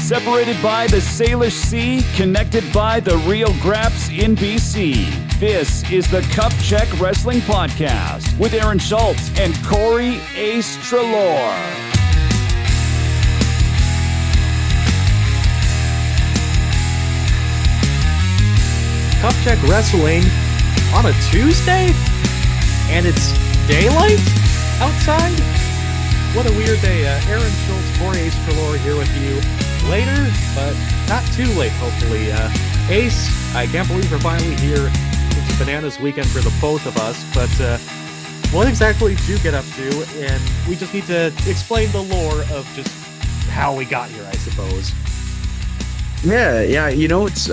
Separated by the Salish Sea, connected by the Rio Graps in BC. This is the Cup Check Wrestling Podcast with Aaron Schultz and Corey Ace Trelaw. Cup Check Wrestling on a Tuesday? And it's daylight outside? What a weird day. Aaron Schultz, Corey Ace Trelaw here with you later, but not too late, hopefully. Ace, I can't believe we're finally here. It's a bananas weekend for the both of us, but what exactly did you get up to? And we just need to explain the lore of just how we got here, I suppose. Yeah. You know, it's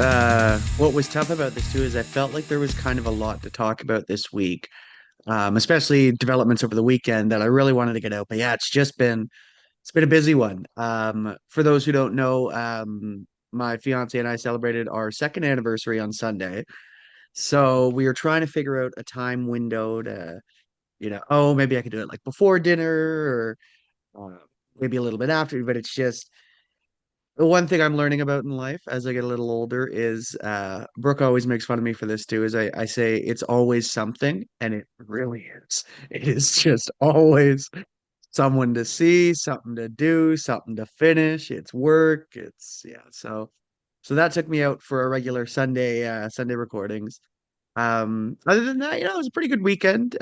what was tough about this too is I felt like there was kind of a lot to talk about this week, especially developments over the weekend that I really wanted to get out. But yeah, it's been a busy one. For those who don't know, my fiance and I celebrated our second anniversary on Sunday, so we were trying to figure out a time window to, maybe I could do it like before dinner or maybe a little bit after. But it's just the one thing I'm learning about in life as I get a little older is Brooke always makes fun of me for this too, is I say it's always something, and it really is. It is just always someone to see, something to do, something to finish. It's work. So that took me out for a regular Sunday recordings. Other than that, it was a pretty good weekend.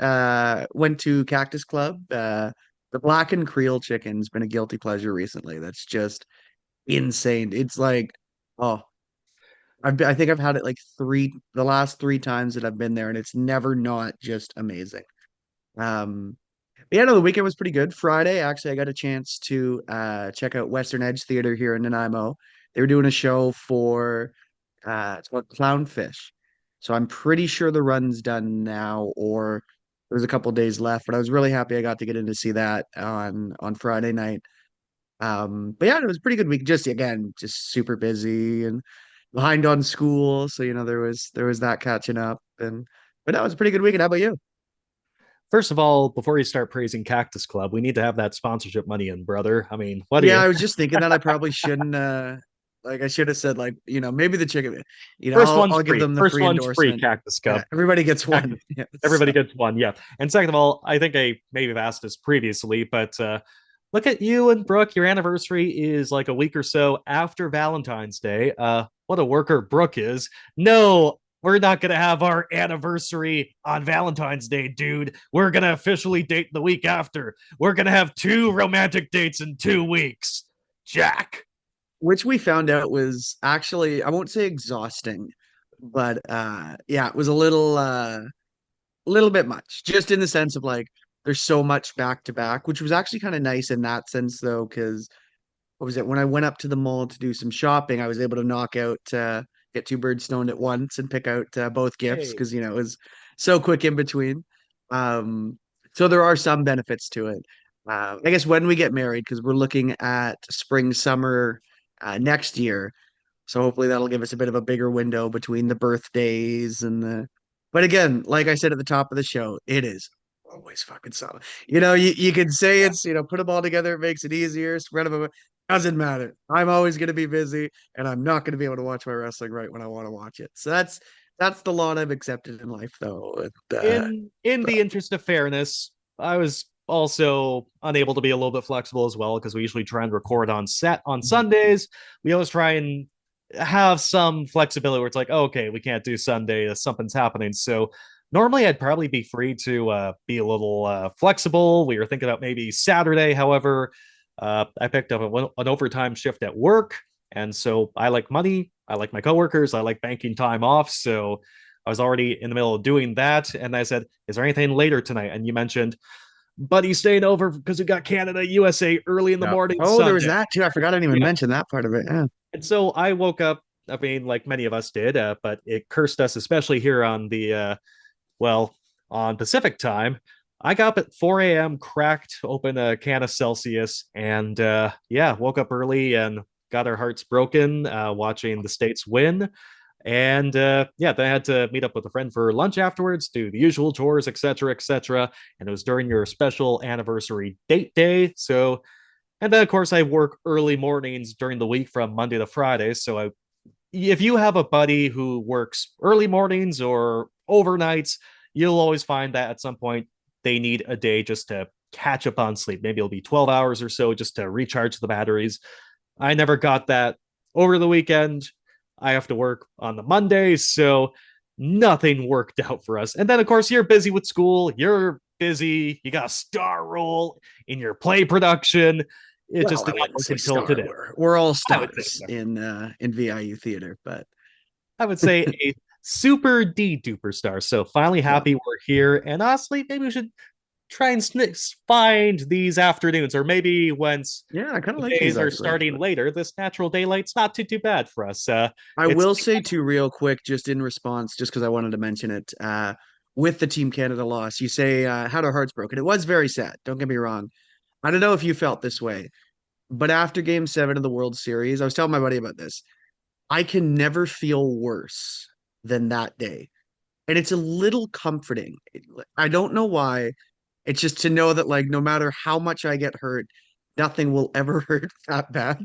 Went to Cactus Club. The blackened Creole chicken's been a guilty pleasure recently. That's just insane. It's like, oh, I think I've had it like the last three times that I've been there, and it's never not just amazing. The weekend was pretty good. Friday, actually, I got a chance to check out Western Edge Theater here in Nanaimo. They were doing a show for it's called Clownfish. So I'm pretty sure the run's done now, or there's a couple days left. But I was really happy I got to get in to see that on Friday night. But yeah, it was a pretty good week. Just super busy and behind on school. So there was that catching up, but that was a pretty good weekend. How about you? First of all, before you start praising Cactus Club, we need to have that sponsorship money in, brother. I mean, what do you... Yeah, I was just thinking that I probably shouldn't, I should have said, like, maybe the chicken, I'll give them the First free one's endorsement. free, Cactus Cup. Yeah, everybody gets one. Yeah, Everybody gets one, yeah. And second of all, I think I maybe have asked this previously, but look at you and Brooke. Your anniversary is like a week or so after Valentine's Day. What a worker Brooke is. No, we're not going to have our anniversary on Valentine's Day, dude. We're going to officially date the week after. We're going to have 2 romantic dates in 2 weeks. Jack. Which we found out was actually, I won't say exhausting, but it was a little bit much, just in the sense of like, there's so much back to back, which was actually kind of nice in that sense though, because what was it? When I went up to the mall to do some shopping, I was able to knock out, get 2 birds stoned at once and pick out both gifts because it was so quick in between. So there are some benefits to it. I guess when we get married, because we're looking at spring, summer next year. So hopefully that'll give us a bit of a bigger window between the birthdays and the. But again, like I said at the top of the show, it is always fucking solid. You can say it's, put them all together, it makes it easier, spread them. Doesn't matter. I'm always going to be busy, and I'm not going to be able to watch my wrestling right when I want to watch it. So that's the lot I've accepted in life, though. In the interest of fairness, I was also unable to be a little bit flexible as well, because we usually try and record on set on Sundays. We always try and have some flexibility where it's like, oh, okay, we can't do Sunday, something's happening. So normally I'd probably be free to be a little flexible. We were thinking about maybe Saturday. However, I picked up an overtime shift at work, and so I like money. I like my coworkers. I like banking time off. So I was already in the middle of doing that, and I said, "Is there anything later tonight?" And you mentioned, "Buddy, staying over because we got Canada USA early in the morning." Oh, Sunday. There was that too. I forgot I didn't even mention that part of it. Yeah. And so I woke up. I mean, like many of us did, but it cursed us, especially here on the on Pacific time. I got up at 4 a.m., cracked open a can of Celsius, and woke up early and got our hearts broken watching the States win. And then I had to meet up with a friend for lunch afterwards, do the usual chores, etc., etc. And it was during your special anniversary date day. So And then, of course, I work early mornings during the week from Monday to Friday. So if you have a buddy who works early mornings or overnights, you'll always find that at some point they need a day just to catch up on sleep. Maybe it'll be 12 hours or so just to recharge the batteries. I never got that over the weekend. I have to work on the Monday, so nothing worked out for us. And then, of course, you're busy with school. You're busy. You got a star role in your play production. It just didn't work until today. We're all stars in VIU theater, but I would say a super D duper star. So finally happy we're here. And honestly, maybe we should try and find these afternoons, or maybe once I kind of like days are starting later, this natural daylight's not too bad for us. I will say too, real quick, just in response, just because I wanted to mention it, with the Team Canada loss, you say had our hearts broken. It was very sad. Don't get me wrong. I don't know if you felt this way, but after Game 7 of the World Series, I was telling my buddy about this. I can never feel worse than that day, and it's a little comforting. I don't know why. It's just to know that, like, no matter how much I get hurt, nothing will ever hurt that bad.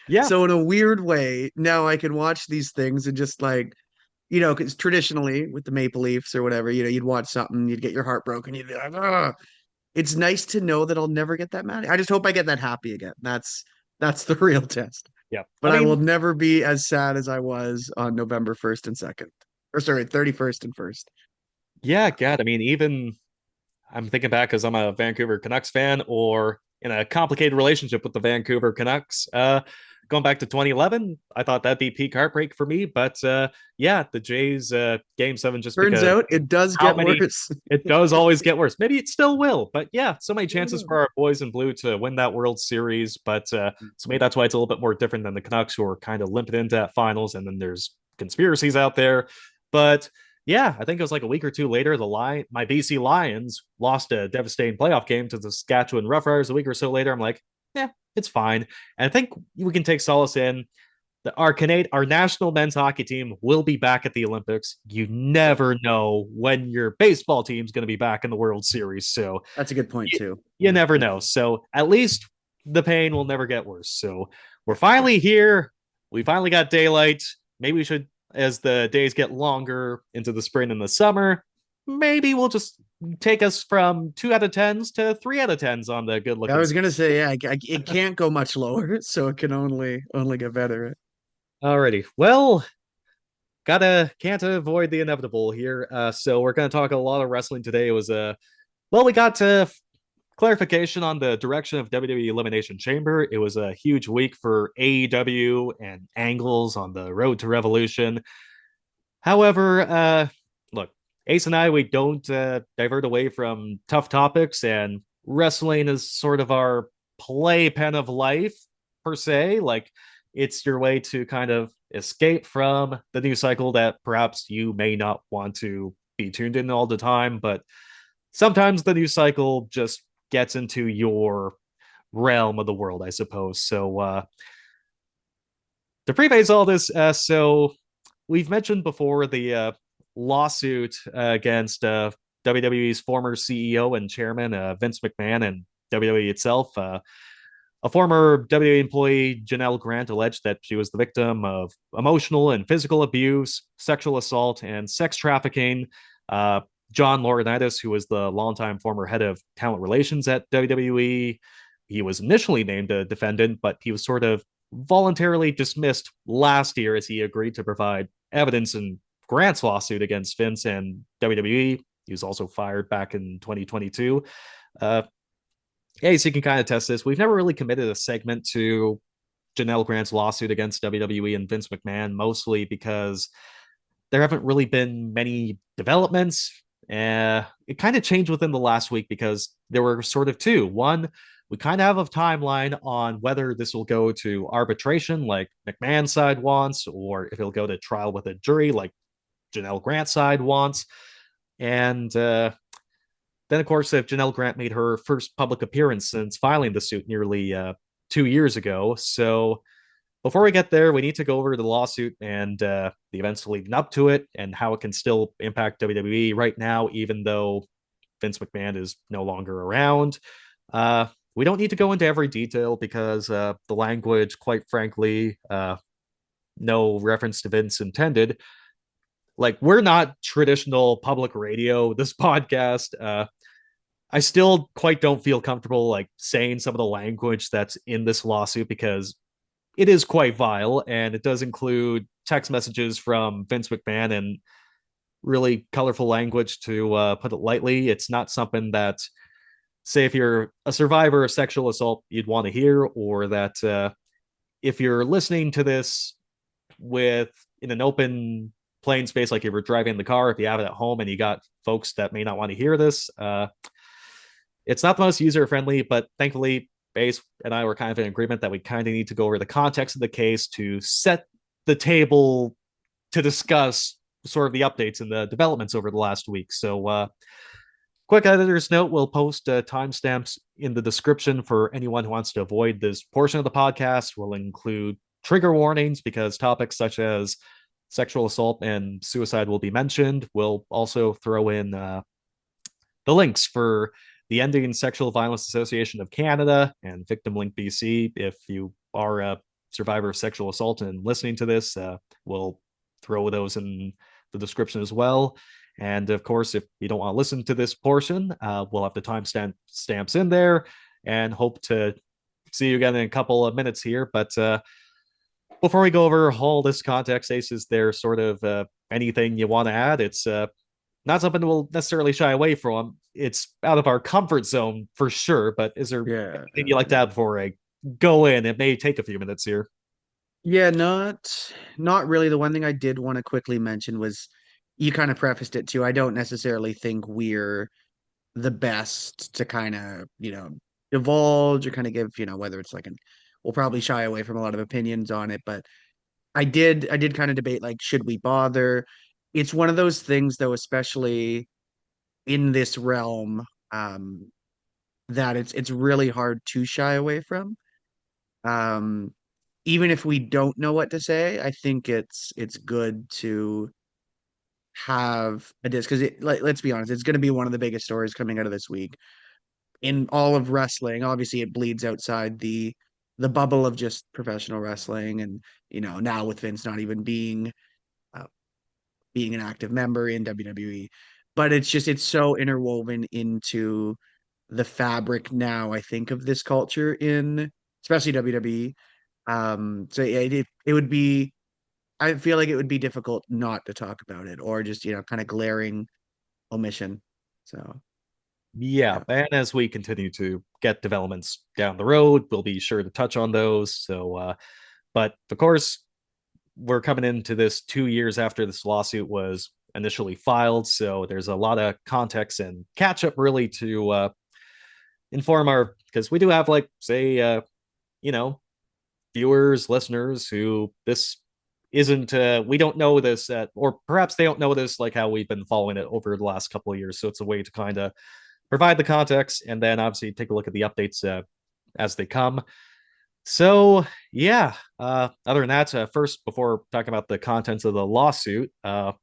Yeah. So in a weird way, now I can watch these things and just like, because traditionally with the Maple Leafs or whatever, you'd watch something, you'd get your heart broken, you'd be like, oh, it's nice to know that I'll never get that mad. I just hope I get that happy again. That's the real test. Yeah. But I will never be as sad as I was on November 1st and 2nd. Or sorry, 31st and 1st. Yeah, God. I mean, even I'm thinking back because I'm a Vancouver Canucks fan, or in a complicated relationship with the Vancouver Canucks. Going back to 2011, I thought that'd be peak heartbreak for me. But yeah, the Jays Game 7 just turns out it does get worse. It does always get worse. Maybe it still will. But yeah, so many chances for our boys in blue to win that World Series. But so maybe that's why it's a little bit more different than the Canucks, who are kind of limping into that finals. And then there's conspiracies out there. But yeah, I think it was like a week or two later, my BC Lions lost a devastating playoff game to the Saskatchewan Roughriders. A week or so later, I'm like, yeah, it's fine. And I think we can take solace in that our national men's hockey team will be back at the Olympics. You never know when your baseball team's going to be back in the World Series. So that's a good point too. You never know. So at least the pain will never get worse. So we're finally here. We finally got daylight. Maybe we should, as the days get longer into the spring and the summer, maybe we'll just take us from 2 out of 10s to 3 out of 10s on the good looking. I was gonna say, yeah, it can't go much lower, so it can only get better. Alrighty, well, can't avoid the inevitable here. So we're gonna talk a lot of wrestling today. It was we got clarification on the direction of WWE Elimination Chamber. It was a huge week for AEW and Angles on the road to Revolution. However, look, Ace and I, we don't divert away from tough topics, and wrestling is sort of our playpen of life, per se. Like, it's your way to kind of escape from the news cycle that perhaps you may not want to be tuned in all the time, but sometimes the news cycle just gets into your realm of the world, I suppose. So to preface all this, so we've mentioned before the lawsuit against WWE's former CEO and chairman, Vince McMahon, and WWE itself. A former WWE employee, Janel Grant, alleged that she was the victim of emotional and physical abuse, sexual assault, and sex trafficking. John Laurinaitis, who was the longtime former head of talent relations at WWE, he was initially named a defendant, but he was sort of voluntarily dismissed last year as he agreed to provide evidence in Grant's lawsuit against Vince and WWE. He was also fired back in 2022. Yeah, so you can kind of test this. We've never really committed a segment to Janel Grant's lawsuit against WWE and Vince McMahon, mostly because there haven't really been many developments. It kind of changed within the last week because there were sort of two. One, we kind of have a timeline on whether this will go to arbitration like McMahon's side wants, or if it'll go to trial with a jury like Janel Grant's side wants. And then, of course, if Janel Grant made her first public appearance since filing the suit nearly 2 years ago. So before we get there, we need to go over the lawsuit and the events leading up to it and how it can still impact WWE right now, even though Vince McMahon is no longer around. we don't need to go into every detail because the language, quite frankly, no reference to Vince intended. Like, we're not traditional public radio, this podcast. I still quite don't feel comfortable like saying some of the language that's in this lawsuit because it is quite vile, and it does include text messages from Vince McMahon and really colorful language, to put it lightly. It's not something that, say, if you're a survivor of sexual assault, you'd want to hear, or that if you're listening to this with in an open plain space, like if you're driving the car, if you have it at home and you got folks that may not want to hear this, it's not the most user friendly, but thankfully Ace and I were kind of in agreement that we kind of need to go over the context of the case to set the table to discuss sort of the updates and the developments over the last week. So quick editor's note, we'll post timestamps in the description for anyone who wants to avoid this portion of the podcast. We'll include trigger warnings because topics such as sexual assault and suicide will be mentioned. We'll also throw in the links for the Ending Sexual Violence Association of Canada and Victim Link BC. If you are a survivor of sexual assault and listening to this, we'll throw those in the description as well. And of course, if you don't want to listen to this portion, we'll have the timestamp stamps in there, and hope to see you again in a couple of minutes here. But before we go over all this context, Ace, is there sort of anything you want to add? It's not something we'll necessarily shy away from. It's out of our comfort zone for sure, but is there anything you like to add before I go in? It may take a few minutes here. Yeah, not really. The one thing I did want to quickly mention was, you kind of prefaced it too. I don't necessarily think we're the best to kind of, divulge or kind of give, whether it's like we'll probably shy away from a lot of opinions on it, but I did kind of debate, like, should we bother? It's one of those things though, especially in this realm, that it's really hard to shy away from. Um, Even if we don't know what to say, I think it's good to have a disc, because let's be honest, it's going to be one of the biggest stories coming out of this week in all of wrestling. Obviously, it bleeds outside the bubble of just professional wrestling, and now with Vince not even uh, being an active member in WWE, but it's so interwoven into the fabric now, I think, of this culture in especially WWE. So yeah, it would be, I feel like it would be difficult not to talk about it, or just, kind of glaring omission. So Yeah, yeah. and as we continue to get developments down the road, we'll be sure to touch on those. So, but of course, we're coming into this 2 years after this lawsuit was initially filed, so there's a lot of context and catch up really to inform our, because we do have, like, say, you know, viewers, listeners who this isn't, we don't know this, or perhaps they don't know this like how we've been following it over the last couple of years. So it's a way to kind of provide the context and then obviously take a look at the updates as they come. So yeah, other than that, first, before talking about the contents of the lawsuit, the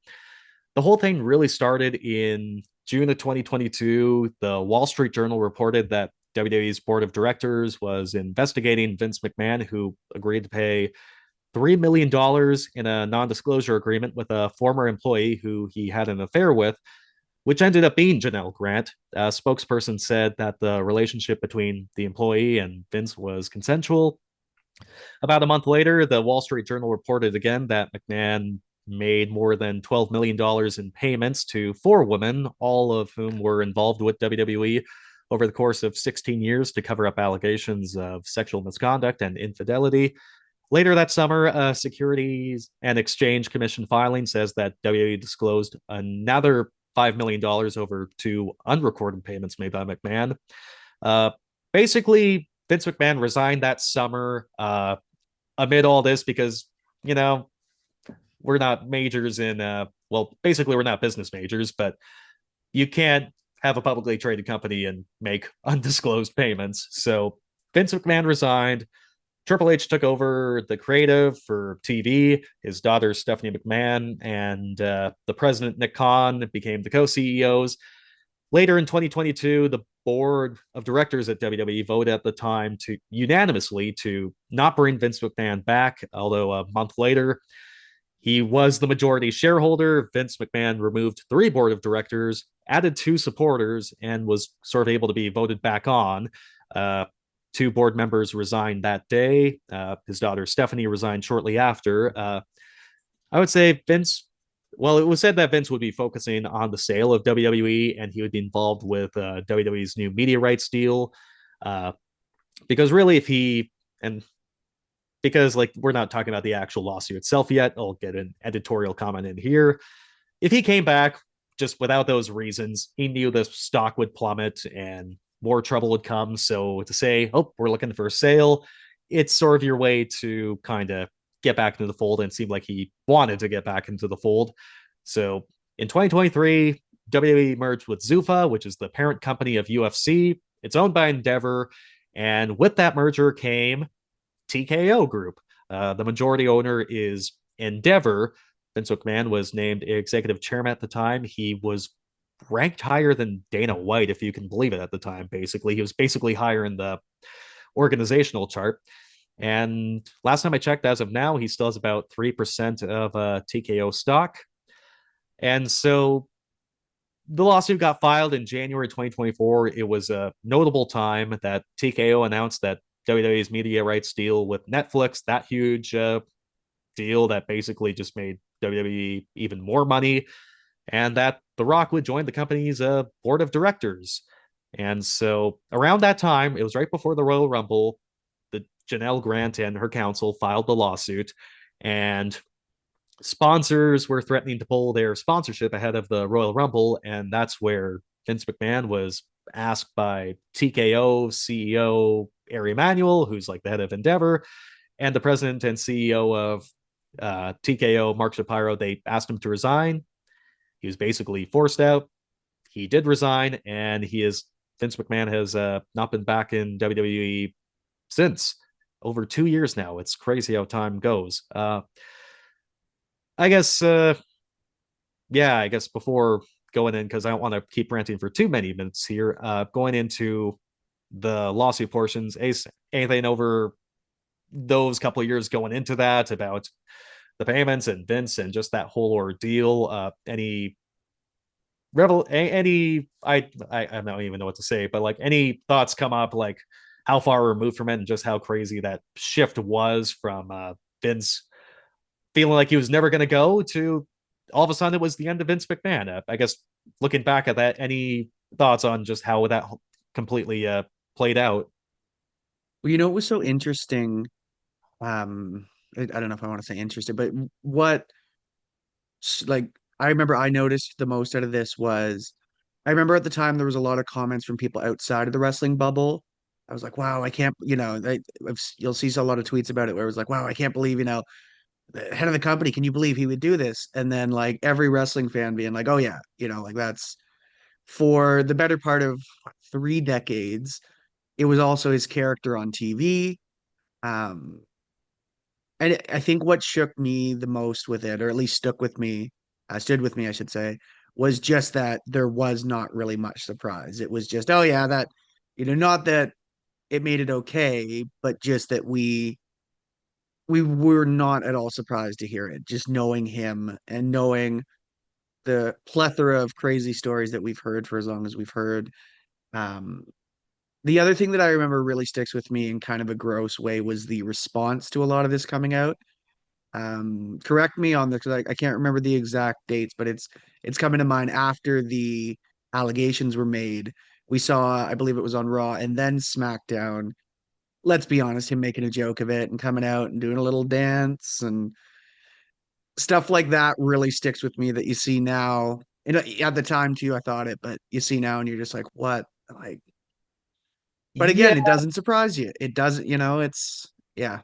whole thing really started in June of 2022. The Wall Street Journal reported that WWE's board of directors was investigating Vince McMahon, who agreed to pay $3 million in a non-disclosure agreement with a former employee who he had an affair with, which ended up being Janel Grant. A spokesperson said that the relationship between the employee and Vince was consensual. About a month later, the Wall Street Journal reported again that McMahon made more than $12 million in payments to four women, all of whom were involved with WWE over the course of 16 years to cover up allegations of sexual misconduct and infidelity. Later that summer, a Securities and Exchange Commission filing says that WWE disclosed another $5 million over two unrecorded payments made by McMahon. Basically, Vince McMahon resigned that summer amid all this because, we're not majors in, basically, we're not business majors, but you can't have a publicly traded company and make undisclosed payments. So Vince McMahon resigned. Triple H took over the creative for TV. His daughter, Stephanie McMahon, and the president, Nick Khan, became the co-CEOs. Later in 2022, the board of directors at WWE voted at the time to unanimously to not bring Vince McMahon back, although a month later, he was the majority shareholder. Vince McMahon removed 3 board of directors, added 2 supporters, and was sort of able to be voted back on. 2 board members resigned that day. His daughter Stephanie resigned shortly after. I would say Vince, well, it was said that Vince would be focusing on the sale of WWE and he would be involved with WWE's new media rights deal. Because really, if he, and because like we're not talking about the actual lawsuit itself yet, I'll get an editorial comment in here. If he came back just without those reasons, he knew the stock would plummet and more trouble would come. So to say, oh, we're looking for a sale, it's sort of your way to kind of get back into the fold, and seemed like he wanted to get back into the fold. So in 2023, WWE merged with Zuffa, which is the parent company of UFC. It's owned by Endeavor. And with that merger came TKO Group. The majority owner is Endeavor. Vince McMahon was named executive chairman at the time. He was ranked higher than Dana White, if you can believe it, at the time, basically. He was basically higher in the organizational chart. And last time I checked, as of now, he still has about 3% of TKO stock. And so the lawsuit got filed in January 2024. It was a notable time that TKO announced that WWE's media rights deal with Netflix, that huge deal that basically just made WWE even more money, and that The Rock would join the company's board of directors. And so around that time, it was right before the Royal Rumble, the Janel Grant and her counsel filed the lawsuit, and sponsors were threatening to pull their sponsorship ahead of the Royal Rumble. And that's where Vince McMahon was asked by TKO CEO Ari Emanuel, who's like the head of Endeavor, and the president and CEO of TKO, Mark Shapiro. They asked him to resign. He was basically forced out. He did resign, and Vince McMahon has not been back in WWE since. Over 2 years now. It's crazy how time goes. I guess before going in, because I don't want to keep ranting for too many minutes here, going into the lawsuit portions, Ace, anything over those couple of years going into that about the payments and Vince and just that whole ordeal? I don't even know what to say, but like any thoughts come up, like how far removed from it and just how crazy that shift was from Vince feeling like he was never going to go to all of a sudden it was the end of Vince McMahon. I guess looking back at that, any thoughts on just how that completely played out? Well, it was so interesting. I don't know if I want to say interesting, but what, like, I remember I noticed the most out of this was, I remember at the time there was a lot of comments from people outside of the wrestling bubble. I was like, wow, I can't, you'll see a lot of tweets about it where it was like, wow, I can't believe, the head of the company, can you believe he would do this? And then like every wrestling fan being like, oh yeah, like that's for the better part of 3 decades. It was also his character on TV. Um, and I think what shook me the most with it, or at least stood with me, I should say, was just that there was not really much surprise. It was just, oh yeah, that, not that it made it okay, but just that we were not at all surprised to hear it, just knowing him and knowing the plethora of crazy stories that we've heard for as long as we've heard. Um, the other thing that I remember really sticks with me in kind of a gross way was the response to a lot of this coming out. Correct me on this, 'cause I can't remember the exact dates, but it's coming to mind after the allegations were made. We saw, I believe it was on Raw and then SmackDown. Let's be honest, him making a joke of it and coming out and doing a little dance and stuff like that really sticks with me, that you see now. And at the time too, I thought it, but you see now and you're just like, what? Like, but Yeah, again, it doesn't surprise you. It doesn't, it's, yeah,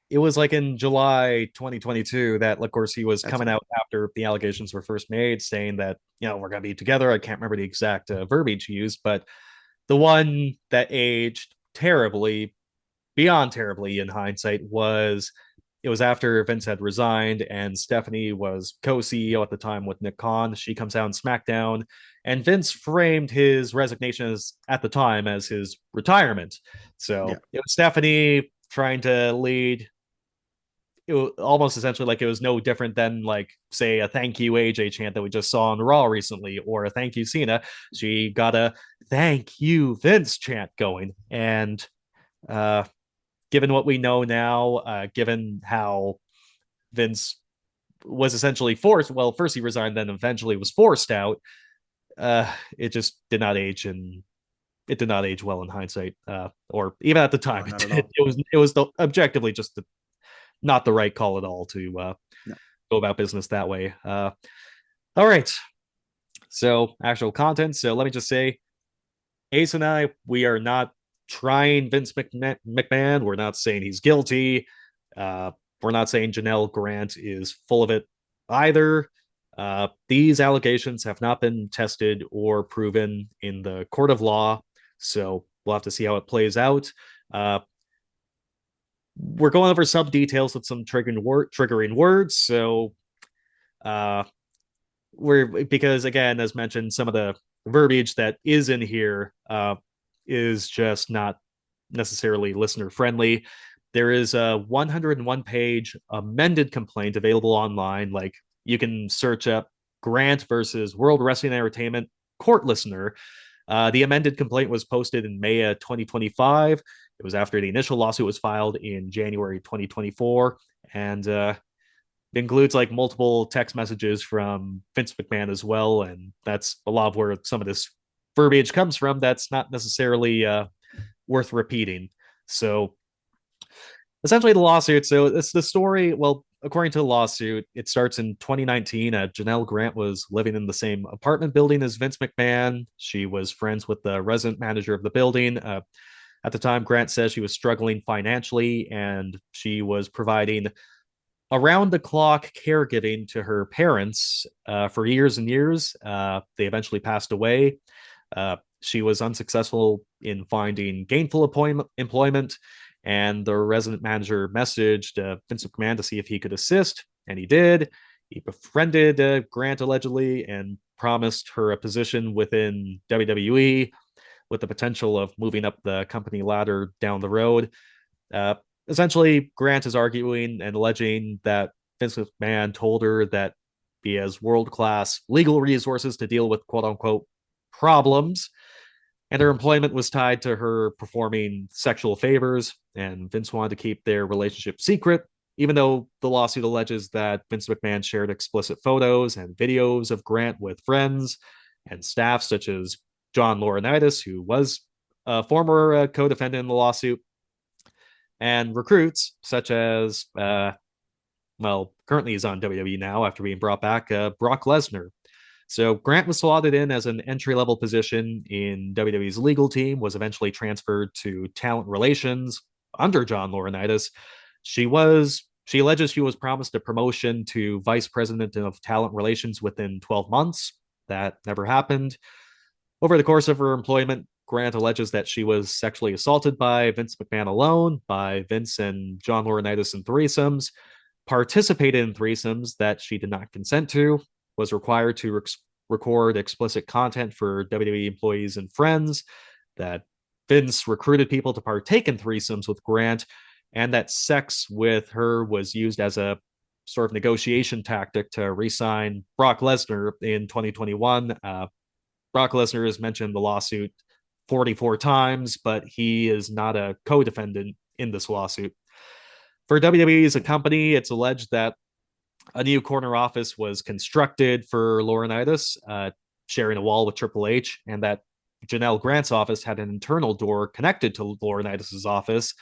it was like in July 2022 that, of course, he was that's coming it. out after the allegations were first made, saying that, we're going to be together. I can't remember the exact verbiage he used, but the one that aged terribly, beyond terribly in hindsight, was it was after Vince had resigned and Stephanie was co-CEO at the time with Nick Khan. She comes out on SmackDown, and Vince framed his resignation at the time as his retirement. So it was Stephanie trying to lead. It was almost essentially like it was no different than, like, say, a thank you AJ chant that we just saw on Raw recently, or a thank you Cena. She got a thank you Vince chant going. And given what we know now, given how Vince was essentially forced, well, first he resigned, then eventually was forced out, it just did not age, and it did not age well in hindsight, or even at the time. It was objectively just not the right call at all to go about business that way. All right. So actual content. So let me just say, Ace and I, we are not trying Vince McMahon. We're not saying he's guilty. We're not saying Janel Grant is full of it either. These allegations have not been tested or proven in the court of law. So we'll have to see how it plays out. We're going over some details with some triggering words. So because again, as mentioned, some of the verbiage that is in here is just not necessarily listener friendly. There is a 101 page amended complaint available online. Like, you can search up Grant versus World Wrestling Entertainment court listener. The amended complaint was posted in May of 2025. It was after the initial lawsuit was filed in January 2024, and includes like multiple text messages from Vince McMahon as well. And that's a lot of where some of this verbiage comes from. That's not necessarily worth repeating. So essentially the lawsuit. So it's the story. Well, according to the lawsuit, it starts in 2019. Janel Grant was living in the same apartment building as Vince McMahon. She was friends with the resident manager of the building. At the time, Grant says she was struggling financially, and she was providing around-the-clock caregiving to her parents for years and years. They eventually passed away. She was unsuccessful in finding gainful employment, and the resident manager messaged Vince McMahon to see if he could assist, and he did. He befriended Grant, allegedly, and promised her a position within WWE, with the potential of moving up the company ladder down the road. Essentially, Grant is arguing and alleging that Vince McMahon told her that he has world-class legal resources to deal with quote-unquote problems, and her employment was tied to her performing sexual favors, and Vince wanted to keep their relationship secret, even though the lawsuit alleges that Vince McMahon shared explicit photos and videos of Grant with friends and staff such as John Laurinaitis, who was a former co-defendant in the lawsuit, and recruits such as, currently he's on WWE now after being brought back, Brock Lesnar. So Grant was slotted in as an entry-level position in WWE's legal team, was eventually transferred to talent relations under John Laurinaitis. She alleges she was promised a promotion to vice president of talent relations within 12 months. That never happened. Over the course of her employment, Grant alleges that she was sexually assaulted by Vince McMahon alone, by Vince and John Laurinaitis in threesomes, participated in threesomes that she did not consent to, was required to record explicit content for WWE employees and friends, that Vince recruited people to partake in threesomes with Grant, and that sex with her was used as a sort of negotiation tactic to re-sign Brock Lesnar in 2021. Brock Lesnar is mentioned in the lawsuit 44 times, but he is not a co-defendant in this lawsuit. For WWE as a company, it's alleged that a new corner office was constructed for Laurinaitis, sharing a wall with Triple H, and that Janel Grant's office had an internal door connected to Laurinaitis' office.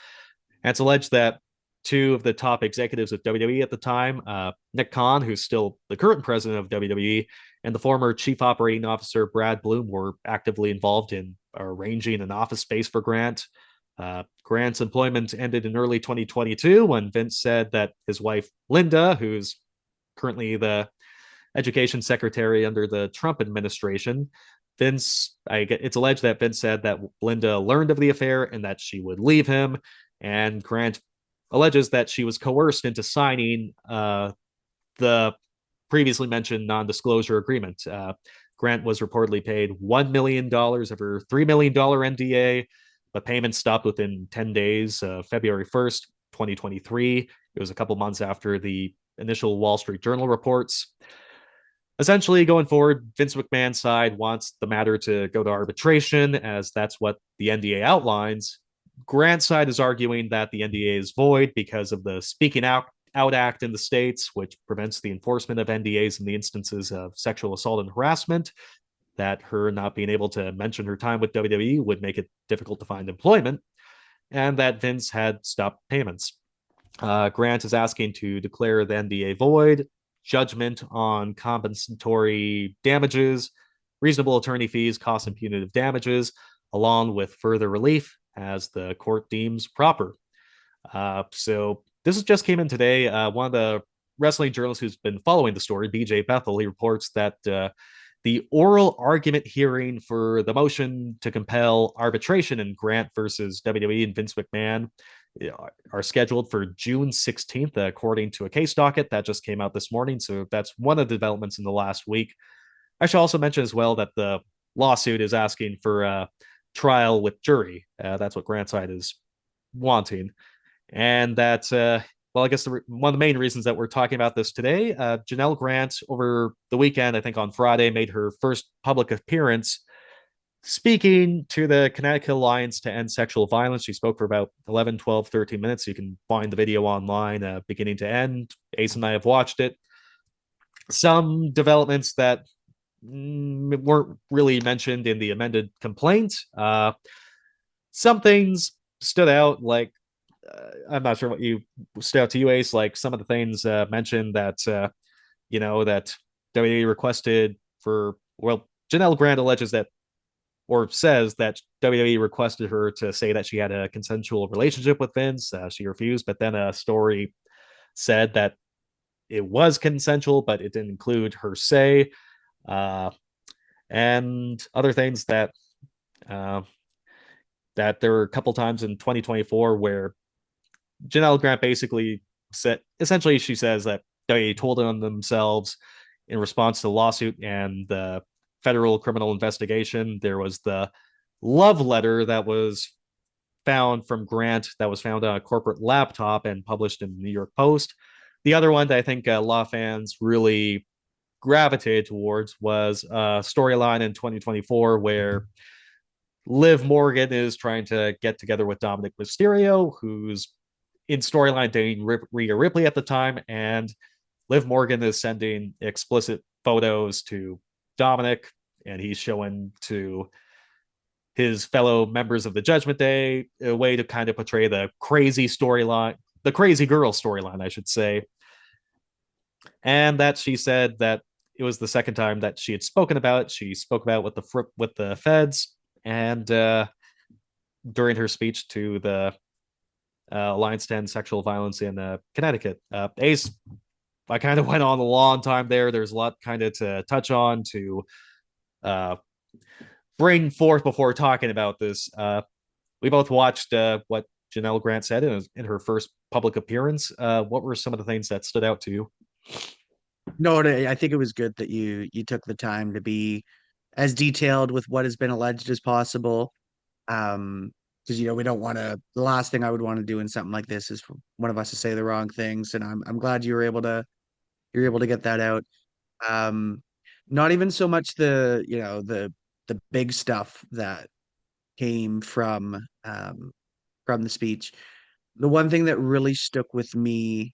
And it's alleged that two of the top executives of WWE at the time, Nick Khan, who's still the current president of WWE, and the former chief operating officer, Brad Bloom, were actively involved in arranging an office space for Grant. Grant's employment ended in early 2022 when Vince said that his wife, Linda, who's currently the education secretary under the Trump administration, it's alleged that Vince said that Linda learned of the affair and that she would leave him. And Grant alleges that she was coerced into signing the previously mentioned non-disclosure agreement. Grant was reportedly paid $1 million of her $3 million NDA, but payments stopped within 10 days, February 1st, 2023. It was a couple months after the initial Wall Street Journal reports. Essentially, going forward, Vince McMahon's side wants the matter to go to arbitration, as that's what the NDA outlines. Grant's side is arguing that the NDA is void because of the Speaking Out Act in the States, which prevents the enforcement of NDAs in the instances of sexual assault and harassment, that her not being able to mention her time with WWE would make it difficult to find employment, and that Vince had stopped payments. Grant is asking to declare the NDA void, judgment on compensatory damages, reasonable attorney fees, cost and punitive damages, along with further relief as the court deems proper. So this just came in today. One of the wrestling journalists who's been following the story, BJ Bethel, he reports that the oral argument hearing for the motion to compel arbitration in Grant versus WWE and Vince McMahon are scheduled for June 16th, according to a case docket that just came out this morning. So that's one of the developments in the last week. I should also mention as well that the lawsuit is asking for a trial with jury. That's what Grant's side is wanting. And that, well, I guess one of the main reasons that we're talking about this today, Janel Grant over the weekend, I think on Friday, made her first public appearance speaking to the Connecticut Alliance to End Sexual Violence. She spoke for about 11, 12, 13 minutes. You can find the video online, beginning to end. Ace and I have watched it. Some developments that weren't really mentioned in the amended complaint. Some things stood out, like, I'm not sure what you stood out to you, Ace, like some of the things mentioned that, that WWE requested for, well, Janel Grant alleges that, or says that WWE requested her to say that she had a consensual relationship with Vince. She refused, but then a story said that it was consensual, but it didn't include her say, and other things that that there were a couple times in 2024 where Janel Grant basically said, essentially, she says that WWE told on themselves in response to the lawsuit and the federal criminal investigation. There was the love letter that was found from Grant that was found on a corporate laptop and published in the New York Post. The other one that I think law fans really gravitated towards was a storyline in 2024 where Liv Morgan is trying to get together with Dominic Mysterio, who's in storyline dating Rhea Ripley at the time, and Liv Morgan is sending explicit photos to Dominic, and he's showing to his fellow members of the Judgment Day a way to kind of portray the crazy storyline, the crazy girl storyline, I should say. And that she said that it was the second time that she had spoken about it. She spoke about it with the feds, and during her speech to the Alliance to End Sexual Violence in Connecticut. Ace, I kind of went on a long time there. There's a lot kind of to touch on, to bring forth before talking about this. We both watched what Janel Grant said in her first public appearance. What were some of the things that stood out to you? No, I think it was good that you took the time to be as detailed with what has been alleged as possible. Because we don't want to. The last thing I would want to do in something like this is for one of us to say the wrong things, and I'm glad you were able to get that out. Not even so much the big stuff that came from the speech. The one thing that really stuck with me,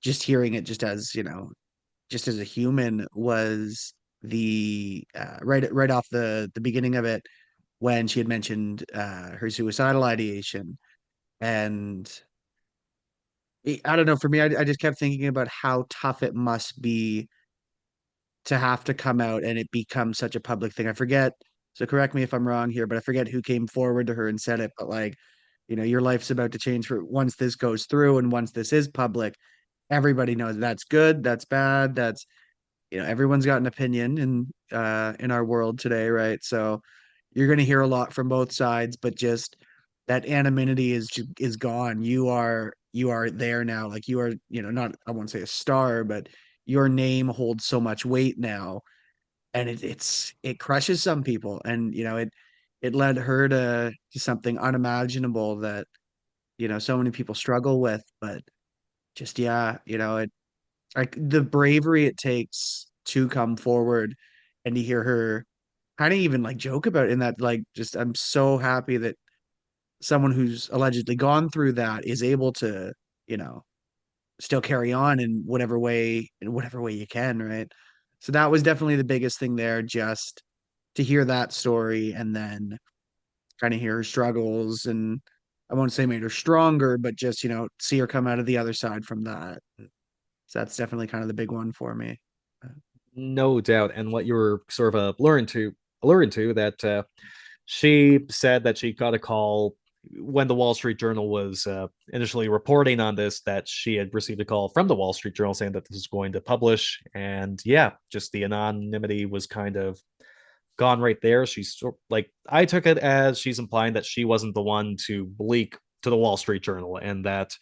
just hearing it, just as a human, was the right off the beginning of it, when she had mentioned her suicidal ideation. And I don't know, for me, I just kept thinking about how tough it must be to have to come out and it become such a public thing. I forget, so correct me if I'm wrong here, but I forget who came forward to her and said it, but like, your life's about to change for once this goes through, and once this is public, everybody knows that's good, that's bad, that's everyone's got an opinion in our world today, right? So you're going to hear a lot from both sides, but just that anonymity is gone. you are there now. Like you are, not, I won't say a star, but your name holds so much weight now, and it crushes some people, and it led her to something unimaginable that so many people struggle with. But just, yeah, it, like, the bravery it takes to come forward and to hear her kind of even like joke about it in that, like, just, I'm so happy that someone who's allegedly gone through that is able to, you know, still carry on in whatever way you can, right? So that was definitely the biggest thing there, just to hear that story and then kind of hear her struggles, and I won't say made her stronger, but just, see her come out of the other side from that. So that's definitely kind of the big one for me. No doubt. And what you were sort of alluring to that she said that she got a call when the Wall Street Journal was initially reporting on this, that she had received a call from the Wall Street Journal saying that this is going to publish. And yeah, just the anonymity was kind of gone right there. She's like, I took it as she's implying that she wasn't the one to leak to the Wall Street Journal, and that,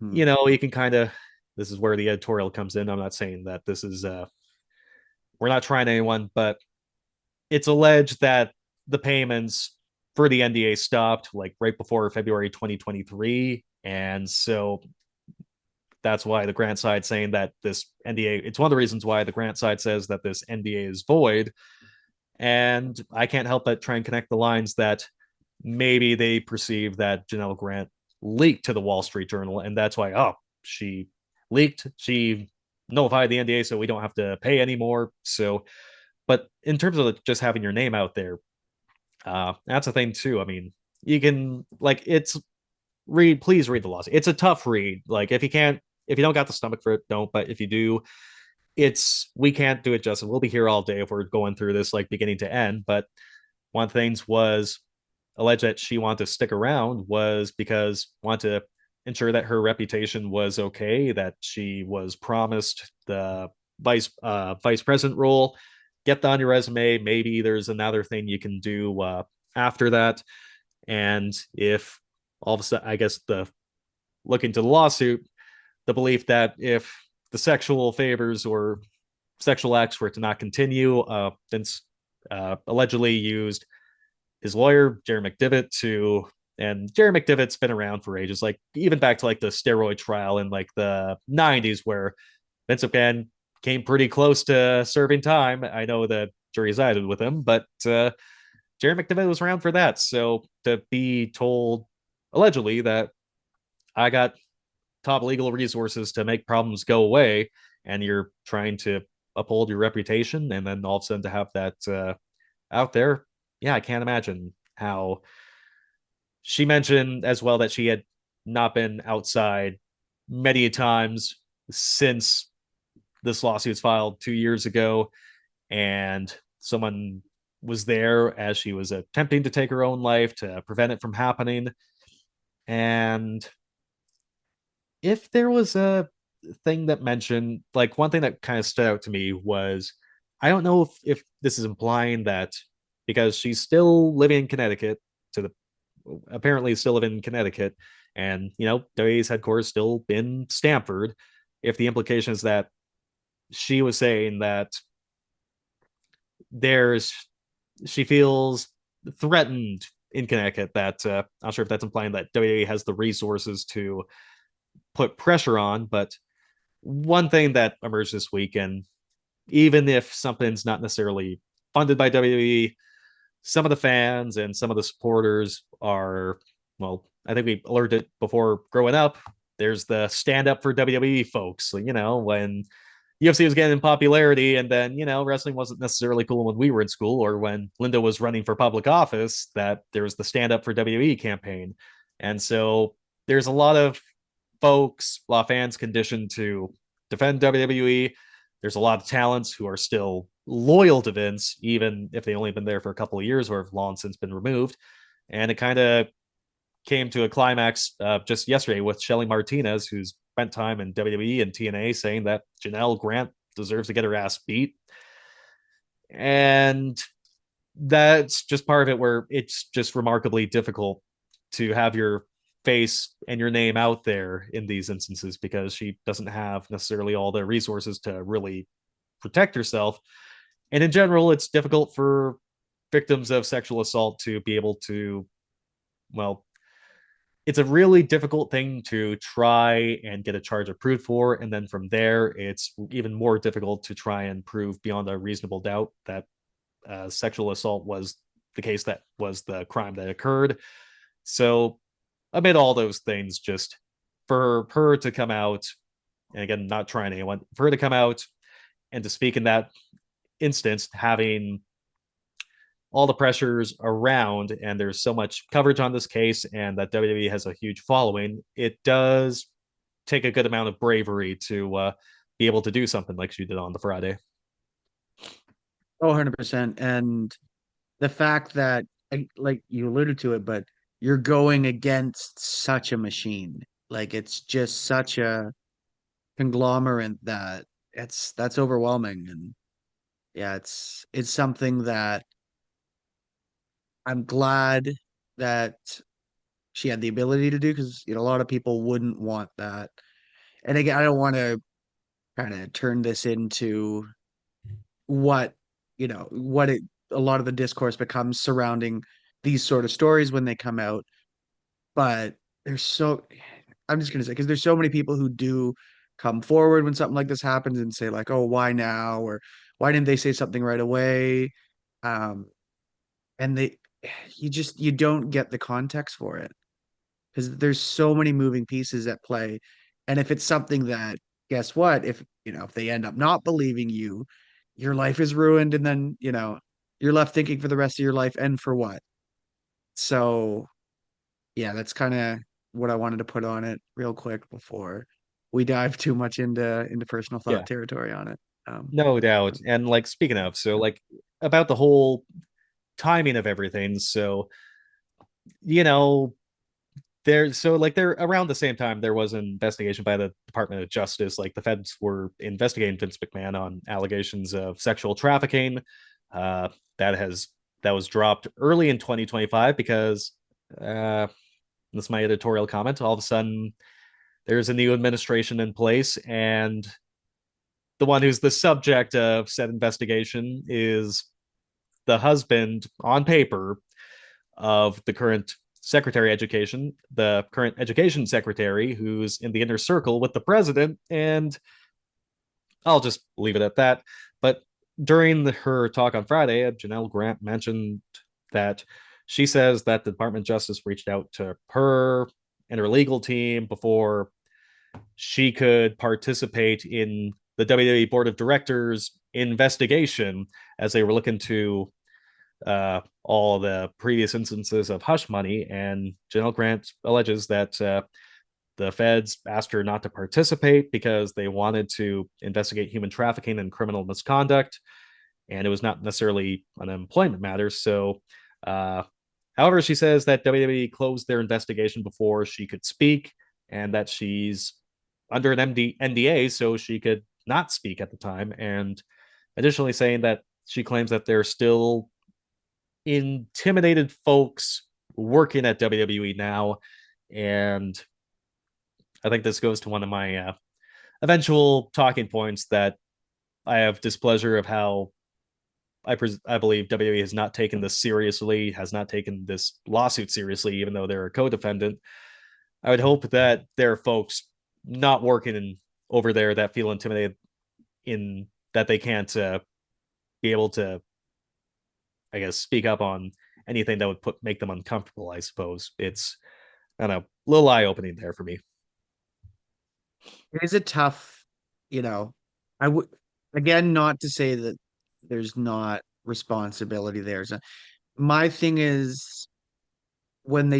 Hmm. you can kind of, this is where the editorial comes in. I'm not saying that this is, we're not trying anyone, but it's alleged that the payments for the NDA stopped like right before February 2023. And so that's why the grant side saying that this NDA, it's one of the reasons why the grant side says that this NDA is void. And I can't help but try and connect the lines that maybe they perceive that Janel Grant leaked to the Wall Street Journal. And that's why, oh, she leaked, she nullified the NDA, so we don't have to pay anymore. So, but in terms of just having your name out there, that's a thing too. I mean, you can, like, please read the laws. It's a tough read. Like, if you don't got the stomach for it, don't. But if you do, we can't do it justice. We'll be here all day if we're going through this like beginning to end. But one of the things was alleged that she wanted to stick around was because wanted to ensure that her reputation was okay, that she was promised the vice president role. Get that on your resume. Maybe there's another thing you can do after that. And if all of a sudden, I guess the look into the lawsuit, the belief that if the sexual favors or sexual acts were to not continue, Vince allegedly used his lawyer, Jerry McDevitt, and Jerry McDevitt's been around for ages, like even back to like the steroid trial in like the 90s, where Vince McMahon came pretty close to serving time. I know the jury sided with him, but Jerry McDevitt was around for that. So to be told allegedly that I got top legal resources to make problems go away, and you're trying to uphold your reputation, and then all of a sudden to have that out there, yeah, I can't imagine how. She mentioned as well that she had not been outside many times since this lawsuit was filed 2 years ago, and someone was there as she was attempting to take her own life to prevent it from happening. And if there was a thing that mentioned, like, one thing that kind of stood out to me was, I don't know if this is implying that because she's still living in Connecticut, to the apparently still living in Connecticut, and WWE's headquarters still in Stamford, if the implication is that she was saying that there's she feels threatened in Connecticut, that not sure if that's implying that WWE has the resources to put pressure on. But one thing that emerged this week, and even if something's not necessarily funded by WWE, some of the fans and some of the supporters are, well, I think we alerted before growing up, there's the stand up for WWE folks. When UFC was getting in popularity, and then, wrestling wasn't necessarily cool when we were in school, or when Linda was running for public office, that there was the stand up for WWE campaign. And so there's a lot of folks, a lot of fans conditioned to defend WWE. There's a lot of talents who are still loyal to Vince, even if they only been there for a couple of years or have long since been removed. And it kind of came to a climax just yesterday with Shelly Martinez, who's spent time in WWE and TNA, saying that Janel Grant deserves to get her ass beat. And that's just part of it, where it's just remarkably difficult to have your face and your name out there in these instances because she doesn't have necessarily all the resources to really protect herself. And in general, it's difficult for victims of sexual assault to be able to, well, it's a really difficult thing to try and get a charge approved for. And then from there, it's even more difficult to try and prove beyond a reasonable doubt that sexual assault was the case, that was the crime that occurred. So, amid all those things, just for her to come out, and again, not trying anyone, for her to come out and to speak in that instance, having all the pressures around, and there's so much coverage on this case, and that WWE has a huge following, it does take a good amount of bravery to be able to do something like she did on the Friday. Oh, 100%. And the fact that, like you alluded to it, but you're going against such a machine. Like it's just such a conglomerate that that's overwhelming. And yeah, it's something that I'm glad that she had the ability to do, because a lot of people wouldn't want that. And again, I don't want to kind of turn this into what what it a lot of the discourse becomes surrounding these sort of stories when they come out. But there's so I'm just gonna say, because there's so many people who do come forward when something like this happens and say like, oh, why now, or why didn't they say something right away? um and you don't get the context for it, because there's so many moving pieces at play. And if it's something that, guess what, if they end up not believing you, your life is ruined, and then you're left thinking for the rest of your life, and for what? So yeah, that's kind of what I wanted to put on it real quick before we dive too much into personal thought Yeah, territory on it. no doubt. And like speaking of, so like about the whole timing of everything, so you know, they're around the same time there was an investigation by the Department of Justice. Like the feds were investigating Vince McMahon on allegations of sexual trafficking. Uh, that has that was dropped early in 2025 because this is my editorial comment. All of a sudden, there's a new administration in place, and the one who's the subject of said investigation is the husband on paper of the current secretary education, the current education secretary, who's in the inner circle with the president. And I'll just leave it at that. But during her talk on Friday, Janel Grant mentioned that she says that the Department of Justice reached out to her and her legal team before she could participate in the WWE Board of Directors investigation, as they were looking to all the previous instances of hush money. And Janel Grant alleges that the feds asked her not to participate because they wanted to investigate human trafficking and criminal misconduct, and it was not necessarily an employment matter. So, however, she says that WWE closed their investigation before she could speak, and that she's under an NDA, so she could not speak at the time. And additionally, saying that she claims that there's still intimidated folks working at WWE now. And I think this goes to one of my eventual talking points, that I have displeasure of how I believe WWE has not taken this seriously, has not taken this lawsuit seriously, even though they're a co-defendant. I would hope that there are folks not working over there that feel intimidated in that they can't be able to, I guess, speak up on anything that would make them uncomfortable. I suppose it's, I don't know, a little eye opening there for me. It is a tough, you know, I would, again, not to say that there's not responsibility there. So my thing is, when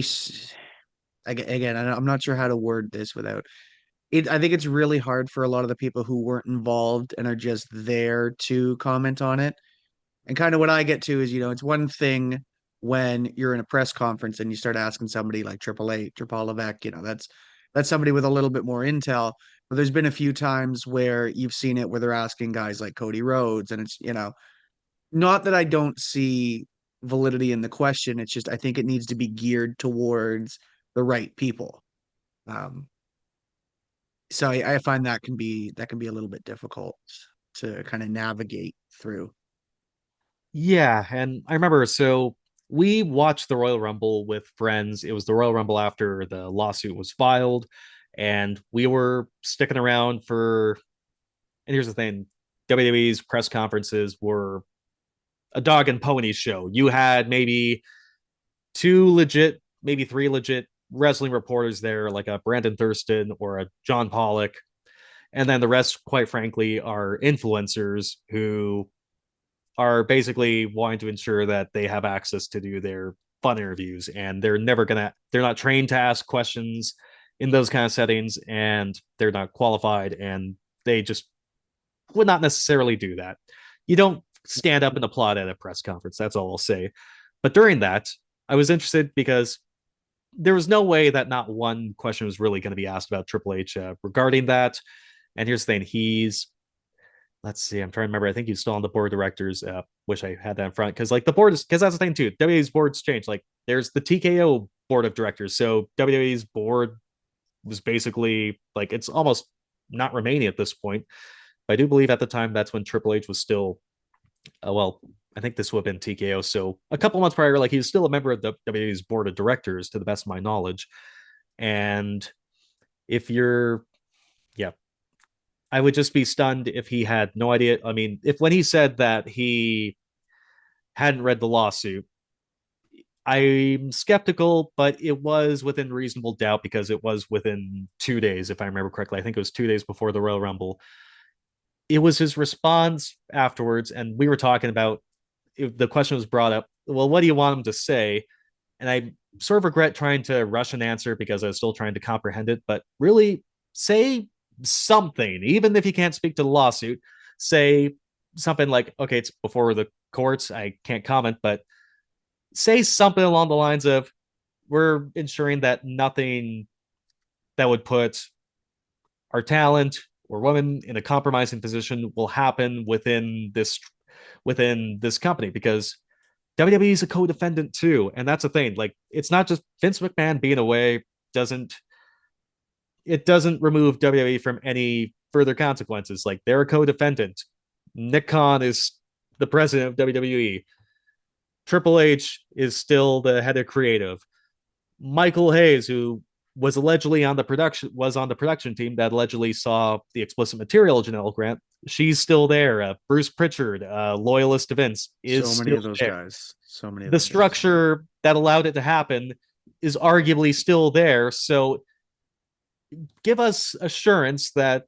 again, I'm not sure how to word this without it. I think it's really hard for a lot of the people who weren't involved and are just there to comment on it. And kind of what I get to is, it's one thing when you're in a press conference and you start asking somebody like Triple H, Paul Levesque, that's somebody with a little bit more intel. But there's been a few times where you've seen it where they're asking guys like Cody Rhodes, and it's, not that I don't see validity in the question. It's just I think it needs to be geared towards the right people. So I find that can be a little bit difficult to kind of navigate through. Yeah, and I remember, so we watched the Royal Rumble with friends. It was the Royal Rumble after the lawsuit was filed, and we were sticking around for. And here's the thing: WWE's press conferences were a dog and pony show. You had maybe two legit, maybe three legit wrestling reporters there, like a Brandon Thurston or a John Pollock, and then the rest, quite frankly, are influencers who are basically wanting to ensure that they have access to do their fun interviews, and they're not trained to ask questions in those kind of settings, and they're not qualified, and they just would not necessarily do that. You don't stand up and applaud at a press conference. That's all I'll say. But during that, I was interested because there was no way that not one question was really going to be asked about Triple H regarding that. And here's the thing: let's see, I'm trying to remember. I think he's still on the board of directors. Wish I had that in front, because like the board is, because that's the thing too. WWE's board's changed. Like there's the TKO board of directors. So WWE's board was basically like, it's almost not remaining at this point. But I do believe at the time that's when Triple H was still, well, I think this would have been TKO. So a couple months prior, like he was still a member of the WWE's board of directors, to the best of my knowledge. And if you're, yeah, I would just be stunned if he had no idea. I mean, if when he said that he hadn't read the lawsuit, I'm skeptical, but it was within reasonable doubt because it was within 2 days, if I remember correctly. I think it was 2 days before the Royal Rumble. It was his response afterwards, and we were talking about, if the question was brought up, well, what do you want him to say? And I sort of regret trying to rush an answer because I was still trying to comprehend it, but really say something, even if you can't speak to the lawsuit. Say something like, okay, it's before the courts, I can't comment, but say something along the lines of, we're ensuring that nothing that would put our talent or women in a compromising position will happen within this company, because WWE is a co-defendant too. And that's the thing. Like, it's not just Vince McMahon being away doesn't remove WWE from any further consequences. Like, they're a co-defendant. Nick Khan is the president of WWE. Triple H is still the head of creative. Michael Hayes, who was allegedly on the production team that allegedly saw the explicit material of Janel Grant, she's still there. Bruce Pritchard, loyalist to Vince, is so many of those guys. So many. The structure that allowed it to happen is arguably still there. So give us assurance that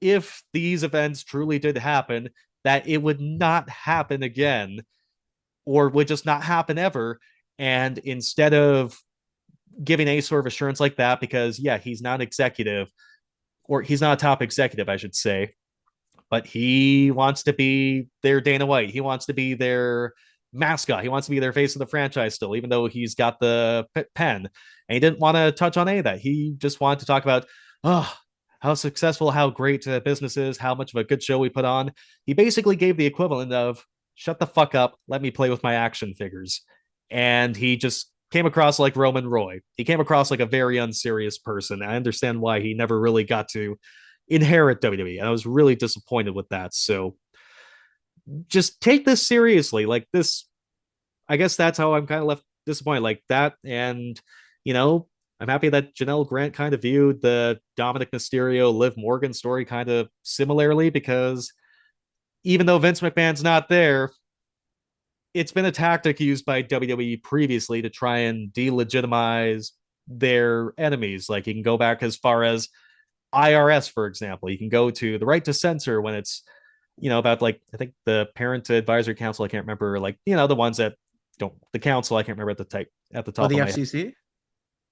if these events truly did happen, that it would not happen again, or would just not happen ever. And instead of giving any sort of assurance like that, because yeah, he's not an executive, or he's not a top executive, I should say, but he wants to be their Dana White. He wants to be their mascot. He wants to be their face of the franchise still, even though he's got the pen. And he didn't want to touch on any of that. He just wanted to talk about, how successful, how great the business is, how much of a good show we put on. He basically gave the equivalent of, shut the fuck up, let me play with my action figures. And he just came across like Roman Roy. He came across like a very unserious person. I understand why he never really got to inherit WWE, and I was really disappointed with that. So just take this seriously. Like this, I guess that's how I'm kind of left disappointed, like that. And I'm happy that Janel Grant kind of viewed the Dominic Mysterio, Liv Morgan story kind of similarly, because even though Vince McMahon's not there, it's been a tactic used by WWE previously to try and delegitimize their enemies. Like, you can go back as far as IRS, for example. You can go to the right to censor when it's, about, like, I think the Parent Advisory Council, I can't remember, like, the ones that don't, the council, I can't remember at the top. The FCC?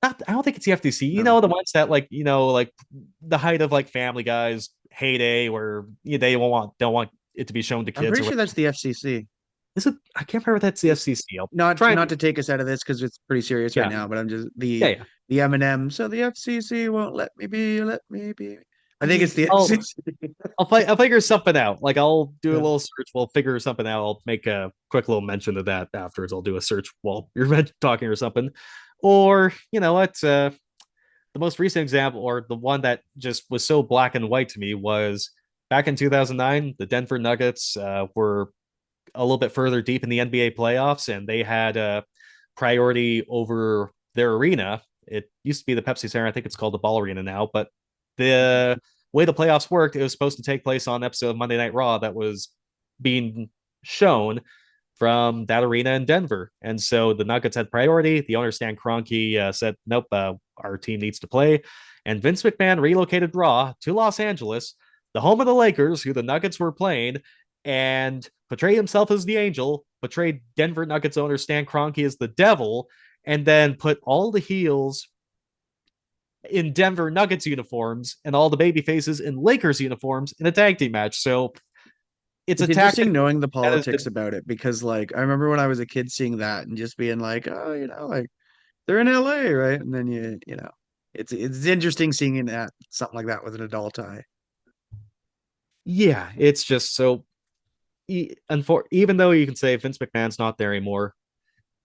I don't think it's the FTC. No. The ones that, like, like the height of, like, Family Guy's heyday, where they don't want it to be shown to kids. I'm pretty sure that's the FCC. Is it? I can't remember if that's the FCC. Not to take us out of this because it's pretty serious right now, but I'm just the Eminem. So the FCC won't let me be. I think it's the FCC. I'll figure something out. Like, I'll do a little search. We'll figure something out. I'll make a quick little mention of that afterwards. I'll do a search while you're talking or something. Or, you know what? The most recent example, or the one that just was so black and white to me, was back in 2009. The Denver Nuggets were a little bit further deep in the NBA playoffs, and they had a priority over their arena. It used to be the Pepsi Center. I think it's called the Ball Arena now. But the way the playoffs worked, it was supposed to take place on an episode of Monday Night Raw that was being shown from that arena in Denver. And so the Nuggets had priority. The owner, Stan Kroenke, said, nope, our team needs to play. And Vince McMahon relocated Raw to Los Angeles, the home of the Lakers, who the Nuggets were playing, and portrayed himself as the angel, portrayed Denver Nuggets owner Stan Kroenke as the devil, and then put all the heels in Denver Nuggets uniforms and all the baby faces in Lakers uniforms in a tag team match. So it's a interesting tactic knowing the that has politics been, about it because, like, I remember when I was a kid seeing that and just being like, oh, like they're in LA, right? And then it's interesting seeing that something like that with an adult eye. yeah, it's just so. Even though you can say Vince McMahon's not there anymore,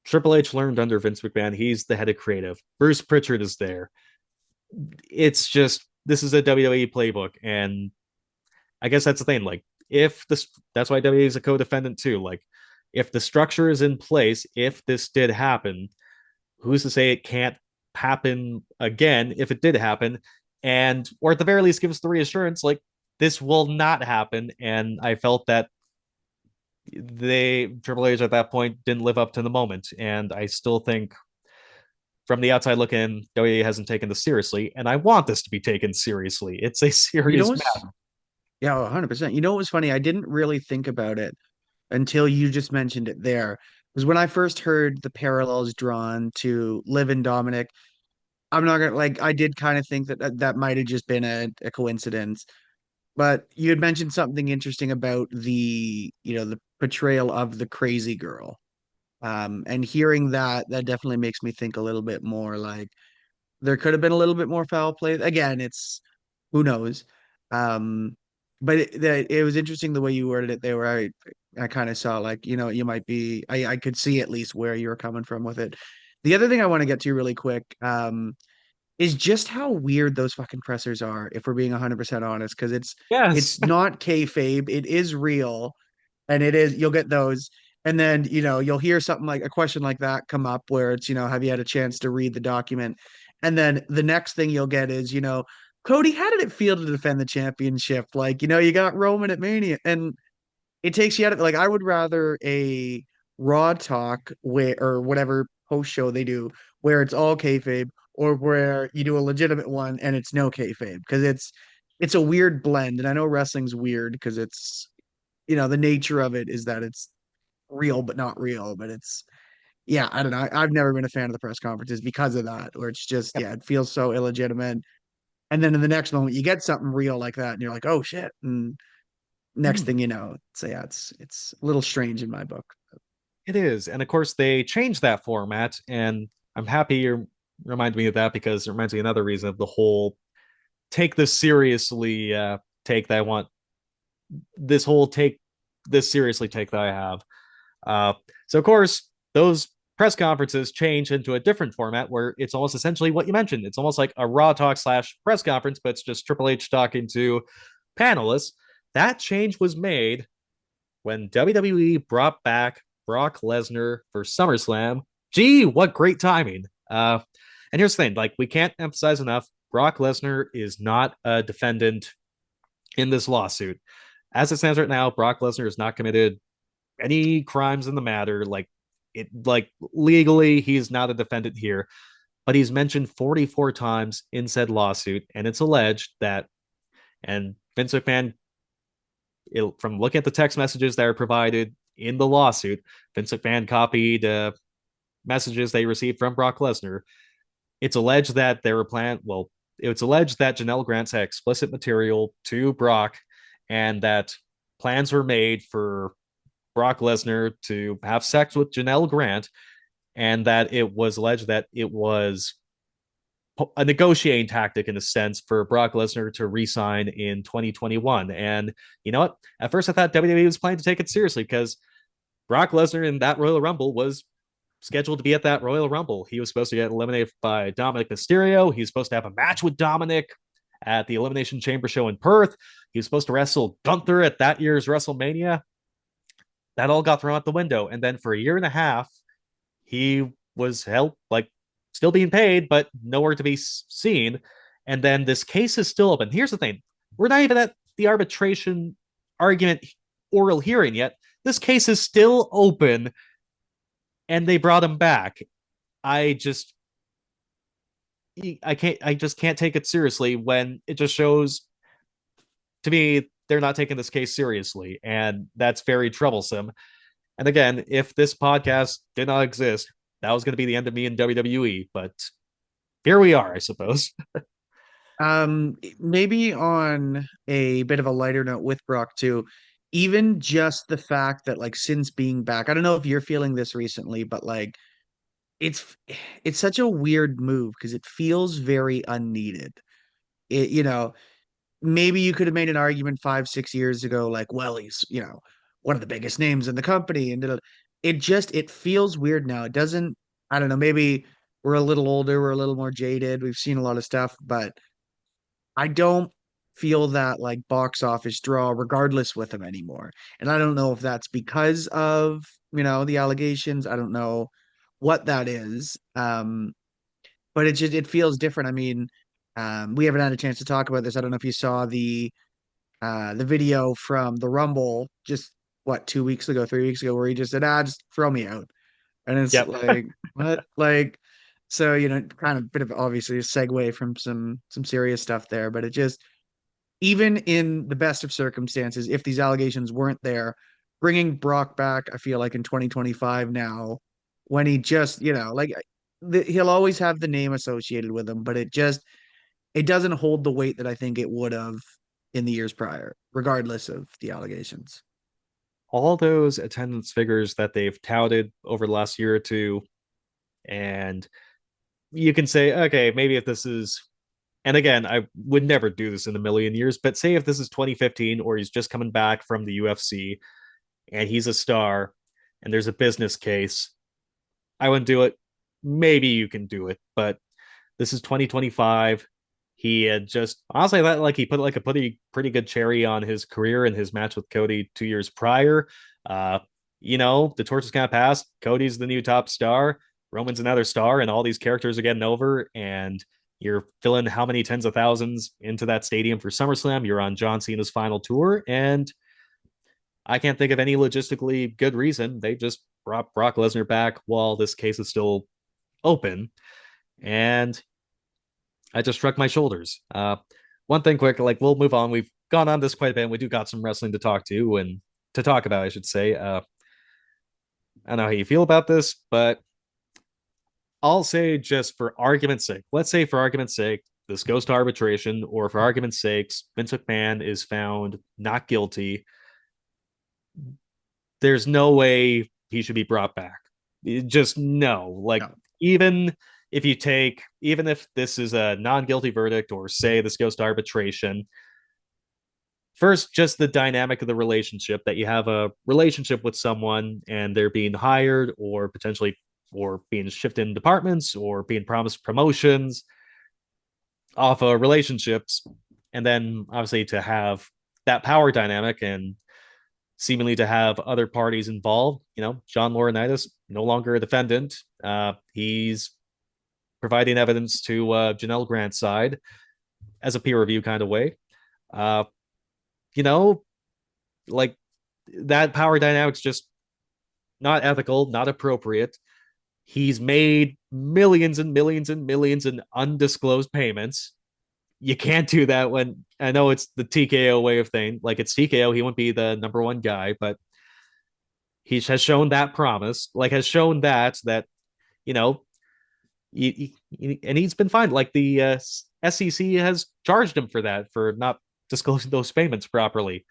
Triple H learned under Vince McMahon. He's the head of creative. Bruce Pritchard is there. It's just this is a WWE playbook, and I guess that's the thing. Like, if this, that's why WWE is a co-defendant too. Like, if the structure is in place, if this did happen, who's to say it can't happen again if it did happen? And or at the very least, give us the reassurance like this will not happen. And I felt that Triple H at that point didn't live up to the moment, and I still think from the outside looking, WWE hasn't taken this seriously, and I want this to be taken seriously. It's a You know serious what's matter. Yeah, 100%. You know what was funny? I didn't really think about it until you just mentioned it there. Because when I first heard the parallels drawn to Liv and Dominic, I'm not gonna like I did kind of think that might have just been a coincidence. But you had mentioned something interesting about the portrayal of the crazy girl. And hearing that definitely makes me think a little bit more like there could have been a little bit more foul play. Again, it's who knows. Um, but it was interesting the way you worded it there, where I kind of saw like, you might be, I could see at least where you were coming from with it. The other thing I want to get to really quick, is just how weird those fucking pressers are, if we're being 100% honest, because Yes. it's not kayfabe, it is real, and you'll get those. And then, you'll hear something like a question like that come up where it's, have you had a chance to read the document? And then the next thing you'll get is, Cody, how did it feel to defend the championship? Like, you got Roman at Mania, and it takes you out of like, I would rather a Raw talk where or whatever post show they do where it's all kayfabe, or where you do a legitimate one and it's no kayfabe, because it's a weird blend. And I know wrestling's weird because it's the nature of it is that it's real but not real, but it's yeah, I don't know. I've never been a fan of the press conferences because of that, where it's just Yep. it feels so illegitimate. And then in the next moment you get something real like that and you're like, oh shit. And next Mm, thing you know, so yeah, it's a little strange in my book. it is. And of course, they changed that format. And I'm happy you remind me of that because it reminds me of another reason of the whole take this seriously take that I want this whole take this seriously take that I have. Uh, so, of course, those press conferences change into a different format where it's almost essentially what you mentioned. It's almost like a Raw talk slash press conference, but it's just Triple H talking to panelists. That change was made when WWE brought back Brock Lesnar for SummerSlam. Gee, what great timing. And here's the thing, like, we can't emphasize enough, Brock Lesnar is not a defendant in this lawsuit. As it stands right now, Brock Lesnar has not committed any crimes in the matter. Like legally, he's not a defendant here, but he's mentioned 44 times in said lawsuit, and it's alleged that, and Vince McMahon, from looking at the text messages that are provided in the lawsuit, Vince McMahon copied messages they received from Brock Lesnar. It's alleged that they were planned. Well, it's alleged that Janel Grant sent explicit material to Brock, and that plans were made for Brock Lesnar to have sex with Janel Grant, and that it was alleged that it was a negotiating tactic in a sense for Brock Lesnar to re-sign in 2021. And you know what? At first, I thought WWE was planning to take it seriously because Brock Lesnar in that Royal Rumble was scheduled to be at that Royal Rumble. He was supposed to get eliminated by Dominic Mysterio. He was supposed to have a match with Dominic at the Elimination Chamber show in Perth. He was supposed to wrestle Gunther at that year's WrestleMania. That all got thrown out the window. And then for a year and a half, he was held, like, still being paid, but nowhere to be seen. And then this case is still open. Here's the thing. We're not even at the arbitration argument oral hearing yet. This case is still open, and they brought him back. I just can't take it seriously when it just shows, to me, they're not taking this case seriously, and that's very troublesome. And again, if this podcast did not exist, that was going to be the end of me in WWE, but here we are, I suppose. Maybe on a bit of a lighter note with Brock too, even just the fact that like since being back, I don't know if you're feeling this recently, but like it's it's such a weird move because it feels very unneeded. It, maybe you could have made an argument 5, 6 years ago, like, well, he's, one of the biggest names in the company. And it feels weird now. It doesn't, I don't know, maybe we're a little older, we're a little more jaded. We've seen a lot of stuff, but I don't feel that like box office draw regardless with him anymore. And I don't know if that's because of, the allegations. I don't know what that is. But it feels different. I mean, we haven't had a chance to talk about this. I don't know if you saw the video from the Rumble just 2 weeks ago, 3 weeks ago, where he just said, just throw me out. And it's Yep. like, what? Like, so, kind of bit of obviously a segue from some serious stuff there, but it just, even in the best of circumstances, if these allegations weren't there, bringing Brock back, I feel like in 2025 now, when he just, he'll always have the name associated with him, but it doesn't hold the weight that I think it would have in the years prior, regardless of the allegations. All those attendance figures that they've touted over the last year or two, and you can say, okay, maybe if this is, and again, I would never do this in a million years, but say if this is 2015 or he's just coming back from the UFC and he's a star and there's a business case, I wouldn't do it. Maybe you can do it, but this is 2025. He had just, honestly, that like he put like a pretty good cherry on his career in his match with Cody 2 years prior. The torch is kind of passed. Cody's the new top star. Roman's another star, and all these characters are getting over. And you're filling how many tens of thousands into that stadium for SummerSlam? You're on John Cena's final tour, and I can't think of any logistically good reason they just brought Brock Lesnar back while this case is still open. And I just shrugged my shoulders. One thing quick, like we'll move on. We've gone on this quite a bit, and we do got some wrestling to talk about, I should say. I don't know how you feel about this, but I'll say just for argument's sake, let's say for argument's sake, this goes to arbitration, or for argument's sakes, Vince McMahon is found not guilty. There's no way he should be brought back. Just no. Like, no. Even if this is a non-guilty verdict, or say this goes to arbitration, first, just the dynamic of the relationship, that you have a relationship with someone and they're being hired or potentially or being shifted in departments or being promised promotions off of relationships. And then obviously to have that power dynamic and seemingly to have other parties involved, John Laurinaitis, no longer a defendant. He's providing evidence to Janel Grant's side as a peer review kind of way. Like that power dynamic's just not ethical, not appropriate. He's made millions and millions and millions in undisclosed payments. You can't do that when, I know it's the TKO way of thing. Like, it's TKO, he wouldn't be the number one guy, but he has shown that promise, like has shown that, and he's been fine. Like the SEC has charged him for that, for not disclosing those payments properly.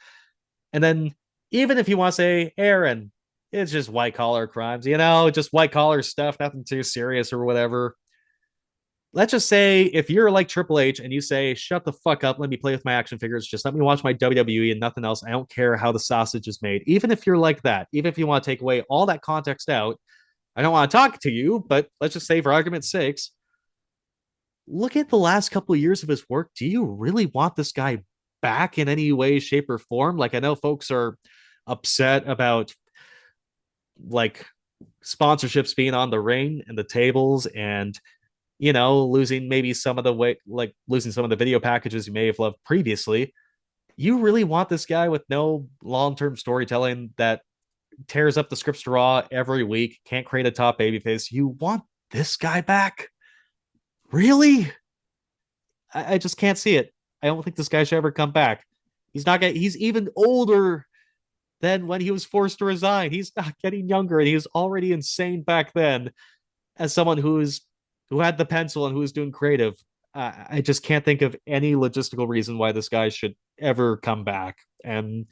And then even if you want to say, Aaron, it's just white collar crimes, just white collar stuff, nothing too serious or whatever. Let's just say if you're like Triple H and you say, shut the fuck up, let me play with my action figures, just let me watch my WWE and nothing else. I don't care how the sausage is made. Even if you're like that, even if you want to take away all that context out, I don't want to talk to you, but let's just say for argument's sakes, look at the last couple of years of his work. Do you really want this guy back in any way, shape, or form? Like, I know folks are upset about like sponsorships being on the ring and the tables and losing maybe some of the way, like losing some of the video packages you may have loved previously. You really want this guy with no long-term storytelling that tears up the scripts to Raw every week, can't create a top babyface? You want this guy back? Really? I just can't see it. I don't think this guy should ever come back. He's even older than when he was forced to resign. He's not getting younger, and he was already insane back then as someone who had the pencil and who was doing creative. I just can't think of any logistical reason why this guy should ever come back. And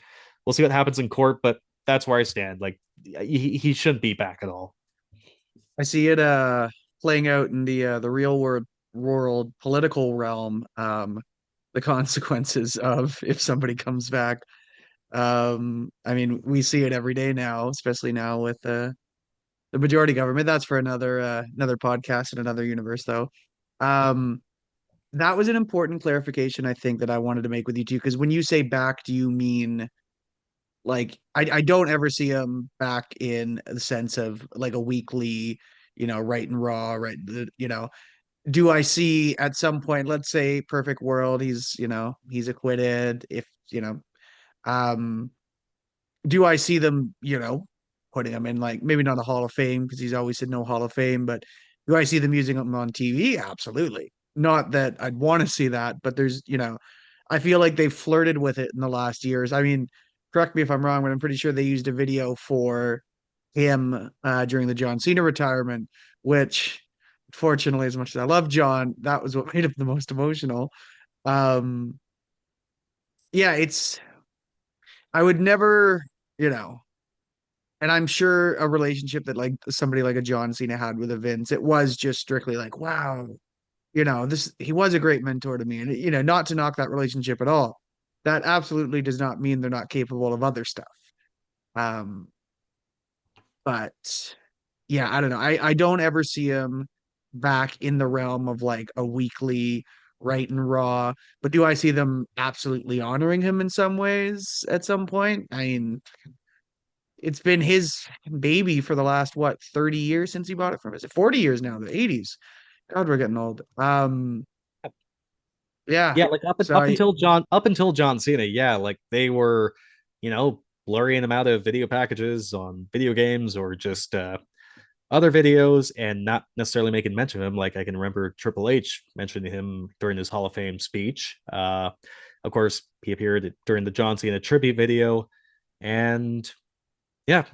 we'll see what happens in court, but that's where I stand. Like, he shouldn't be back at all. I see it playing out in the real world political realm. The consequences of if somebody comes back. I mean, we see it every day now, especially now with the majority government. That's for another podcast in another universe, though. Um, that was an important clarification, I think, that I wanted to make with you too. Because when you say back, do you mean like I don't ever see him back in the sense of like a weekly, right and raw, right? Do I see at some point, let's say perfect world, he's acquitted, if um do I see them, putting him in like maybe not a Hall of Fame because he's always said no Hall of Fame, but do I see them using him on TV? Absolutely. Not that I'd want to see that, but I feel like they've flirted with it in the last years. I mean, correct me if I'm wrong, but I'm pretty sure they used a video for him during the John Cena retirement, which fortunately, as much as I love John, that was what made him the most emotional. Um, yeah, I would never, and I'm sure a relationship that like somebody like a John Cena had with a Vince, it was just strictly like, wow, this he was a great mentor to me. And not to knock that relationship at all. That absolutely does not mean they're not capable of other stuff. Um, but yeah, I don't know. I don't ever see him back in the realm of like a weekly right and raw. But do I see them absolutely honoring him in some ways at some point? I mean, it's been his baby for the last what 30 years since he bought it from us. 40 years now, the 80s. God, we're getting old. Yeah. Yeah, like So up until John Cena, yeah, like they were, blurring him out of video packages on video games or just other videos and not necessarily making mention of him. Like I can remember Triple H mentioning him during his Hall of Fame speech. Of course, he appeared during the John Cena tribute video, and yeah,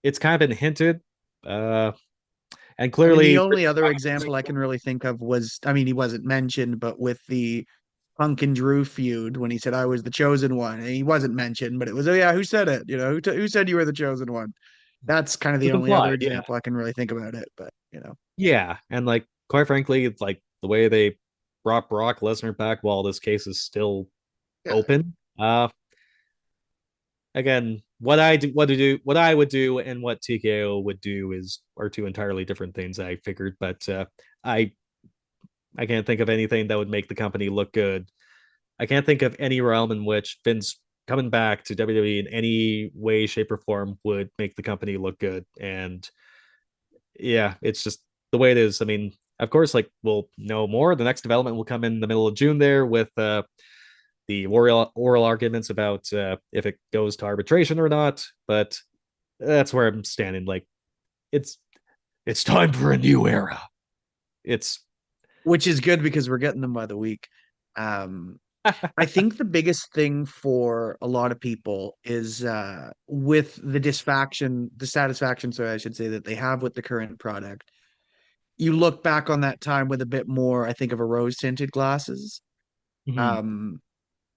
it's kind of been hinted. And I mean, clearly, the only other example I can really think of was, I mean, he wasn't mentioned, but with the Punk and Drew feud when he said I was the chosen one, and he wasn't mentioned, but it was, oh yeah, who said it? Who said you were the chosen one? That's kind of it the was only other implied, yeah. example I can really think about it. But Yeah, and like quite frankly, it's like the way they brought Brock Lesnar back while this case is still yeah. open. Again, what I would do, and what TKO would do are two entirely different things. I figured, but I I can't think of anything that would make the company look good. I can't think of any realm in which Vince coming back to WWE in any way, shape, or form would make the company look good. And yeah, it's just the way it is. I mean, of course, like we'll know more. The next development will come in the middle of June there with the oral arguments about if it goes to arbitration or not. But that's where I'm standing. Like it's it's time for a new era. It's Which is good because we're getting them by the week. Um, I think the biggest thing for a lot of people is with the satisfaction, so I should say, that they have with the current product. You look back on that time with a bit more, I think, of a rose tinted glasses. Mhm. Um,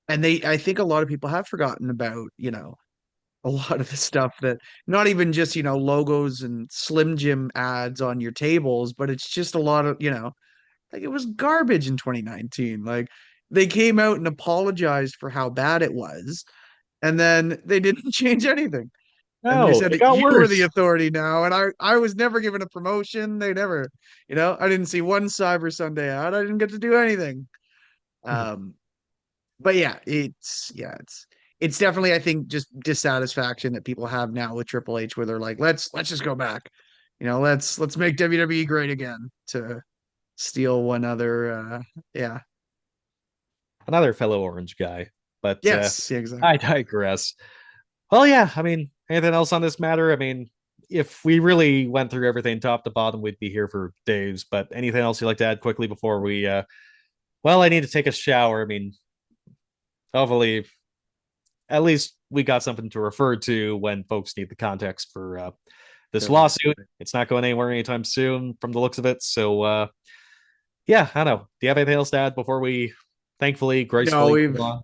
and I think a lot of people have forgotten about, a lot of the stuff that not even just, logos and Slim Jim ads on your tables, but it's just a lot of, like it was garbage in 2019. Like they came out and apologized for how bad it was, and then they didn't change anything. And they No, said it that got you were the worse. authority now. And I was never given a promotion. They never, I didn't see one Cyber Sunday out. I didn't get to do anything. Um, but it's definitely, I think, just dissatisfaction that people have now with Triple H, where they're like, let's just go back. Let's make WWE great again, to steal one other yeah. Another fellow Orange guy. But Yes, yeah, I exactly. digress. Well, yeah, I mean, anything else on this matter? I mean, if we really went through everything top to bottom, we'd be here for days. But anything else you'd like to add quickly before we well, I need to take a shower. I mean, hopefully at least we got something to refer to when folks need the context for this Totally. lawsuit. It's not going anywhere anytime soon from the looks of it. So yeah, I don't know. Do you have anything else to add before we thankfully No, gracefully move on?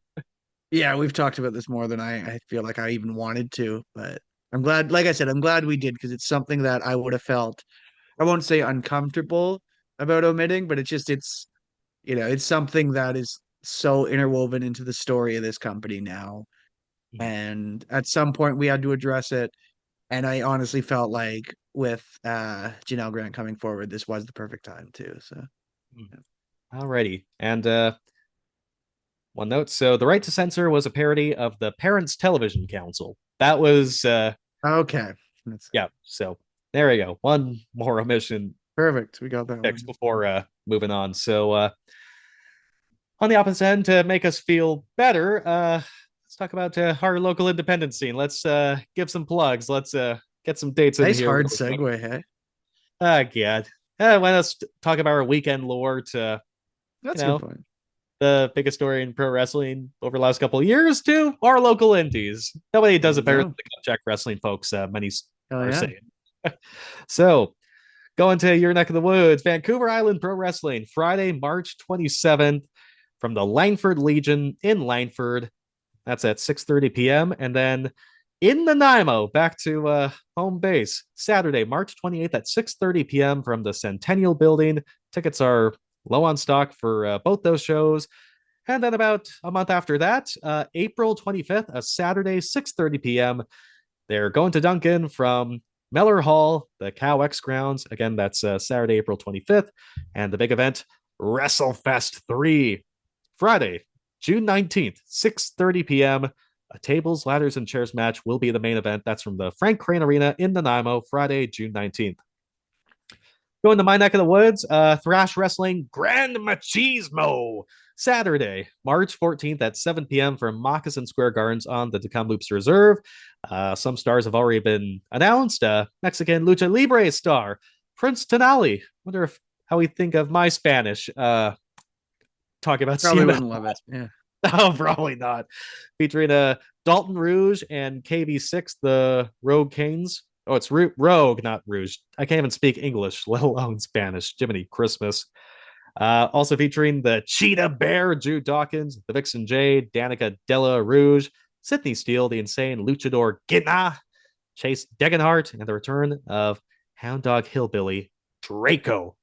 we've talked about this more than I feel like I even wanted to, but I'm glad, like I said, I'm glad we did, because it's something that I would have felt, I won't say uncomfortable about omitting, but it's something that is so interwoven into the story of this company now. And at some point we had to address it. And I honestly felt like with Janel Grant coming forward, this was the perfect time too. So Alrighty. And one note. So the right to censor was a parody of the Parents Television Council. That was okay. That's yeah. So there we go. One more omission perfect. We got that fixed one. before moving on. So on the opposite end, to make us feel better, let's talk about our local independent scene. Let's give some plugs. Let's get some dates in Nice here. hard segue, hey? God. Why let's talk about our weekend lore to, That's a good know, point. the biggest story in pro wrestling over the last couple of years to our local indies. Nobody does There it you better go. than the Jack Wrestling folks, many Hell are yeah. saying. So, going to your neck of the woods, Vancouver Island Pro Wrestling, Friday, March 27th, from the Langford Legion in Langford. That's at 6:30 p.m. And then in Nanaimo, back to home base, Saturday, March 28th at 6:30 p.m. from the Centennial Building. Tickets are low on stock for both those shows. And then about a month after that, April 25th, a Saturday, 6:30 p.m. They're going to Duncan from Mellor Hall, the Cow X grounds. Again, that's Saturday, April 25th. And the big event, WrestleFest 3, Friday, June 19th, 6:30 p.m. A tables, ladders, and chairs match will be the main event. That's from the Frank Crane Arena in Nanaimo, Friday, June 19th. Going to my neck of the woods, Thrash Wrestling Grand Machismo, Saturday, March 14th at 7 p.m. from Moccasin Square Gardens on the Kamloops Reserve. Some stars have already been announced. Mexican Lucha Libre star Prince Tenali. Wonder how we think of my Spanish. Talking about Probably CMLL. wouldn't love it. Yeah. No, probably not. Featuring Dalton Rouge and KB6, the Rogue Canes. Oh, it's Rogue, not Rouge. I can't even speak English, let alone Spanish. Jiminy Christmas. Also featuring the Cheetah Bear, Drew Dawkins, the Vixen Jade, Danica Della Rouge, Sydney Steele, the Insane Luchador Gitna, Chase Degenhart, and the return of Hound Dog Hillbilly Draco.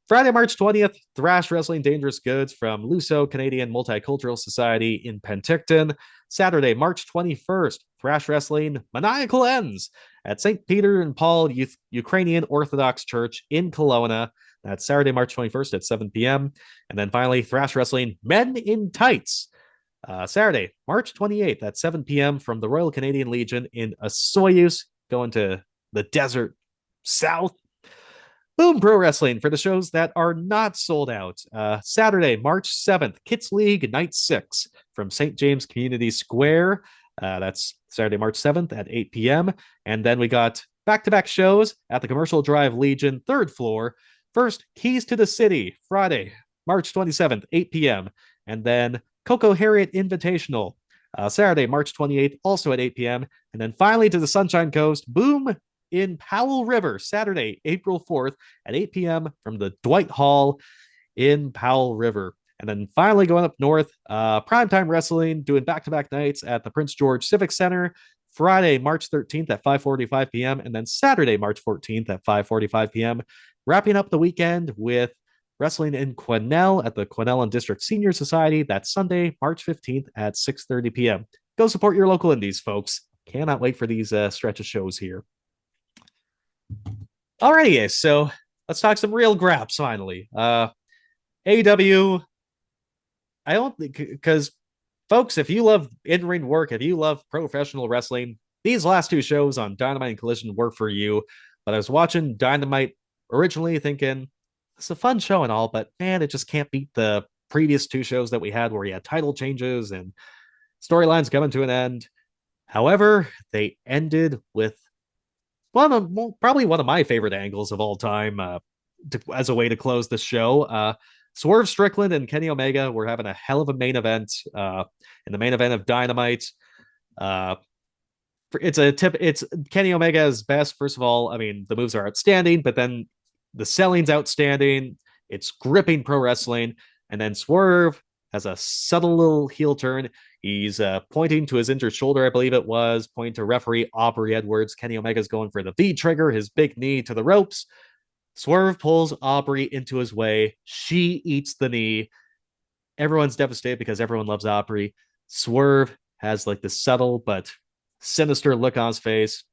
Friday, March 20th, Thrash Wrestling Dangerous Goods from Luso Canadian Multicultural Society in Penticton. Saturday, March 21st, Thrash Wrestling Maniacal Ends at St. Peter and Paul Ukrainian Orthodox Church in Kelowna. That's Saturday, March 21st at 7 p.m. And then finally, Thrash Wrestling Men in Tights. Saturday, March 28th at 7 p.m. from the Royal Canadian Legion in Osoyoos, going to the desert south. Boom Pro Wrestling for the shows that are not sold out. Saturday, March 7th, Kids League Night 6 from St. James Community Square. That's Saturday, March 7th at 8 p.m. And then we got back-to-back shows at the Commercial Drive Legion, third floor. First, Keys to the City, Friday, March 27th, 8 p.m. And then Coco Harriet Invitational, Saturday, March 28th, also at 8 p.m. And then finally to the Sunshine Coast, Boom in Powell River, Saturday, April 4th at 8 p.m. from the Dwight Hall in Powell River. And then finally going up north, Primetime Wrestling doing back-to-back nights at the Prince George Civic Center, Friday, March 13th at 5:45 p.m. and then Saturday, March 14th at 5:45 p.m. Wrapping up the weekend with wrestling in Quesnel at the Quesnel and District Senior Society. That's Sunday, March 15th at 6:30 p.m. Go support your local indies, folks. Cannot wait for these stretch of shows here. Alrighty, so let's talk some real graps finally. AEW, I don't think, because folks, if you love in-ring work, if you love professional wrestling, these last two shows on Dynamite and Collision work for you. But I was watching Dynamite originally thinking, it's a fun show and all, but man, it just can't beat the previous two shows that we had where you had title changes and storylines coming to an end. However, they ended with probably one of my favorite angles of all time as a way to close the show. Swerve Strickland and Kenny Omega were having a hell of a main event in the main event of Dynamite. It's Kenny Omega's best. First of all, I mean, the moves are outstanding, but then the selling's outstanding. It's gripping pro wrestling. And then Swerve has a subtle little heel turn. He's pointing to his injured shoulder, I believe it was, pointing to referee Aubrey Edwards. Kenny Omega's going for the V trigger, his big knee to the ropes. Swerve pulls Aubrey into his way. She eats the knee. Everyone's devastated because everyone loves Aubrey. Swerve has like this subtle but sinister look on his face.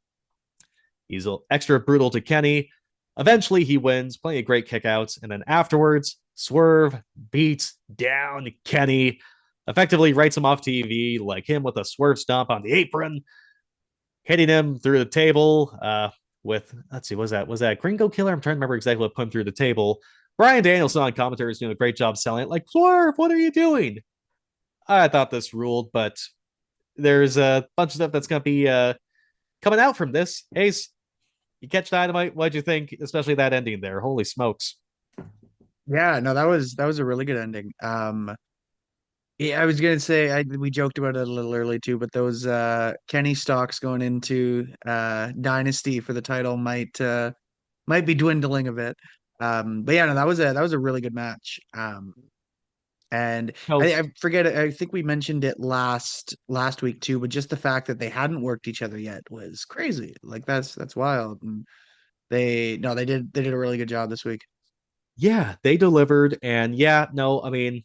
He's extra brutal to Kenny. Eventually, he wins. Plenty of great kickouts. And then afterwards, Swerve beats down Kenny, effectively writes him off TV, like him with a swerve stomp on the apron, hitting him through the table with, let's see, was that Gringo Killer? I'm trying to remember exactly what put him through the table. Brian Danielson on commentary is doing a great job selling it. Like, Swerve, what are you doing? I thought this ruled, but there's a bunch of stuff that's going to be coming out from this. Ace, you catch Dynamite? What'd you think? Especially that ending there. Holy smokes. Yeah, no, that was a really good ending. Yeah, I was gonna say we joked about it a little early too, but those Kenny stocks going into Dynasty for the title might be dwindling a bit. But yeah, no, that was a really good match. And No, I forget it. I think we mentioned it last week too, but just the fact that they hadn't worked each other yet was crazy. Like that's wild. And they did a really good job this week. yeah, they delivered. And yeah, no, I mean,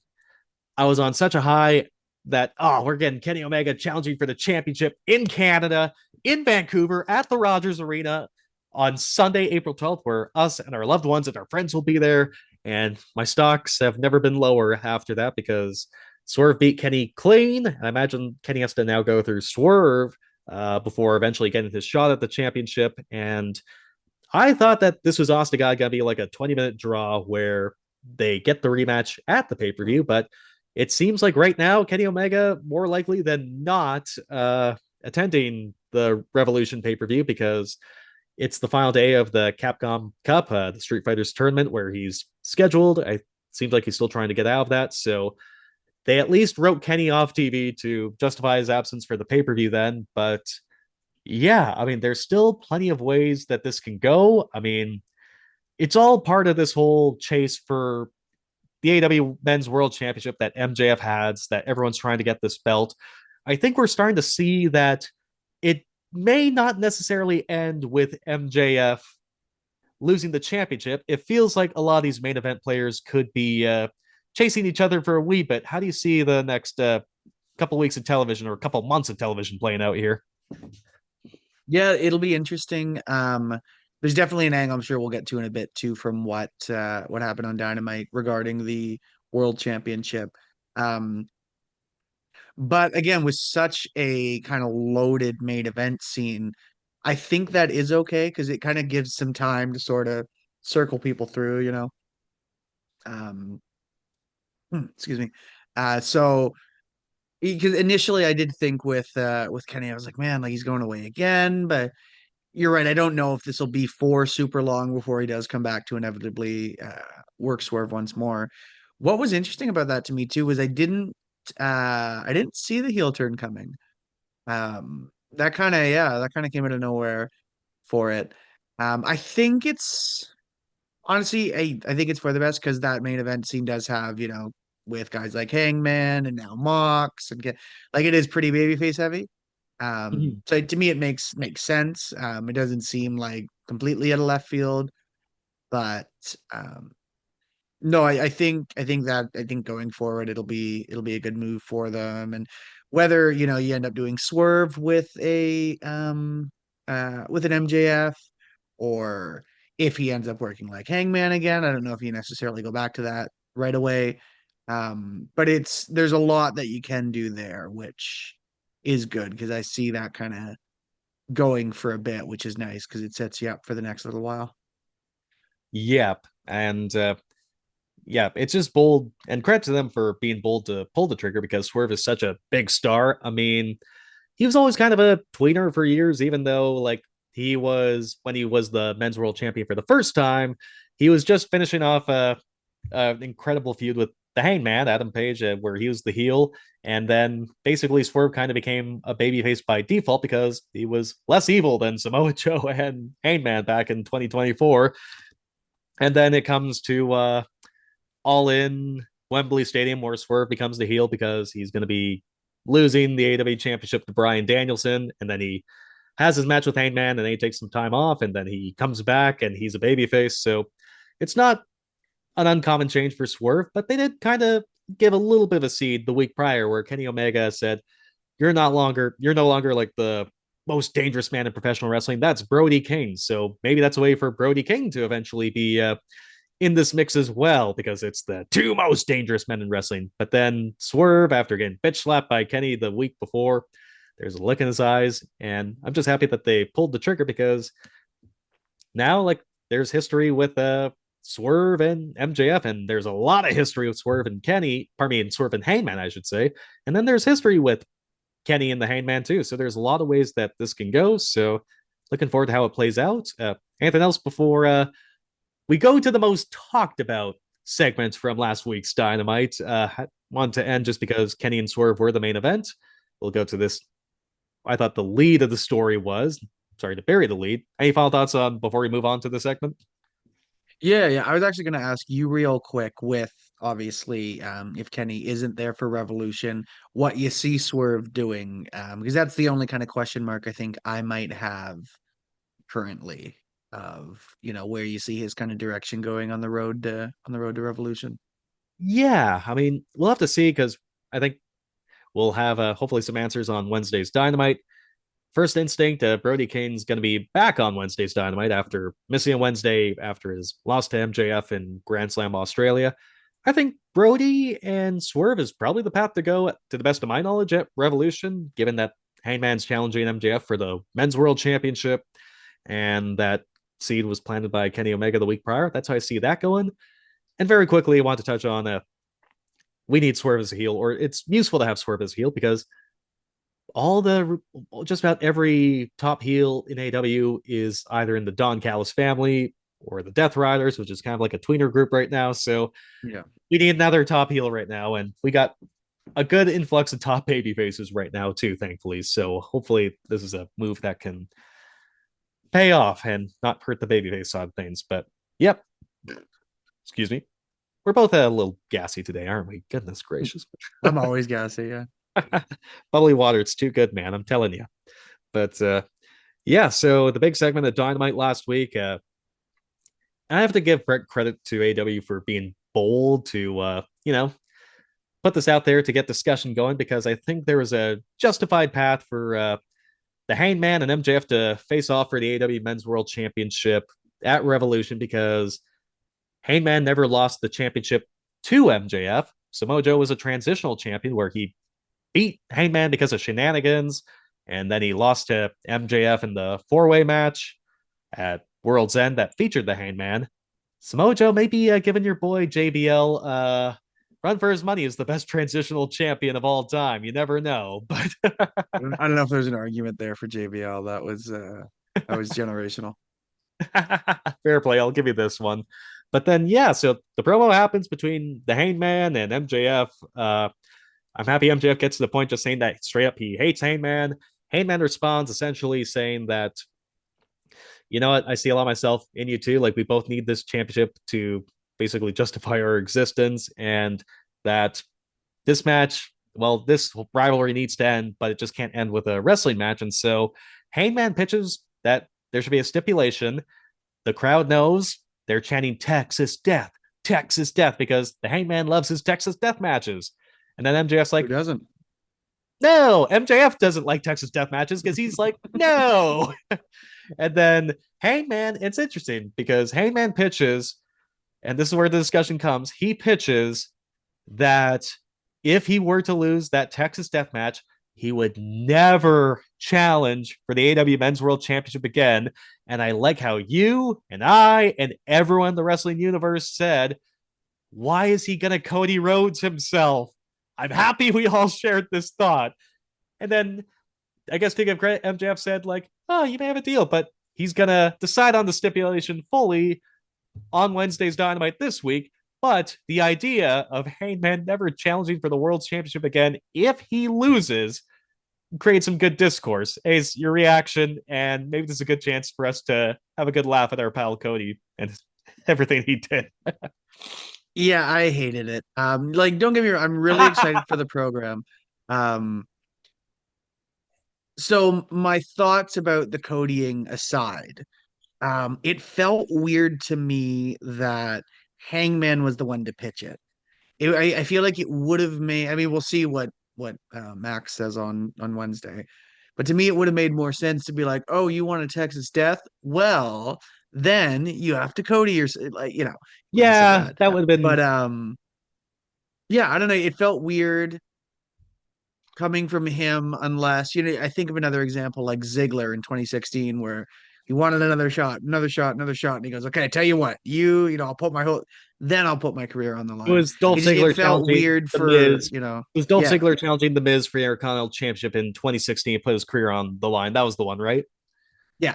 I was on such a high that, we're getting Kenny Omega challenging for the championship in Canada, in Vancouver, at the Rogers Arena on Sunday, April 12th, where us and our loved ones and our friends will be there. And my stocks have never been lower after that because Swerve beat Kenny clean. I imagine Kenny has to now go through Swerve before eventually getting his shot at the championship. And I thought that this was honest to God going to be like a 20-minute draw where they get the rematch at the pay-per-view, but it seems like right now Kenny Omega more likely than not attending the Revolution pay-per-view because it's the final day of the Capcom Cup, the Street Fighters tournament where he's scheduled. It seems like he's still trying to get out of that. So they at least wrote Kenny off TV to justify his absence for the pay-per-view then. But yeah, I mean, there's still plenty of ways that this can go. I mean, it's all part of this whole chase for the AEW Men's World Championship that MJF has, that everyone's trying to get this belt. I think we're starting to see that it may not necessarily end with MJF losing the championship. It feels like a lot of these main event players could be chasing each other for a wee bit. How do you see the next couple weeks of television or a couple months of television playing out here? Yeah, it'll be interesting. There's definitely an angle I'm sure we'll get to in a bit too from what happened on Dynamite regarding the World Championship. Um, but again, with such a kind of loaded main event scene, I think that is okay because it kind of gives some time to sort of circle people through, you know. Um, excuse me. So because initially I did think with Kenny, I was like, man, like he's going away again, but you're right. I don't know if this will be for super long before he does come back to inevitably work Swerve once more. What was interesting about that to me too was I didn't see the heel turn coming. That kind of came out of nowhere for it. I think it's honestly I think it's for the best because that main event scene does have, with guys like Hangman and now Mox and like it is pretty babyface heavy. Mhm. So to me, it makes sense. It doesn't seem like completely out of left field, but No, I think going forward it'll be a good move for them. And whether, you end up doing Swerve with an MJF, or if he ends up working like Hangman again, I don't know if you necessarily go back to that right away. But there's a lot that you can do there, which is good because I see that kind of going for a bit, which is nice because it sets you up for the next little while. Yep. And yeah, it's just bold, and credit to them for being bold to pull the trigger because Swerve is such a big star. I mean, he was always kind of a tweener for years, even though like when he was the men's world champion for the first time, he was just finishing off an incredible feud with the Hangman, Adam Page, where he was the heel. And then basically Swerve kind of became a babyface by default because he was less evil than Samoa Joe and Hangman back in 2024. And then it comes to All In Wembley Stadium where Swerve becomes the heel because he's going to be losing the AEW Championship to Bryan Danielson. And then he has his match with Hangman and then he takes some time off and then he comes back and he's a babyface. So it's not an uncommon change for Swerve, but they did kind of give a little bit of a seed the week prior where Kenny Omega said, you're no longer like the most dangerous man in professional wrestling. That's Brody King. So maybe that's a way for Brody King to eventually be in this mix as well, because it's the two most dangerous men in wrestling. But then Swerve, after getting bitch slapped by Kenny the week before, there's a look in his eyes. And I'm just happy that they pulled the trigger because now, like, there's history with Swerve and MJF, and there's a lot of history with Swerve and Swerve and Hangman, I should say. And then there's history with Kenny and the Hangman too. So there's a lot of ways that this can go. So looking forward to how it plays out. Anything else before we go to the most talked about segments from last week's Dynamite? Want to end just because Kenny and Swerve were the main event. We'll go to this. I thought the lead of the story was, sorry to bury the lead. Any final thoughts on before we move on to the segment? Yeah. I was actually going to ask you real quick with obviously if Kenny isn't there for Revolution, what you see Swerve doing, because that's the only kind of question mark I think I might have currently of where you see his kind of direction going on the road to Revolution. Yeah, I mean, we'll have to see because I think we'll have hopefully some answers on Wednesday's Dynamite. First instinct, Brody Kane's going to be back on Wednesday's Dynamite after missing a Wednesday after his loss to MJF in Grand Slam Australia. I think Brody and Swerve is probably the path to go, to the best of my knowledge, at Revolution, given that Hangman's challenging MJF for the Men's World Championship and that seed was planted by Kenny Omega the week prior. That's how I see that going. And very quickly, I want to touch on we need Swerve as a heel, or it's useful to have Swerve as a heel because just about every top heel in AEW is either in the Don Callis family or the Death Riders, which is kind of like a tweener group right now. So Yeah. we need another top heel right now, and we got a good influx of top baby faces right now too, thankfully. So hopefully this is a move that can pay off and not hurt the babyface side of things. But yep, excuse me. We're both a little gassy today, aren't we? Goodness gracious. I'm always gassy, yeah. Bubbly water, it's too good, man. I'm telling you. But yeah, so the big segment of Dynamite last week. I have to give credit to AEW for being bold to put this out there to get discussion going, because I think there was a justified path for the Hangman and MJF to face off for the AEW Men's World Championship at Revolution, because Hangman never lost the championship to MJF. Samoa Joe was a transitional champion where he beat Hangman because of shenanigans, and then he lost to MJF in the four-way match at World's End that featured the Hangman. Samoa Joe may be giving your boy JBL run for his money as the best transitional champion of all time. You never know, but I don't know if there's an argument there for JBL. That was generational. Fair play. I'll give you this one. But then, yeah, so the promo happens between the Hangman and MJF. I'm happy MJF gets to the point just saying that straight up he hates Hangman. Hangman responds essentially saying that, you know what, I see a lot of myself in you too. Like, we both need this championship to basically justify our existence, and that this match, well, this rivalry needs to end, but it just can't end with a wrestling match. And so Hangman pitches that there should be a stipulation. The crowd knows they're chanting Texas death, Texas Death because the Hangman loves his Texas Death matches. And then MJF's like, Who doesn't? no, MJF doesn't like Texas Death matches because he's like, no. And then Hangman, it's interesting because Hangman pitches, and this is where the discussion comes. He pitches that if he were to lose that Texas Death match, he would never challenge for the AEW Men's World Championship again. And I like how you and I and everyone in the wrestling universe said, why is he going to Cody Rhodes himself? I'm happy we all shared this thought. And then I guess to give credit, MJF said, like, oh, you may have a deal, but he's going to decide on the stipulation fully on Wednesday's Dynamite this week. But the idea of Hangman never challenging for the World Championship again, if he loses, creates some good discourse. Ace, your reaction, and maybe this is a good chance for us to have a good laugh at our pal Cody and everything he did. Yeah, I hated it. Like, don't get me wrong, I'm really excited for the program. So my thoughts about the Codying aside, it felt weird to me that Hangman was the one to pitch it. I feel like it would have made. I mean, we'll see what Max says on Wednesday, but to me, it would have made more sense to be like, oh, you want a Texas Death? Well, then you have to Cody your, like, you know. Yeah, that would have been. But yeah, I don't know. It felt weird coming from him, unless, you know, I think of another example like Ziggler in 2016, where he wanted another shot, and he goes, okay, I tell you what, you know, I'll put my career on the line. It was Dolph Ziggler. It felt weird for Miz. You know. It was Dolph Ziggler challenging the Miz for the Intercontinental Championship in 2016, put his career on the line. That was the one, right? Yeah,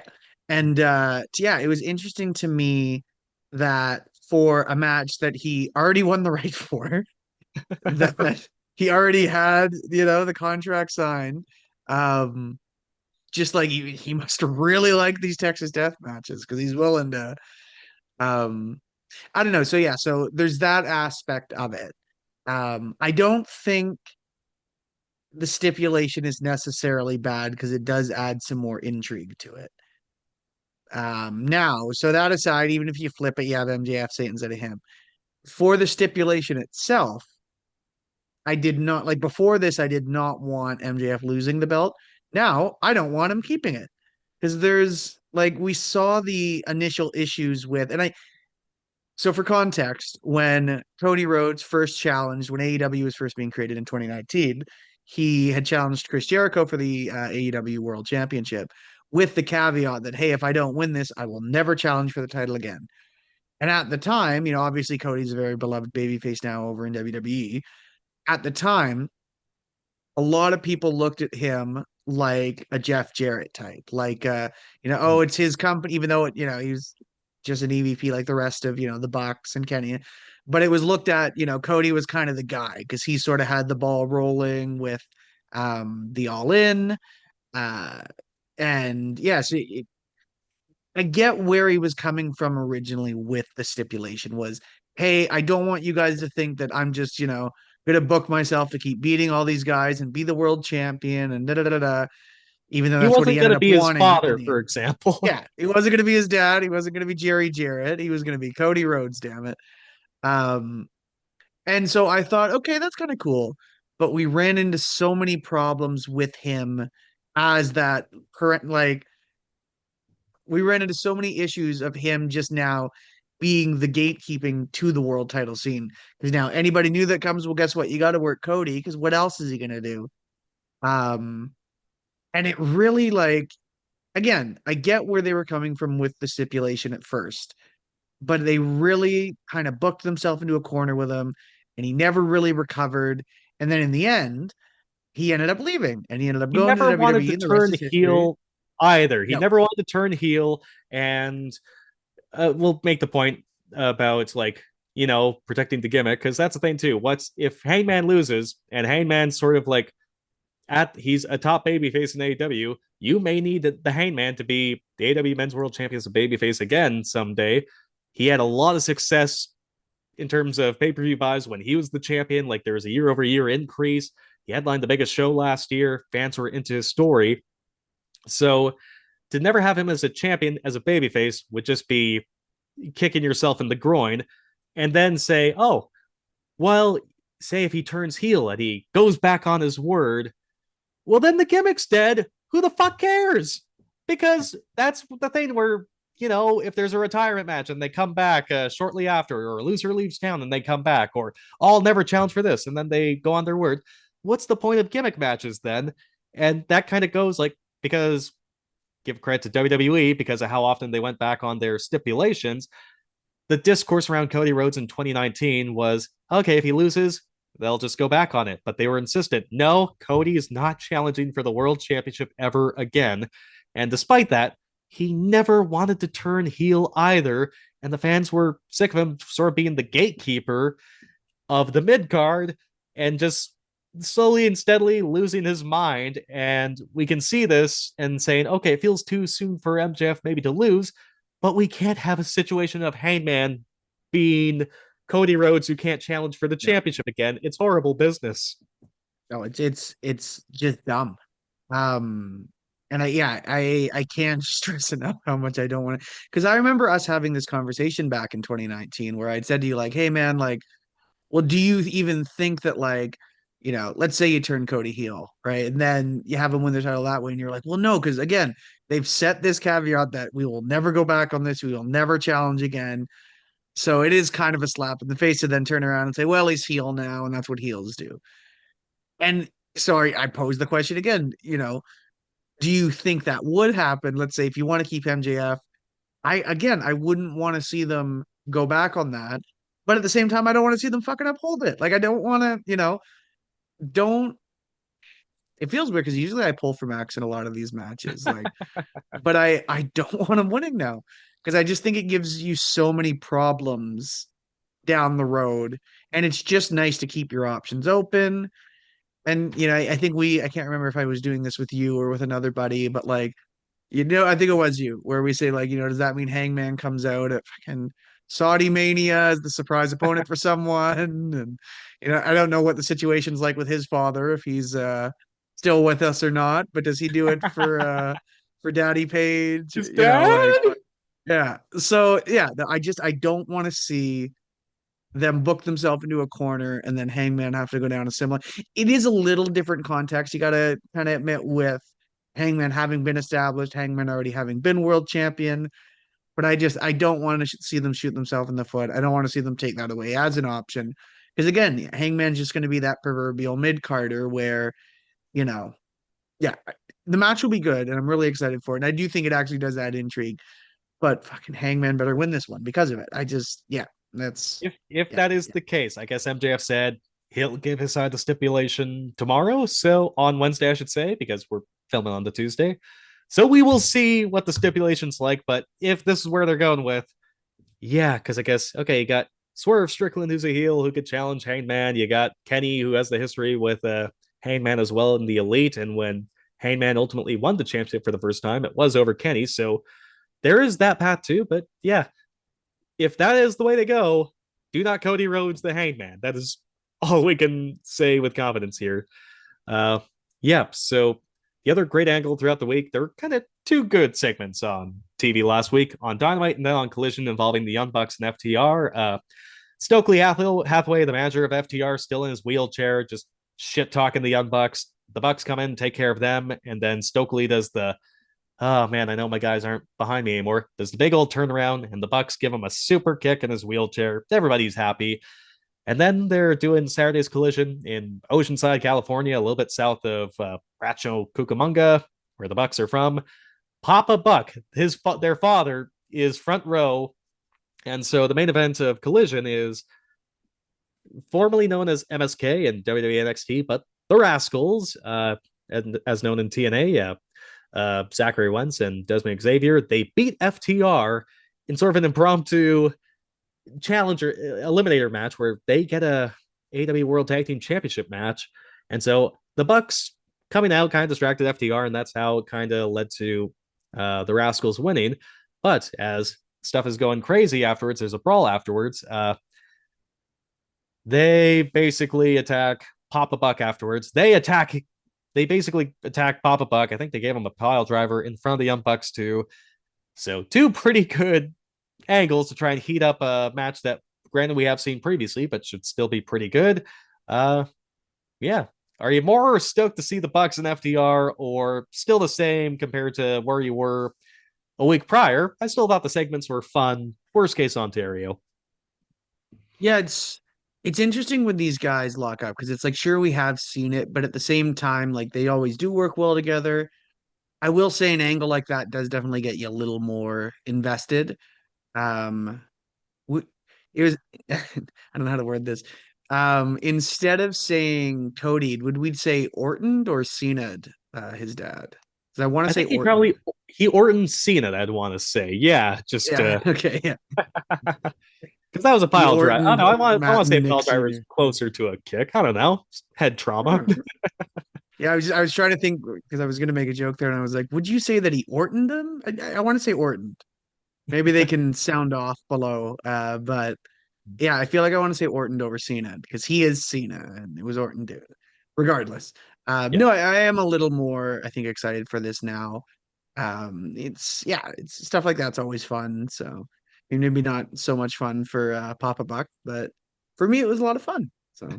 and yeah, it was interesting to me that for a match that he already won the right for, that he already had, you know, the contract signed. Just like he must really like these Texas Death matches because he's willing to. I don't know. So yeah, so there's that aspect of it. I don't think the stipulation is necessarily bad because it does add some more intrigue to it. Now, so that aside, even if you flip it, you have MJF say instead of him. For the stipulation itself, I did not, like, before this, I did not want MJF losing the belt. Now, I don't want him keeping it. Because there's, like, we saw the initial issues with, so for context, when Cody Rhodes first challenged, when AEW was first being created in 2019, he had challenged Chris Jericho for the AEW World Championship with the caveat that, hey, if I don't win this, I will never challenge for the title again. And at the time, you know, obviously Cody's a very beloved babyface now over in WWE. At the time, a lot of people looked at him like a Jeff Jarrett type, like, you know, oh, it's his company, even though, you know, he was just an EVP like the rest of, you know, the Bucks and Kenny. But it was looked at, you know, Cody was kind of the guy because he sort of had the ball rolling with the All In. And yes, I get where he was coming from originally with the stipulation was, hey, I don't want you guys to think that I'm just, you know, going to book myself to keep beating all these guys and be the world champion and da-da-da-da-da. Even though that's what he ended up wanting. He wasn't going to be his father, for example. Yeah, he wasn't going to be his dad. He wasn't going to be Jerry Jarrett. He was going to be Cody Rhodes, damn it. And so I thought, okay, that's kind of cool. But we ran into so many problems with him as that current, like, we ran into so many issues of him just now being the gatekeeping to the world title scene. Because now anybody new that comes, well, guess what? You got to work Cody because what else is he going to do? And it really, like, again, I get where they were coming from with the stipulation at first, but they really kind of booked themselves into a corner with him, and he never really recovered. And then in the end, he ended up leaving, and he ended up going to WWE. He never wanted to turn heel either. He never wanted to turn heel, and we'll make the point about, like, you know, protecting the gimmick, because that's the thing too. What's if Hangman loses and Hangman's sort of like he's a top babyface in AEW, you may need the Hangman to be the AEW Men's World Champion as a babyface again someday. He had a lot of success in terms of pay-per-view buys when he was the champion. Like, there was a year-over-year increase. He headlined the biggest show last year. Fans were into his story. So to never have him as a champion, as a babyface, would just be kicking yourself in the groin. and then say, oh, well, say if he turns heel and he goes back on his word, well, then the gimmick's dead. Who the fuck cares? Because that's the thing where, if there's a retirement match and they come back shortly after, or a loser leaves town and they come back, or I'll never challenge for this, and then they go on their word, what's the point of gimmick matches then? And that kind of goes like, because give credit to WWE because of how often they went back on their stipulations. The discourse around Cody Rhodes in 2019 was, okay, if he loses, they'll just go back on it. But they were insistent, no, Cody is not challenging for the world championship ever again. And despite that, he never wanted to turn heel either. And the fans were sick of him sort of being the gatekeeper of the mid card and just slowly and steadily losing his mind. And we can see this and saying, okay, it feels too soon for MJF maybe to lose, but we can't have a situation of Hangman being Cody Rhodes who can't challenge for the championship again. It's horrible business. No, it's just dumb. And I can't stress enough how much I don't want to, because I remember us having this conversation back in 2019 where I'd said to you, like, hey man, like, well, do you even think that, like, let's say you turn Cody heel, right? And then you have him win the title that way, and you're like, well, no, because again, they've set this caveat that we will never go back on this, we will never challenge again. So it is kind of a slap in the face to then turn around and say, well, he's heel now, and that's what heels do. And sorry, I pose the question again, do you think that would happen? Let's say if you want to keep MJF, I wouldn't want to see them go back on that. But at the same time, I don't want to see them fucking uphold it. Like, I don't want to, don't. It feels weird because usually I pull for Max in a lot of these matches. Like, but I don't want him winning now because I just think it gives you so many problems down the road. And it's just nice to keep your options open. And, I think I can't remember if I was doing this with you or with another buddy, but like, I think it was you where we say, like, does that mean Hangman comes out at fucking Saudi Mania as the surprise opponent for someone? And, I don't know what the situation's like with his father, if he's still with us or not, but does he do it for Daddy Page? His dad? Yeah. So yeah, I don't want to see them book themselves into a corner and then Hangman have to go down a similar. It is a little different context. You got to kind of admit with Hangman having been established, Hangman already having been world champion. But I don't want to see them shoot themselves in the foot. I don't want to see them take that away as an option. Because again, Hangman's just going to be that proverbial mid-carder where, yeah, the match will be good and I'm really excited for it. And I do think it actually does add intrigue. But fucking Hangman better win this one because of it. That's if that is the case, I guess MJF said he'll give his side the stipulation tomorrow. So on Wednesday, I should say, because we're filming on the Tuesday. So we will see what the stipulation's like. But if this is where they're going with, yeah, because I guess, okay, you got Swerve Strickland, who's a heel who could challenge Hangman. You got Kenny, who has the history with Hangman as well in the Elite. And when Hangman ultimately won the championship for the first time, it was over Kenny. So there is that path too. But yeah, if that is the way to go, do not Cody Rhodes the Hangman. That is all we can say with confidence here. Yeah, so the other great angle throughout the week, there were kind of two good segments on TV last week, on Dynamite and then on Collision involving the Young Bucks and FTR. Stokely Hathaway, the manager of FTR, still in his wheelchair, just shit talking the Young Bucks. The Bucks come in, take care of them, and then Stokely does the, oh man, I know my guys aren't behind me anymore. There's the big old turnaround, and the Bucks give him a super kick in his wheelchair. Everybody's happy. And then they're doing Saturday's Collision in Oceanside, California, a little bit south of Rancho Cucamonga, where the Bucks are from. Papa Buck, their father, is front row. And so the main event of Collision is formerly known as MSK and WWE NXT, but the Rascals, and as known in TNA, Zachary Wentz and Desmond Xavier, they beat FTR in sort of an impromptu challenger eliminator match where they get a AEW World Tag Team Championship match. And so the Bucks coming out kind of distracted FTR, and that's how it kind of led to the Rascals winning. But as stuff is going crazy afterwards, there's a brawl afterwards. They basically attack Papa Buck afterwards. They basically attack Papa Buck. I think they gave him a pile driver in front of the Young Bucks too. So two pretty good angles to try and heat up a match that granted we have seen previously, but should still be pretty good. Yeah. Are you more stoked to see the Bucks and FTR, or still the same compared to where you were a week prior? I still thought the segments were fun. Worst case Ontario. Yeah, it's interesting when these guys lock up because it's like sure we have seen it, but at the same time, like they always do work well together. I will say an angle like that does definitely get you a little more invested. Um, w- it was I don't know how to word this. Instead of saying Cody, would we say Orton or Cena, his dad? 'Cause I want to I say think Orton. he Orton Cena, I'd want to say. Yeah, just Yeah, okay, yeah. because that was a The pile driver. I Orton don't know. I Matt want to say a Nick pile driver is Sr. closer to a kick. I don't know. Head trauma. Yeah, I was trying to think because I was gonna make a joke there, and I was like, would you say that he Ortoned him? I want to say Orton. Maybe they can sound off below. But yeah, I feel like I want to say Orton over Cena because he is Cena and it was Orton too. Regardless. Yeah. No, I am a little more, I think, excited for this now. It's stuff like that's always fun. So maybe not so much fun for Papa Buck, but for me it was a lot of fun. So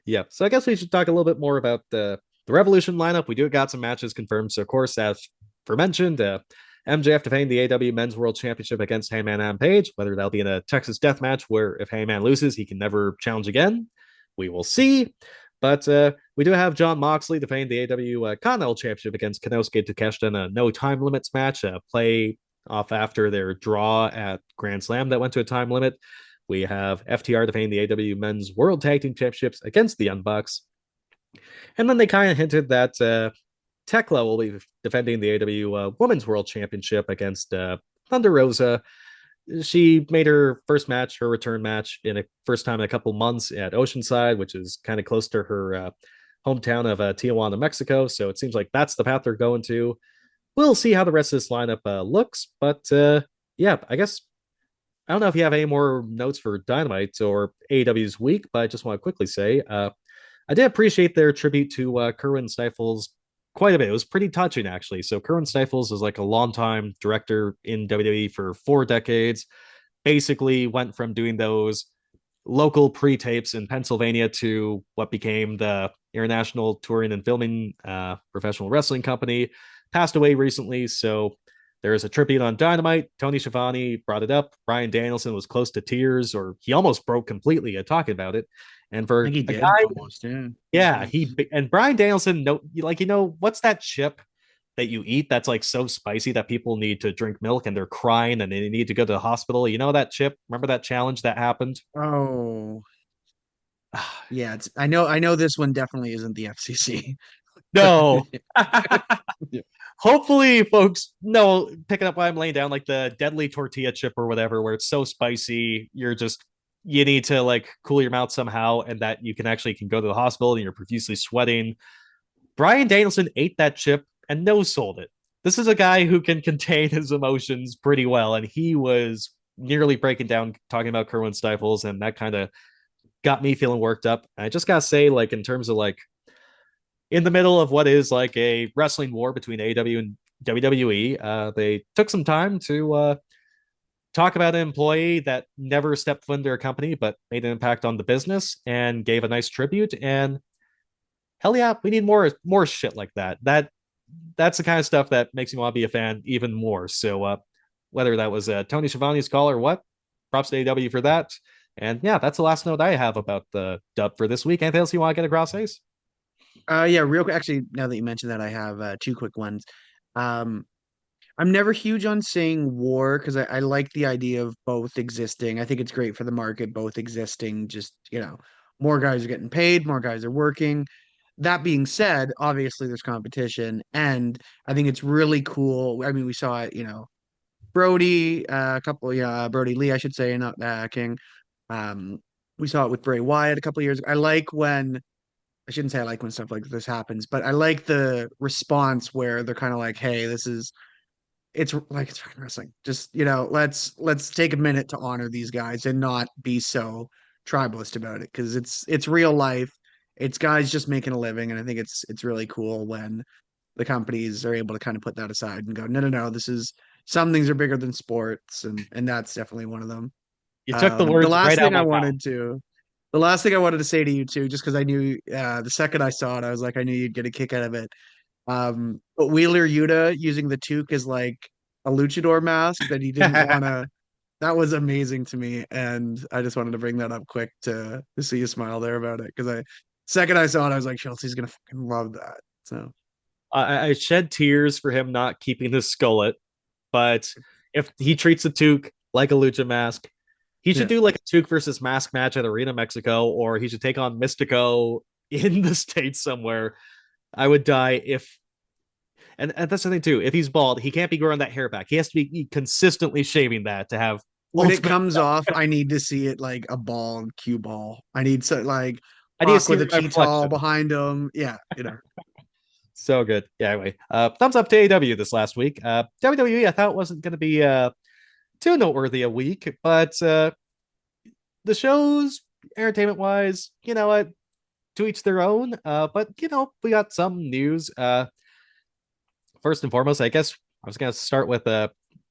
Yeah. So I guess we should talk a little bit more about the Revolution lineup. We do got some matches confirmed. So of course, as mentioned, MJF defending the AW Men's World Championship against Heyman Adam Page. Whether that'll be in a Texas death match where if Heyman loses, he can never challenge again. We will see. But we do have John Moxley defending the AW Continental Championship against Konosuke Takeshita in a no time limits match. Play off after their draw at Grand Slam that went to a time limit. We have FTR defending the AW Men's World Tag Team Championships against the Young Bucks. And then they kind of hinted that Tekla will be defending the AW Women's World Championship against Thunder Rosa. She made her first match, her return match, in a first time in a couple months at Oceanside, which is kind of close to her hometown of Tijuana, Mexico. So it seems like that's the path they're going to. We'll see how the rest of this lineup looks, but yeah, I guess I don't know if you have any more notes for Dynamite or AEW's week, but I just want to quickly say I did appreciate their tribute to Kerwin Stifles quite a bit. It was pretty touching, actually. So Kerwin Stifles is like a longtime director in WWE for 4 decades. Basically, went from doing those local pre-tapes in Pennsylvania to what became the International Touring and Filming Professional Wrestling Company. Passed away recently, so there's a tribute on Dynamite. Tony Schiavone brought it up. Bryan Danielson was close to tears, or he almost broke completely at talking about it. And I for think he a did guy, almost, yeah. yeah, and Bryan Danielson, no, like what's that chip that you eat that's like so spicy that people need to drink milk and they're crying and they need to go to the hospital? You know that chip? Remember that challenge that happened? Oh, yeah, I know this one definitely isn't the FCC. No. Yeah. Hopefully, folks know picking up why I'm laying down, like the deadly tortilla chip or whatever, where it's so spicy, you need to like cool your mouth somehow, and that you can go to the hospital and you're profusely sweating. Bryan Danielson ate that chip and no sold it. This is a guy who can contain his emotions pretty well, and he was nearly breaking down talking about Kerwin Stifles, and that kind of got me feeling worked up. I just gotta say, like in terms of like in the middle of what is like a wrestling war between AEW and WWE, they took some time to talk about an employee that never stepped foot in their company but made an impact on the business and gave a nice tribute. And hell yeah, we need more shit like that. That's the kind of stuff that makes me want to be a fan even more. So whether that was Tony Schiavone's call or what, props to AEW for that. And yeah, that's the last note I have about the dub for this week. Anything else you want to get across, Ace? Yeah, real quick. Actually, now that you mentioned that, I have two quick ones. Um, I'm never huge on saying war because I like the idea of both existing. I think it's great for the market, both existing. Just, more guys are getting paid, more guys are working. That being said, obviously there's competition, and I think it's really cool. I mean, we saw it, Brody, a couple, yeah, Brody Lee, I should say, not King. Um, we saw it with Bray Wyatt a couple of years ago. I shouldn't say I like when stuff like this happens, but I like the response where they're kind of like, "Hey, it's fucking wrestling. Just, let's take a minute to honor these guys and not be so tribalist about it because it's real life. It's guys just making a living, and I think it's really cool when the companies are able to kind of put that aside and go, no, no, no, this is some things are bigger than sports, and that's definitely one of them. You took the The words last right out thing of my I mouth. wanted to, the last thing I wanted to say to you too, just because I knew the second I saw it, I was like, I knew you'd get a kick out of it. But Wheeler Yuta using the toque as like a luchador mask that he didn't want to. That was amazing to me, and I just wanted to bring that up quick to see you smile there about it because I second I saw it, I was like, Schultze's gonna fucking love that. So I shed tears for him not keeping his skullet, but if he treats the toque like a lucha mask, he should yeah, do like a toque versus mask match at Arena Mexico, or he should take on Mystico in the States somewhere. I would die if, and that's the thing too. If he's bald, he can't be growing that hair back. He has to be consistently shaving that to have when it ultimate. comes off, I need to see it like a bald cue ball. I need so like I need to Rock see with a my T-tall reflection. behind him. Yeah, you know. So good. Yeah. Anyway, thumbs up to AEW this last week. WWE, I thought wasn't going to be too noteworthy a week, but the shows, entertainment wise, you know what, to each their own. But you know, we got some news. First and foremost, I guess I was going to start with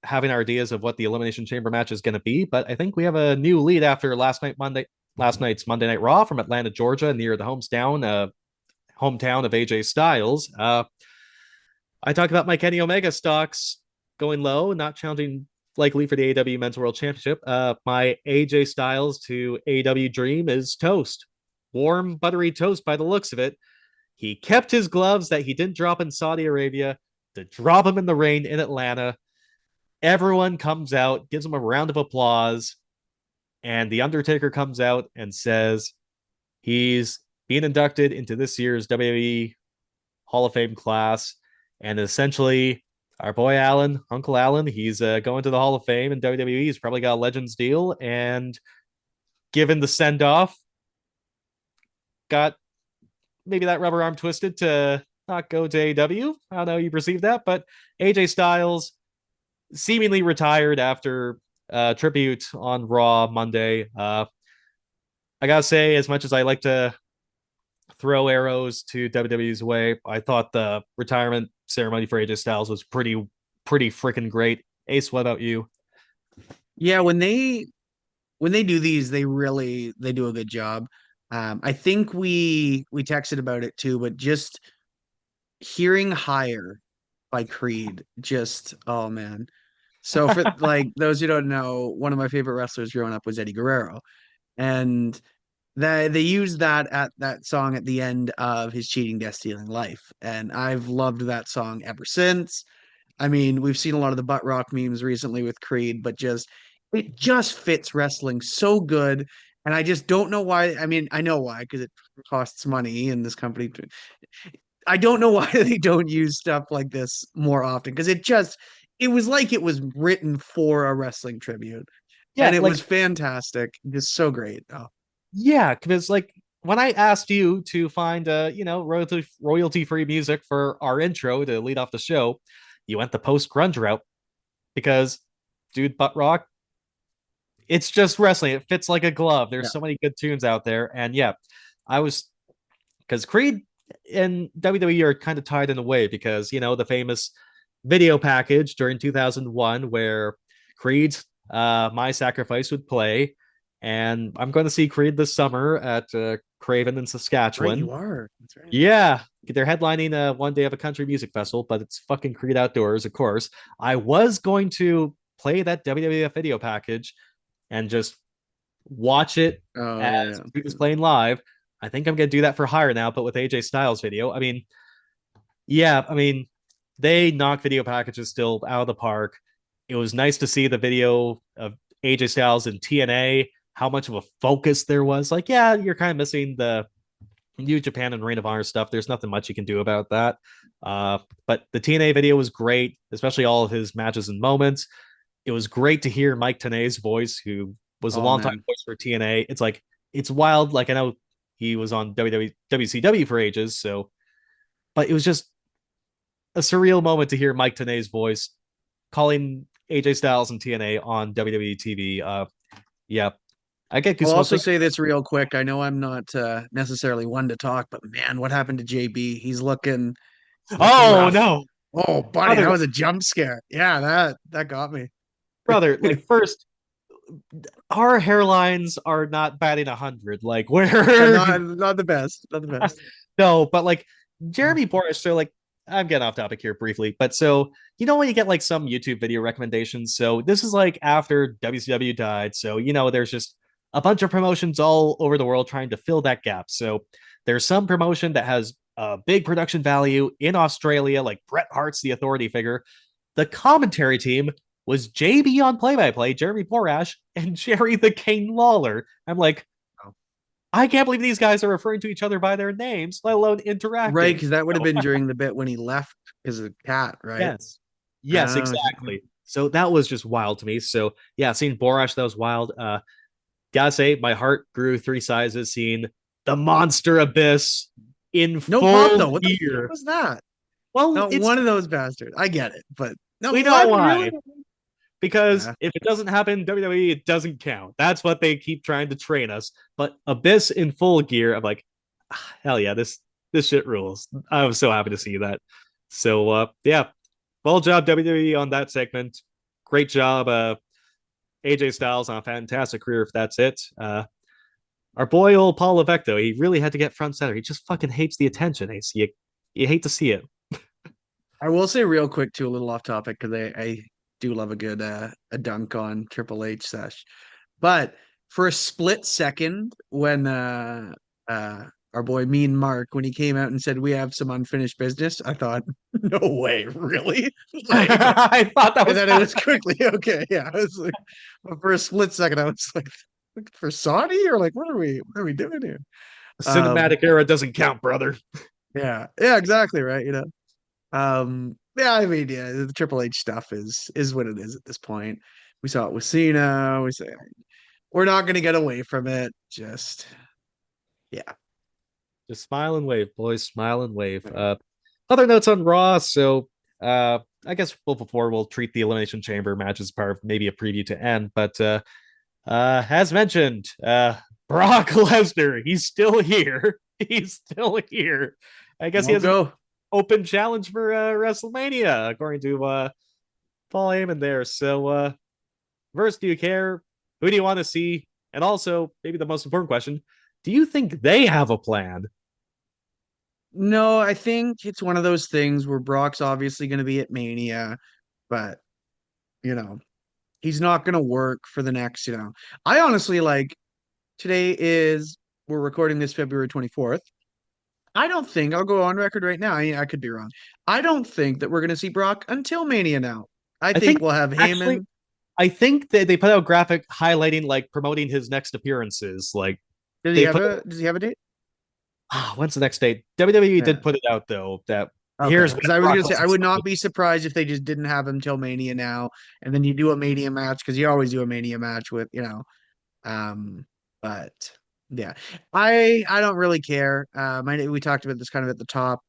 having our ideas of what the Elimination Chamber match is going to be, but I think we have a new lead after last night's Monday Night Raw from Atlanta, Georgia, near the hometown of AJ Styles. I talked about my Kenny Omega stocks going low, not challenging likely for the AEW Men's World Championship. My AJ Styles to AEW dream is toast. Warm, buttery toast by the looks of it. He kept his gloves that he didn't drop in Saudi Arabia to drop him in the rain in Atlanta. Everyone comes out, gives him a round of applause, and The Undertaker comes out and says he's being inducted into this year's WWE Hall of Fame class. And essentially, our boy Alan, Uncle Alan, he's going to the Hall of Fame in WWE. He's probably got a Legends deal. And given the send off, got maybe that rubber arm twisted to not go to AEW. I don't know how you perceive that, but AJ Styles seemingly retired after tribute on Raw Monday. I gotta say, as much as I like to throw arrows to WWE's way, I thought the retirement ceremony for AJ Styles was pretty freaking great. Ace, what about you? Yeah, when they do these, they do a good job. I think we texted about it too, but just hearing Higher by Creed, just oh man. So for like those who don't know, one of my favorite wrestlers growing up was Eddie Guerrero. And they used that song at the end of his Cheating, Death, Stealing Life. And I've loved that song ever since. I mean, we've seen a lot of the butt rock memes recently with Creed, but just it just fits wrestling so good. And I just don't know why. I mean, I know why, because it costs money in this company. I don't know why they don't use stuff like this more often, because it was like it was written for a wrestling tribute. And Yeah, it like was fantastic. Just so great. Oh, yeah, because like when I asked you to find royalty free music for our intro to lead off the show, you went the post grunge route because dude, butt rock, it's just wrestling. It fits like a glove. There's yeah. so many good tunes out there, and yeah, I was because Creed and WWE are kind of tied in a way because you know the famous video package during 2001 where Creed's My Sacrifice would play, and I'm going to see Creed this summer at Craven in Right, you Saskatchewan. are. That's right. Yeah, they're headlining one day of a country music festival, but it's fucking Creed outdoors, of course. I was going to play that WWF video package and just watch it Oh as yeah. Creed is playing live. I think I'm gonna do that for hire now, but with AJ Styles video. I mean, yeah, I mean, they knock video packages still out of the park. It was nice to see the video of AJ Styles in TNA, how much of a focus there was. Like, yeah, you're kind of missing the New Japan and Ring of Honor stuff. There's nothing much you can do about that. But the TNA video was great, especially all of his matches and moments. It was great to hear Mike Tenay's voice, who was a Oh longtime man. voice for TNA. It's like, it's wild. Like, I know he was on WCW for ages, so, but it was just a surreal moment to hear Mike Tenay's voice calling AJ Styles and TNA on WWE TV. Yeah, I get I'll goosebumps. also say this real quick. I know I'm not necessarily one to talk, but man, what happened to JB? He's looking Oh rough. no, Oh, buddy, that brother, was a jump scare. Yeah, that got me. brother! Like first, our hairlines are not batting 100. Like Yeah, we're not the best. Not the best. no, but like Jeremy Borash. So like I'm getting off topic here briefly, but so when you get like some YouTube video recommendations. So this is like after WCW died. So there's just a bunch of promotions all over the world trying to fill that gap. So there's some promotion that has a big production value in Australia, like Bret Hart's the authority figure. The commentary team was JB on play-by-play, Jeremy Borash, and Jerry the King Lawler. I'm like, I can't believe these guys are referring to each other by their names, let alone interacting. Right, because that would have been during the bit when he left as a cat, right? Yes, Okay. exactly. So that was just wild to me. So yeah, seeing Borash, that was wild. Gotta say, my heart grew 3 sizes seeing the Monster Abyss in No full pop though. What the gear. fuck was that? Well, Not it's one of those bastards. I get it, but no, we know what? why. Really? Because Yeah. if it doesn't happen, WWE, it doesn't count. That's what they keep trying to train us. But Abyss in full gear, I'm like, hell yeah, this shit rules. I was so happy to see that. So yeah, well job WWE on that segment. Great job, AJ Styles on a fantastic career. If that's it, our boy old Paul Levesque, though, he really had to get front center. He just fucking hates the attention. Ace. You hate to see it. I will say real quick too, a little off topic because I do love a good a dunk on Triple H sesh. But for a split second, when our boy Mean Mark, when he came out and said we have some unfinished business, I thought, no way, really? Like, I thought that was. and then it was quickly okay. Yeah, I was like, but for a split second, I was like, for Saudi or like, what are we doing here? Cinematic era doesn't count, brother. Yeah, exactly right. Yeah, I mean, yeah, the Triple H stuff is what it is at this point. We saw it with Cena. We're not gonna get away from it. Just yeah. Just smile and wave, boys. Smile and wave. Other notes on Raw. So I guess before we'll treat the Elimination Chamber match as part of maybe a preview to end. But as mentioned, Brock Lesnar, he's still here. He's still here. I guess he has an open challenge for WrestleMania, according to Paul Heyman there. So first, do you care? Who do you want to see? And also, maybe the most important question, do you think they have a plan? No, I think it's one of those things where Brock's obviously going to be at Mania, but you know, he's not going to work for the next, I honestly like today is we're recording this February 24th. I don't think I'll go on record right now. I could be wrong. I don't think that we're going to see Brock until Mania now. I think we'll have actually, Heyman. I think that they put out a graphic highlighting like promoting his next appearances. Like, Does he have a date? When's the next date? WWE did put it out though. That here's because I was going to say I would not be surprised if they just didn't have him till Mania now, and then you do a Mania match because you always do a Mania match with But yeah, I don't really care. We talked about this kind of at the top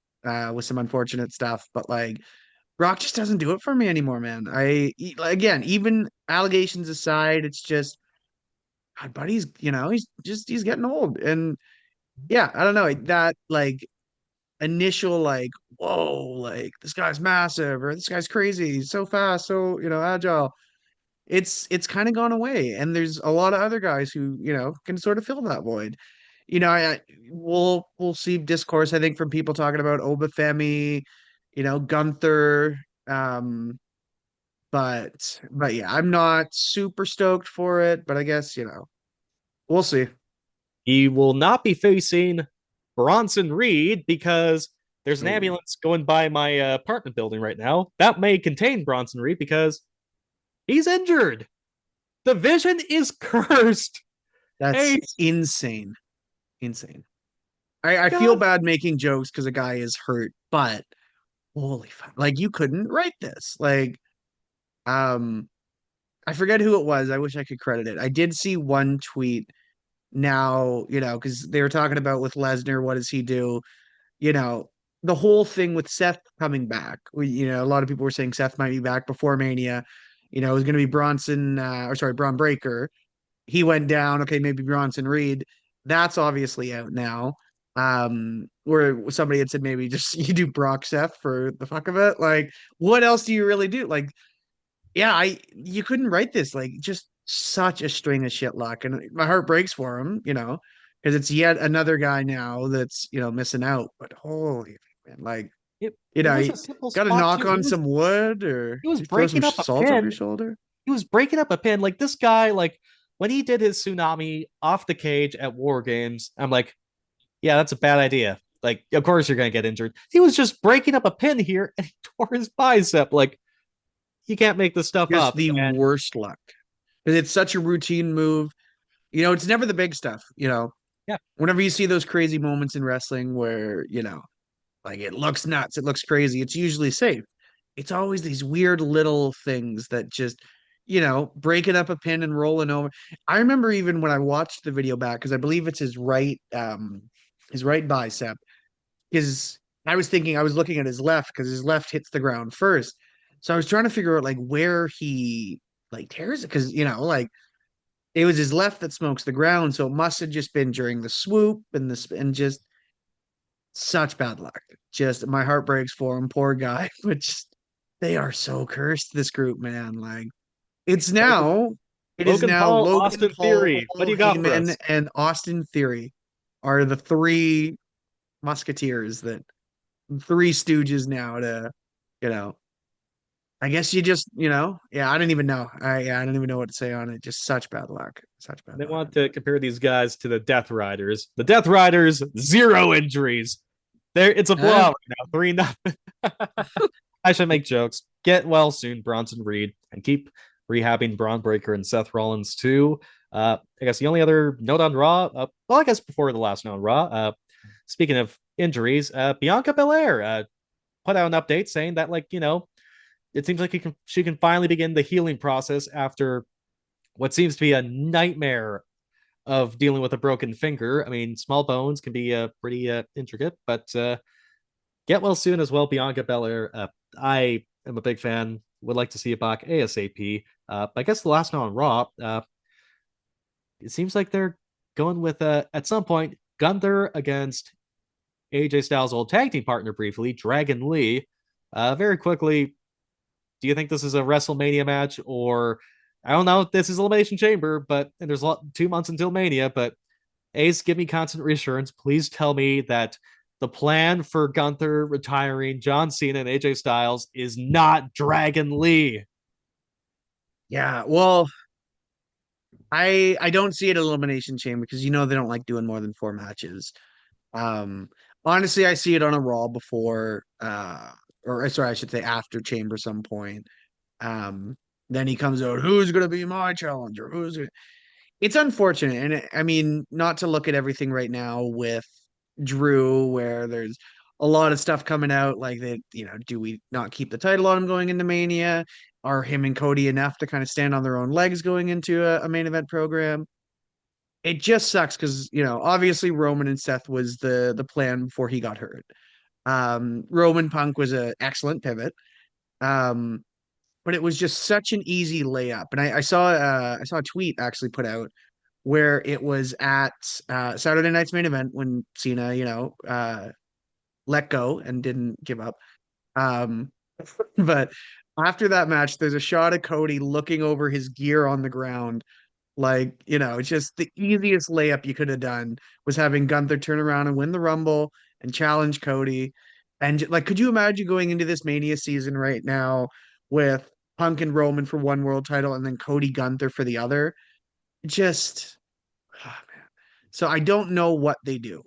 with some unfortunate stuff, but like Brock just doesn't do it for me anymore, man. Again, even allegations aside, it's just God, buddy's he's getting old, and yeah, I don't know that like initial like whoa, like this guy's massive or this guy's crazy, he's so fast, so agile. It's kind of gone away, and there's a lot of other guys who can sort of fill that void. We'll see discourse, I think, from people talking about Obafemi, Gunther, but yeah, I'm not super stoked for it, but I guess we'll see. He will not be facing Bronson Reed because there's an ambulance going by my apartment building right now that may contain Bronson Reed because he's injured. The Vision is cursed. That's insane. I feel bad making jokes because a guy is hurt, but holy fuck, like you couldn't write this. Like, I forget who it was. I wish I could credit it. I did see one tweet now, because they were talking about with Lesnar, what does he do? The whole thing with Seth coming back. A lot of people were saying Seth might be back before Mania. It was going to be Braun Breaker. He went down. Okay, maybe Bronson Reed. That's obviously out now. Where somebody had said maybe just you do Brock Seth for the fuck of it. Like, what else do you really do? Like, yeah, you couldn't write this. Like, just such a string of shit luck, and my heart breaks for him, because it's yet another guy now that's missing out. But holy man, like It was you a simple got to spot knock too. on some wood or He was throw some breaking up a salt over your pin. shoulder. He was breaking up a pin. Like this guy, like when he did his tsunami off the cage at War Games, I'm like, yeah, that's a bad idea. Like, of course you're gonna get injured. He was just breaking up a pin here and he tore his bicep. Like, you can't make this stuff Just up. the And worst luck. And it's such a routine move. It's never the big stuff. yeah, Whenever you see those crazy moments in wrestling where, like it looks nuts, it looks crazy, it's usually safe. It's always these weird little things that just, breaking up a pin and rolling over. I remember even when I watched the video back, because I believe it's his right bicep, because I was thinking I was looking at his left because his left hits the ground first. So I was trying to figure out like where he like tears it because like it was his left that smokes the ground, so it must have just been during the swoop and this and just such bad luck. Just my heart breaks for him, poor guy. But just they are so cursed, this group, man. Like it's Logan, now it is Logan now Paul, Logan Austin Paul, Theory. What do you got for Heyman, us? and Austin Theory are the three musketeers that three stooges now to, you know, I guess you just, yeah, I don't even know. I don't even know what to say on it. Just such bad luck. Such bad They luck. want to compare these guys to the Death Riders. The Death Riders, zero injuries. There, it's a Eh? blowout right now, 3-0. I should make jokes. Get well soon, Bronson Reed, and keep rehabbing Braun Breaker and Seth Rollins too. I guess the only other note on Raw, well, I guess before the last note on Raw, speaking of injuries, Bianca Belair put out an update saying that, like, it seems like she can finally begin the healing process after what seems to be a nightmare of dealing with a broken finger. I mean, small bones can be pretty intricate, but get well soon as well, Bianca Belair. I am a big fan. Would like to see it back ASAP. I guess the last note on Raw, it seems like they're going with at some point Gunther against AJ Styles' old tag team partner briefly, Dragon Lee. Very quickly, do you think this is a WrestleMania match, or I don't know if this is Elimination Chamber, but and there's 2 months until Mania, but Ace, give me constant reassurance. Please tell me that the plan for Gunther retiring John Cena and AJ Styles is not Dragon Lee. Yeah, well, I don't see it at Elimination Chamber because they don't like doing more than four matches. Um, Honestly, I see it on a Raw before, or sorry, I should say after Chamber some point. Um, then he comes out, who's gonna be my challenger? It's unfortunate, and I mean, not to look at everything right now with Drew, where there's a lot of stuff coming out, like that. Do we not keep the title on him going into Mania? Are him and Cody enough to kind of stand on their own legs going into a main event program? It just sucks because obviously Roman and Seth was the plan before he got hurt. Roman Punk was an excellent pivot. Um, but it was just such an easy layup. And I saw a tweet actually put out where it was at Saturday night's main event when Cena, let go and didn't give up. Um, but after that match, there's a shot of Cody looking over his gear on the ground. Like, just the easiest layup you could have done was having Gunther turn around and win the Rumble and challenge Cody. And like, could you imagine going into this Mania season right now with Punk and Roman for one world title and then Cody Gunther for the other? Just, oh, man. So I don't know what they do.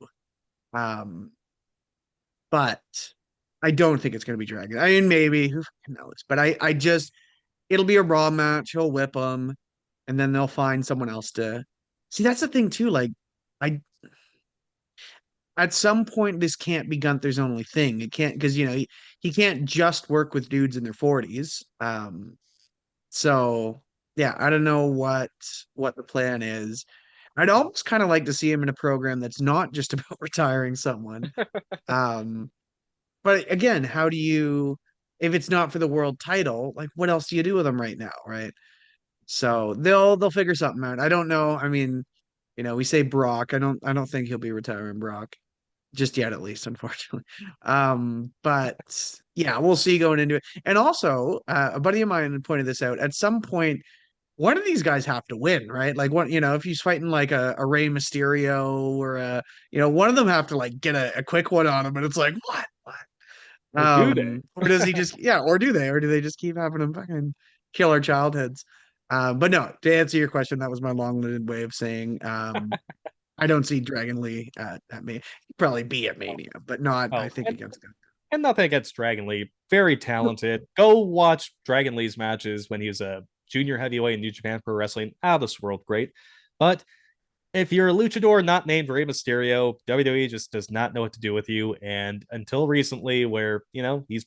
Um, but I don't think it's going to be Dragon. I mean, maybe, who knows? But I just, it'll be a Raw match. He'll whip them, and then they'll find someone else to. See, that's the thing too. Like, I at some point this can't be Gunther's only thing. It can't because he can't just work with dudes in their 40s. So yeah, I don't know what the plan is. I'd almost kind of like to see him in a program that's not just about retiring someone. Um, but again, how do you if it's not for the world title, like what else do you do with them right now, right? So they'll figure something out. I don't know. I mean, we say Brock. I don't think he'll be retiring Brock just yet, at least, unfortunately. But yeah, we'll see going into it. And also, a buddy of mine pointed this out. At some point, one of these guys have to win, right? Like one, if he's fighting like a Rey Mysterio or one of them have to like get a quick one on him, and it's like, what? Or do they? Or does he just, yeah, or do they, or do they just keep having him fucking kill our childhoods? But no, to answer your question, that was my long-winded way of saying, I don't see Dragon Lee at me. He'd probably be at Mania, but not, I Oh, think, against him. and nothing against Dragon Lee. Very talented. Go watch Dragon Lee's matches when he was a junior heavyweight in New Japan Pro Wrestling. Out of this world great. But if you're a luchador not named Rey Mysterio, WWE just does not know what to do with you. And until recently, where, he's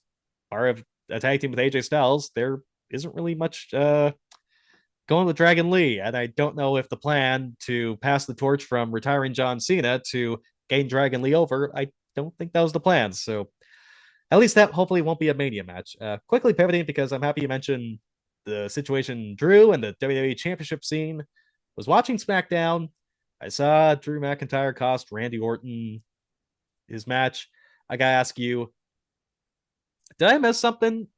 part of a tag team with AJ Styles, there isn't really much going with Dragon Lee. And I don't know if the plan to pass the torch from retiring John Cena to gain Dragon Lee over, I don't think that was the plan. So at least that hopefully won't be a Mania match. Quickly pivoting, because I'm happy you mentioned the situation Drew and the WWE Championship scene. Was watching SmackDown. I saw Drew McIntyre cost Randy Orton his match. I gotta ask you, did I miss something?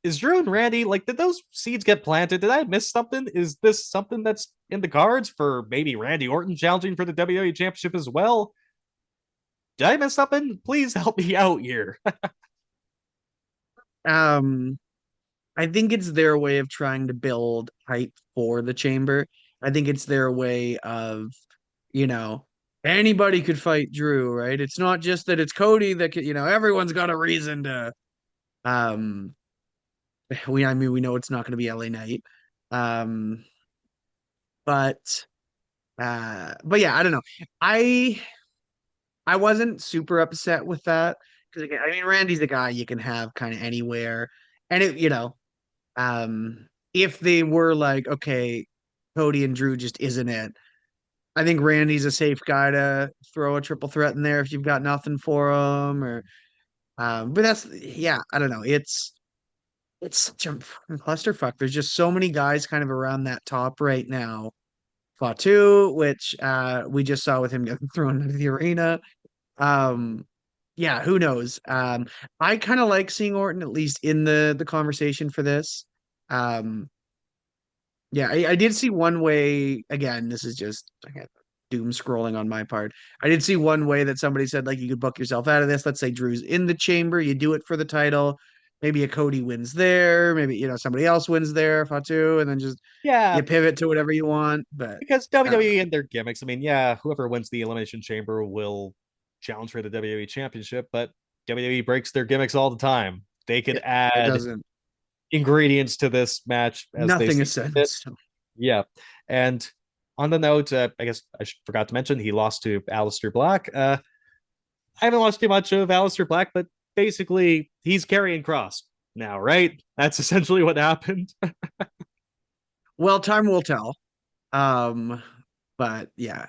Is Drew and Randy, like, did those seeds get planted? Did I miss something? Is this something that's in the cards for maybe Randy Orton challenging for the WWE Championship as well? Did I miss something? Please help me out here. I think it's their way of trying to build hype for the chamber. I think it's their way of, you know, anybody could fight Drew, right? It's not just that it's Cody that could, everyone's got a reason to um we know it's not going to be LA Knight. Um but yeah, I don't know. I I wasn't super upset with that because again, I mean Randy's a guy you can have kind of anywhere. And if they were like, okay, Cody and Drew just isn't it. I think Randy's a safe guy to throw a triple threat in there if you've got nothing for him or but that's yeah, I don't know. It's such a fucking clusterfuck. There's just so many guys kind of around that top right now. Fatu, which we just saw with him getting thrown into the arena. Um yeah, who knows? I kind of like seeing Orton at least in the conversation for this. Um yeah, I did see one way again, this is just again, doom scrolling on my part. I did see one way that somebody said like you could book yourself out of this. Let's say Drew's in the chamber, you do it for the title. Maybe a Cody wins there, maybe somebody else wins there, Fatu, and then just Yeah, you pivot to whatever you want. But because I don't know. WWE and their gimmicks. I mean, yeah, whoever wins the Elimination Chamber will challenge for the WWE Championship, but WWE breaks their gimmicks all the time. They could It add doesn't ingredients to this match as they nothing see is set in fit. stone. Yeah. And on the note, I guess I forgot to mention he lost to Aleister Black. I haven't watched too much of Aleister Black, but basically he's carrying Cross now, right? That's essentially what happened. Well, time will tell. Um, but yeah,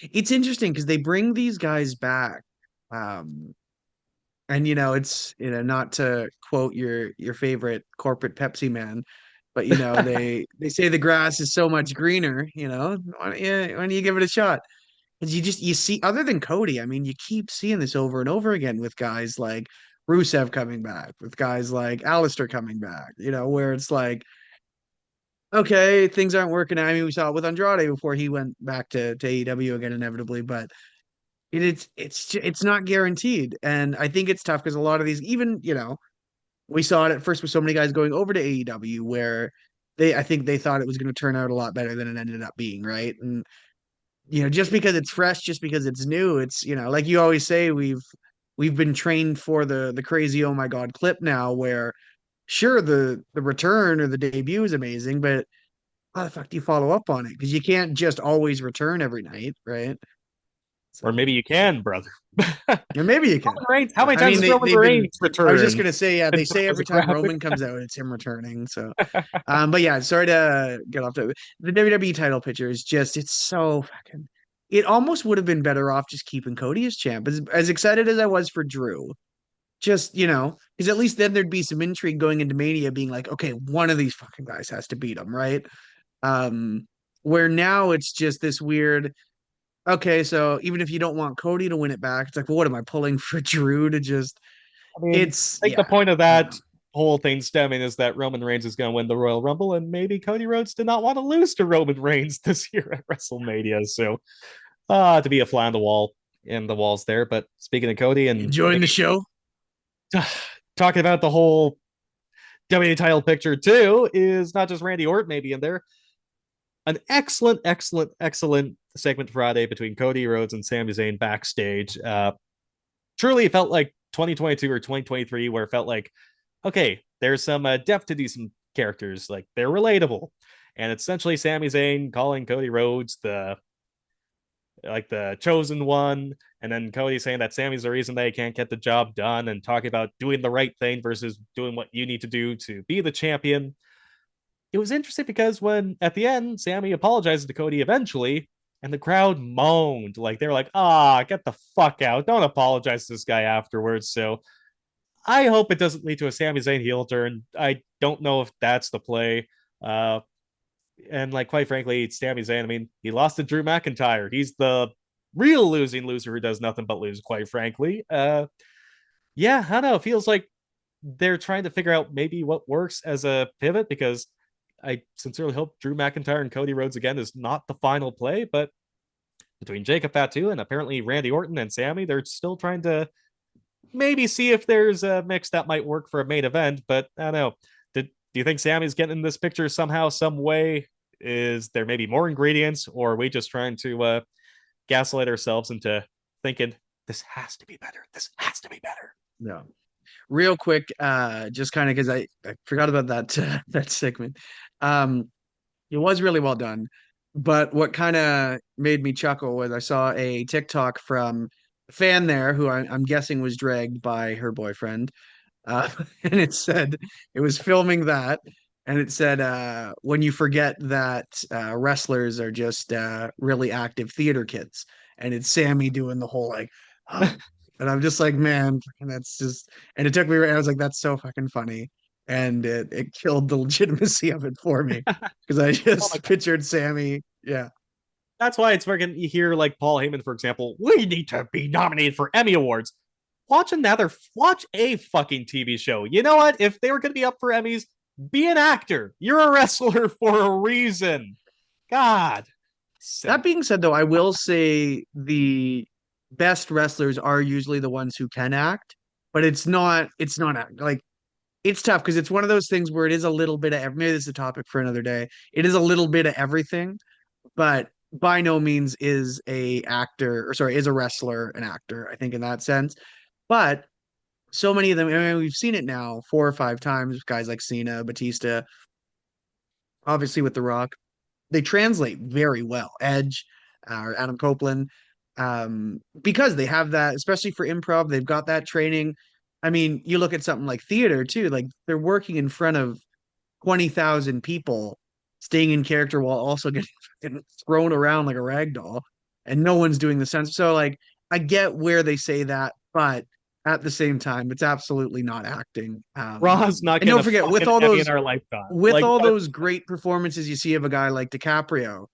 it's interesting because they bring these guys back. Um, and it's not to quote your favorite corporate Pepsi man, but they say the grass is so much greener. Why don't you give it a shot? Because you see other than Cody, I mean, you keep seeing this over and over again with guys like Rusev coming back, with guys like Alistair coming back. Where it's like, okay, things aren't working out. I mean, we saw it with Andrade before he went back to AEW again, inevitably, but it's not guaranteed, and I think it's tough because a lot of these, even we saw it at first with so many guys going over to AEW where I think they thought it was going to turn out a lot better than it ended up being, right? And just because it's fresh, just because it's new, it's like you always say, we've been trained for the crazy oh my god clip now, where sure the return or the debut is amazing, but how the fuck do you follow up on it? Because you can't just always return every night, right? Or So. maybe you can, brother. Yeah, maybe you can. Roman Reigns. How many I times mean, has Roman they've been. Reigns I was just returned? gonna say, yeah, they say As a every time graphic. Roman comes out, it's him returning. So, but yeah, sorry to get off the WWE title picture is just it's so fucking. It almost would have been better off just keeping Cody as champ. As excited as I was for Drew, just because at least then there'd be some intrigue going into Mania, being like, okay, one of these fucking guys has to beat him, right? Um, where now it's just this weird. Okay, so even if you don't want Cody to win it back, it's like, well, what am I pulling for Drew to just? I mean, It's I think the yeah, point of I don't that know. whole thing stemming is that Roman Reigns is going to win the Royal Rumble, and maybe Cody Rhodes did not want to lose to Roman Reigns this year at WrestleMania. So, to be a fly on the wall in the walls there. But speaking of Cody and Enjoying the show? talking about the whole WWE title picture too, is not just Randy Orton maybe in there. An excellent segment Friday between Cody Rhodes and Sami Zayn backstage. Truly felt like 2022 or 2023, where it felt like, okay, there's some depth to these characters, like they're relatable, and it's essentially Sami Zayn calling Cody Rhodes the chosen one, and then Cody saying that Sammy's the reason they can't get the job done, and talking about doing the right thing versus doing what you need to do to be the champion. It was interesting because when at the end Sammy apologizes to Cody eventually, and the crowd moaned, like they were like, get the fuck out, don't apologize to this guy afterwards. So I hope it doesn't lead to a Sami Zayn heel turn. I don't know if that's the play. And like, quite frankly, Sami Zayn, I mean, he lost to Drew McIntyre. He's the real losing loser who does nothing but lose, quite frankly. I don't know. It feels like they're trying to figure out maybe what works as a pivot, because I sincerely hope Drew McIntyre and Cody Rhodes again is not the final play. But between Jacob Fatu and apparently Randy Orton and Sammy, they're still trying to maybe see if there's a mix that might work for a main event. But I don't know. Do you think Sammy's getting in this picture somehow, some way? Is there maybe more ingredients, or are we just trying to gaslight ourselves into thinking this has to be better? This has to be better. No. Real quick, just kind of because I forgot about that segment. It was really well done, but what kind of made me chuckle was I saw a TikTok from a fan there who I'm guessing was dragged by her boyfriend. And it said it was filming that, and it said when you forget that wrestlers are just really active theater kids, and it's Sammy doing the whole like, and I'm just like, man, and that's just, and it took me. I was like, that's so fucking funny, and it killed the legitimacy of it for me because I just pictured Sammy. Yeah. That's why it's freaking, you hear like Paul Heyman, for example, we need to be nominated for Emmy Awards. Watch a fucking TV show. You know what? If they were going to be up for Emmys, be an actor. You're a wrestler for a reason. God. That being said, though, I will say the best wrestlers are usually the ones who can act, but it's not like, it's tough because it's one of those things where it is a little bit of maybe this is a topic for another day. It is a little bit of everything, but by no means is a wrestler an actor, I think, in that sense. But so many of them, I mean, we've seen it now 4 or 5 times, guys like Cena, Batista, obviously with The Rock, they translate very well. Edge, or Adam Copeland, because they have that, especially for improv, they've got that training. I mean, you look at something like theater too, like they're working in front of 20,000 people, staying in character while also getting thrown around like a rag doll, and no one's doing the sense. So like, I get where they say that, but at the same time, it's absolutely not acting. Raw's not and don't forget, with all those in our lifetime, those great performances you see of a guy like DiCaprio,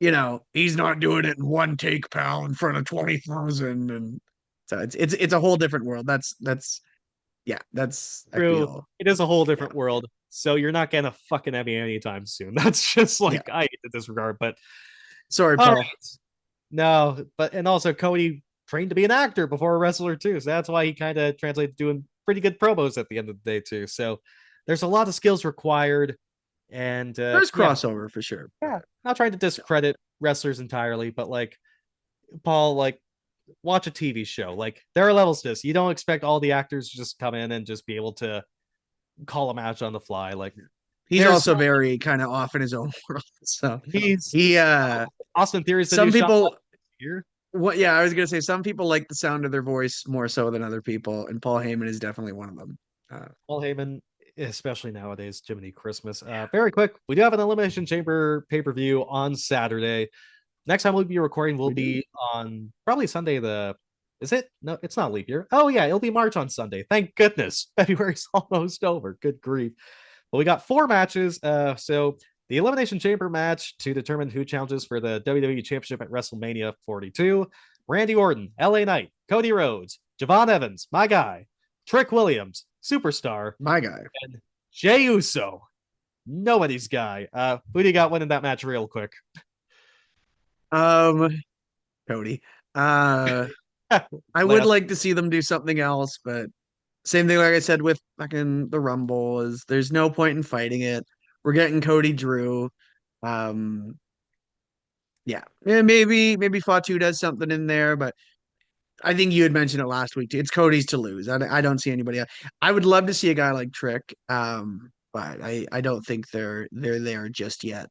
you know, he's not doing it in one take, pal, in front of 20,000, and so it's a whole different world. That's true. It is a whole different world. So you're not getting a fucking Emmy anytime soon. That's just like, I hate to disregard, but sorry, Paul. Right. No, but and also Cody trained to be an actor before a wrestler too, so that's why he kind of translated doing pretty good promos at the end of the day too. So there's a lot of skills required, and there's crossover for sure. Yeah, not trying to discredit wrestlers entirely, but like, Paul, like, watch a TV show. Like, there are levels to this. You don't expect all the actors to just come in and just be able to call a match on the fly. Like, he's also very kind of off in his own world. So Austin Theory. Some people here. What? Yeah, I was gonna say some people like the sound of their voice more so than other people, and Paul Heyman is definitely one of them. Paul Heyman, especially nowadays, Jiminy Christmas. Very quick, we do have an Elimination Chamber pay-per-view on Saturday. Next time we'll be recording will be on probably Sunday. Is it? No, it's not leap year. Oh yeah, it'll be March on Sunday. Thank goodness. February's almost over. Good grief. Well, we got 4 matches. So the Elimination Chamber match to determine who challenges for the WWE Championship at WrestleMania 42. Randy Orton, LA Knight, Cody Rhodes, Javon Evans, my guy, Trick Williams, superstar, My guy. and Jey Uso, nobody's guy. Who do you got winning that match real quick? Um, Cody. I would like to see them do something else, but same thing like I said with fucking the Rumble is there's no point in fighting it. We're getting Cody Drew. Um, yeah, maybe Fatu does something in there, but I think you had mentioned it last week too. It's Cody's to lose. I don't see anybody else. I would love to see a guy like Trick, but I don't think they're there just yet.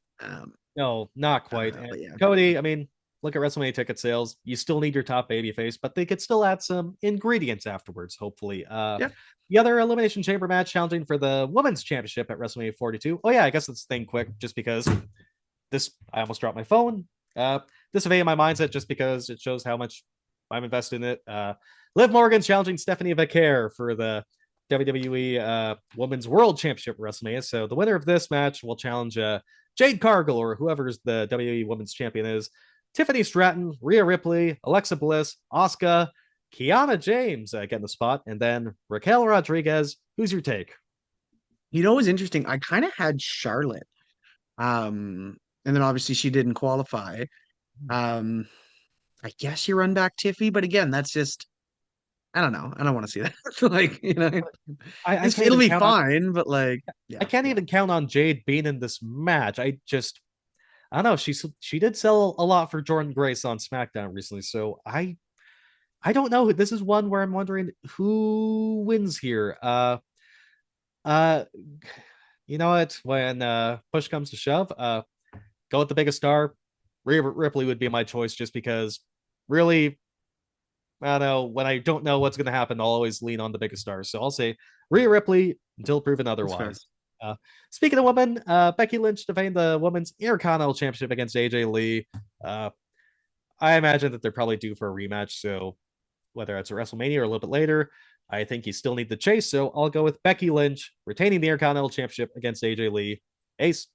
No, not quite. But yeah. Cody, I mean, look at WrestleMania ticket sales. You still need your top babyface, but they could still add some ingredients afterwards, hopefully. Yeah. The other Elimination Chamber match challenging for the Women's Championship at WrestleMania 42. Oh, yeah, I guess it's thing quick just because I almost dropped my phone. This evaded my mindset just because it shows how much I'm invested in it. Liv Morgan challenging Stephanie Vaquer for the WWE Women's World Championship at WrestleMania. So the winner of this match will challenge Jade Cargill or whoever's the WWE Women's Champion is. Tiffany Stratton, Rhea Ripley, Alexa Bliss, Asuka, Kiana James getting the spot, and then Raquel Rodriguez. Who's your take? You know what's interesting? I kind of had Charlotte. And then obviously she didn't qualify. I guess you run back Tiffy, but again, that's just I don't know. I don't want to see that. Like, it'll be fine, but like I can't even count on Jade being in this match. I don't know. She did sell a lot for Jordan Grace on SmackDown recently, so I don't know. This is one where I'm wondering who wins here. You know what? When push comes to shove, go with the biggest star. Rhea Ripley would be my choice, just because really, I don't know, when I don't know what's going to happen, I'll always lean on the biggest star. So I'll say Rhea Ripley until proven otherwise. Speaking of women, Becky Lynch defending the Women's Intercontinental Championship against AJ Lee. I imagine that they're probably due for a rematch. So whether it's a WrestleMania or a little bit later, I think you still need the chase. So I'll go with Becky Lynch retaining the Intercontinental Championship against AJ Lee. Ace.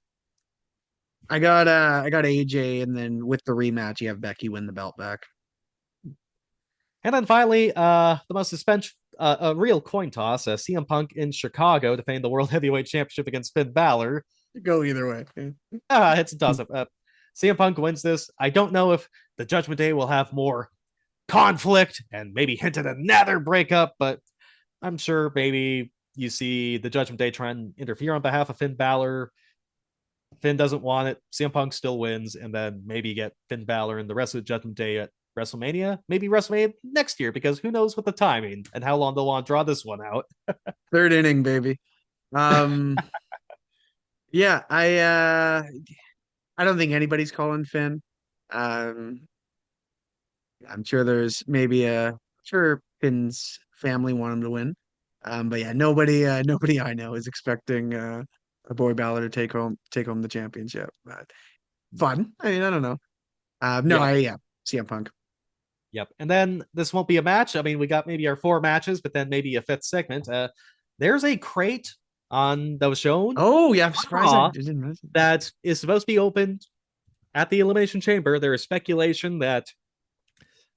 I got AJ, and then with the rematch, you have Becky win the belt back. And then finally, the most suspense, a real coin toss, CM Punk in Chicago defending the World Heavyweight Championship against Finn Balor. Go either way. It's a toss-up. CM Punk wins this. I don't know if the Judgment Day will have more conflict and maybe hint at another breakup, but I'm sure maybe you see the Judgment Day try and interfere on behalf of Finn Balor. Finn doesn't want it. CM Punk still wins, and then maybe get Finn Balor and the rest of the Judgment Day at WrestleMania, maybe WrestleMania next year, because who knows with the timing and how long they'll want to draw this one out. Third inning, baby. Yeah, I don't think anybody's calling Finn. I'm sure there's maybe sure Finn's family want him to win. But yeah, nobody I know is expecting a boy Balor to take home the championship. But fun. I mean, I don't know. CM Punk. Yep. And then this won't be a match. I mean, we got maybe our 4 matches, but then maybe a 5th segment. There's a crate on that was shown. Oh, yeah. I'm surprised that is supposed to be opened at the Elimination Chamber. There is speculation that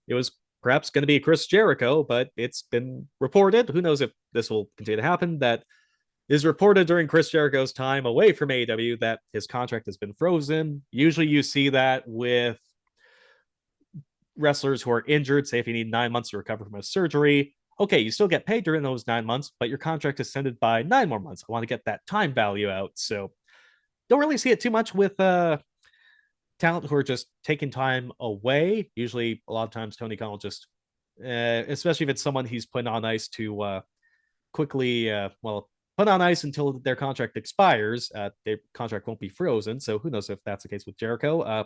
it was perhaps going to be Chris Jericho, but it's been reported. Who knows if this will continue to happen? That is reported during Chris Jericho's time away from AEW that his contract has been frozen. Usually you see that with wrestlers who are injured, say if you need 9 months to recover from a surgery. Okay, you still get paid during those 9 months, but your contract is extended by 9 more months. I want to get that time value out. So don't really see it too much with talent who are just taking time away. Usually, a lot of times, Tony Khan will just, especially if it's someone he's putting on ice to quickly, put on ice until their contract expires. Their contract won't be frozen. So who knows if that's the case with Jericho.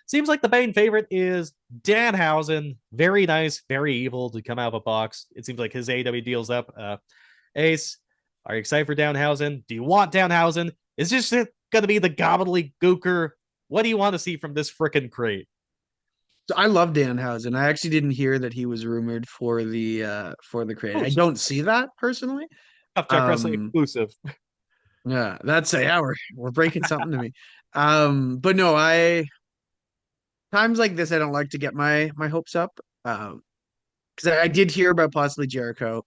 Seems like the main favorite is Danhausen. Very nice, very evil to come out of a box. It seems like his AEW deal's up. Ace, are you excited for Danhausen? Do you want Danhausen? Is this going to be the gobbledygooker? What do you want to see from this frickin' crate? So I love Danhausen. I actually didn't hear that he was rumored for the crate. I don't see that personally. Tough Jack Wrestling exclusive. Yeah, we're breaking something to me. But no, times like this, I don't like to get my hopes up. Because I did hear about possibly Jericho.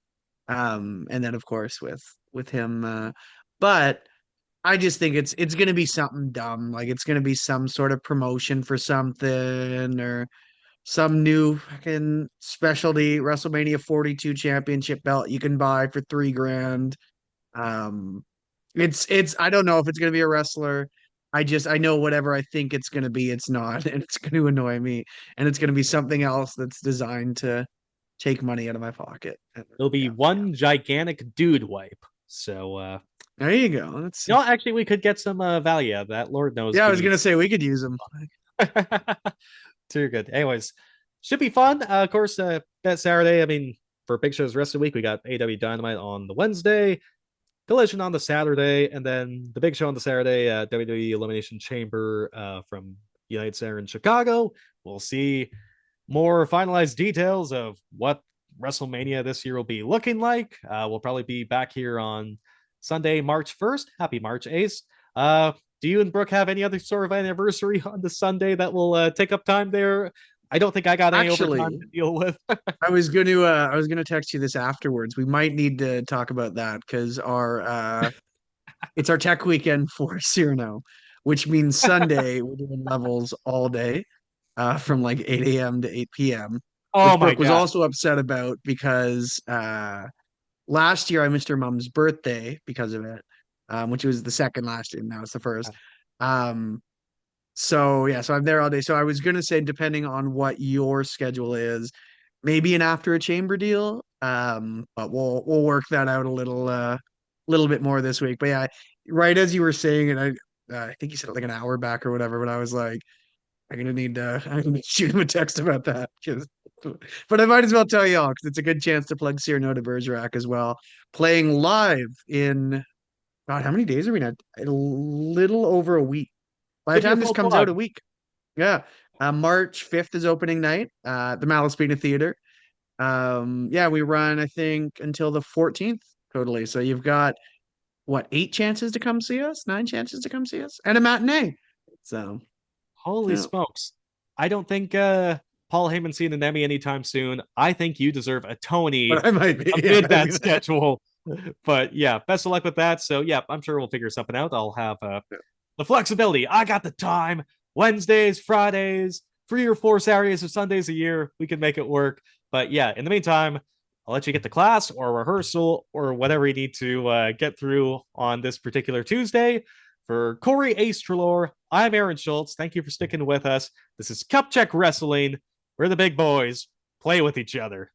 And then of course with him, but I just think it's gonna be something dumb. Like it's gonna be some sort of promotion for something or some new fucking specialty WrestleMania 42 championship belt you can buy for 3 grand. Um, it's I don't know if it's gonna be a wrestler. I know whatever I think it's gonna be, it's not, and it's gonna annoy me, and it's gonna be something else that's designed to take money out of my pocket. And, It'll be yeah, one gigantic dude wipe. So, there you go. That's actually, we could get some value out of that. Lord knows yeah. I we was need gonna say we could use them. Too good. Anyways, should be fun. Of course, that Saturday, I mean, for big shows the rest of the week, we got AEW Dynamite on the Wednesday, Collision on the Saturday, and then the big show on the Saturday, WWE Elimination Chamber from United Center in Chicago. We'll see more finalized details of what WrestleMania this year will be looking like. We'll probably be back here on Sunday, March 1st. Happy March, Ace. Do you and Brooke have any other sort of anniversary on the Sunday that will take up time there? I don't think I got any overtime Actually, to deal with. I was gonna text you this afterwards. We might need to talk about that because our it's our tech weekend for Cyrano, which means Sunday we're doing levels all day, from like 8 a.m. to 8 p.m., Oh which my Brooke was god. also upset about because last year I missed her mom's birthday because of it, which was the second last year, and now it's the first. Um, so yeah, so I'm there all day. So I was gonna say, depending on what your schedule is, maybe an after a chamber deal. But we'll work that out a little bit more this week. But yeah, right as you were saying, and I think you said it like an hour back or whatever, but I was like, I'm gonna shoot him a text about that. But I might as well tell y'all because it's a good chance to plug Cyrano de Bergerac as well. Playing live in God, how many days are we now? A little over a week. By the Give you a time this full comes out, plug. a week. Yeah. March 5th is opening night, the Malaspina Theater. Yeah, we run, I think, until the 14th totally. So you've got what, 8 chances to come see us, 9 chances to come see us, and a matinee. So Holy yeah. smokes. I don't think Paul Heyman's seeing an Emmy anytime soon. I think you deserve a Tony But I might be, yeah, amid that schedule. But yeah, best of luck with that. So yeah, I'm sure we'll figure something out. I'll have the flexibility. I got the time. Wednesdays, Fridays, 3 or 4 Saturdays or Sundays a year. We can make it work. But yeah, in the meantime, I'll let you get to class or rehearsal or whatever you need to get through on this particular Tuesday. For Corey Ace Trelaw, I'm Aaron Schultz. Thank you for sticking with us. This is Cup Check Wrestling. We're the big boys. Play with each other.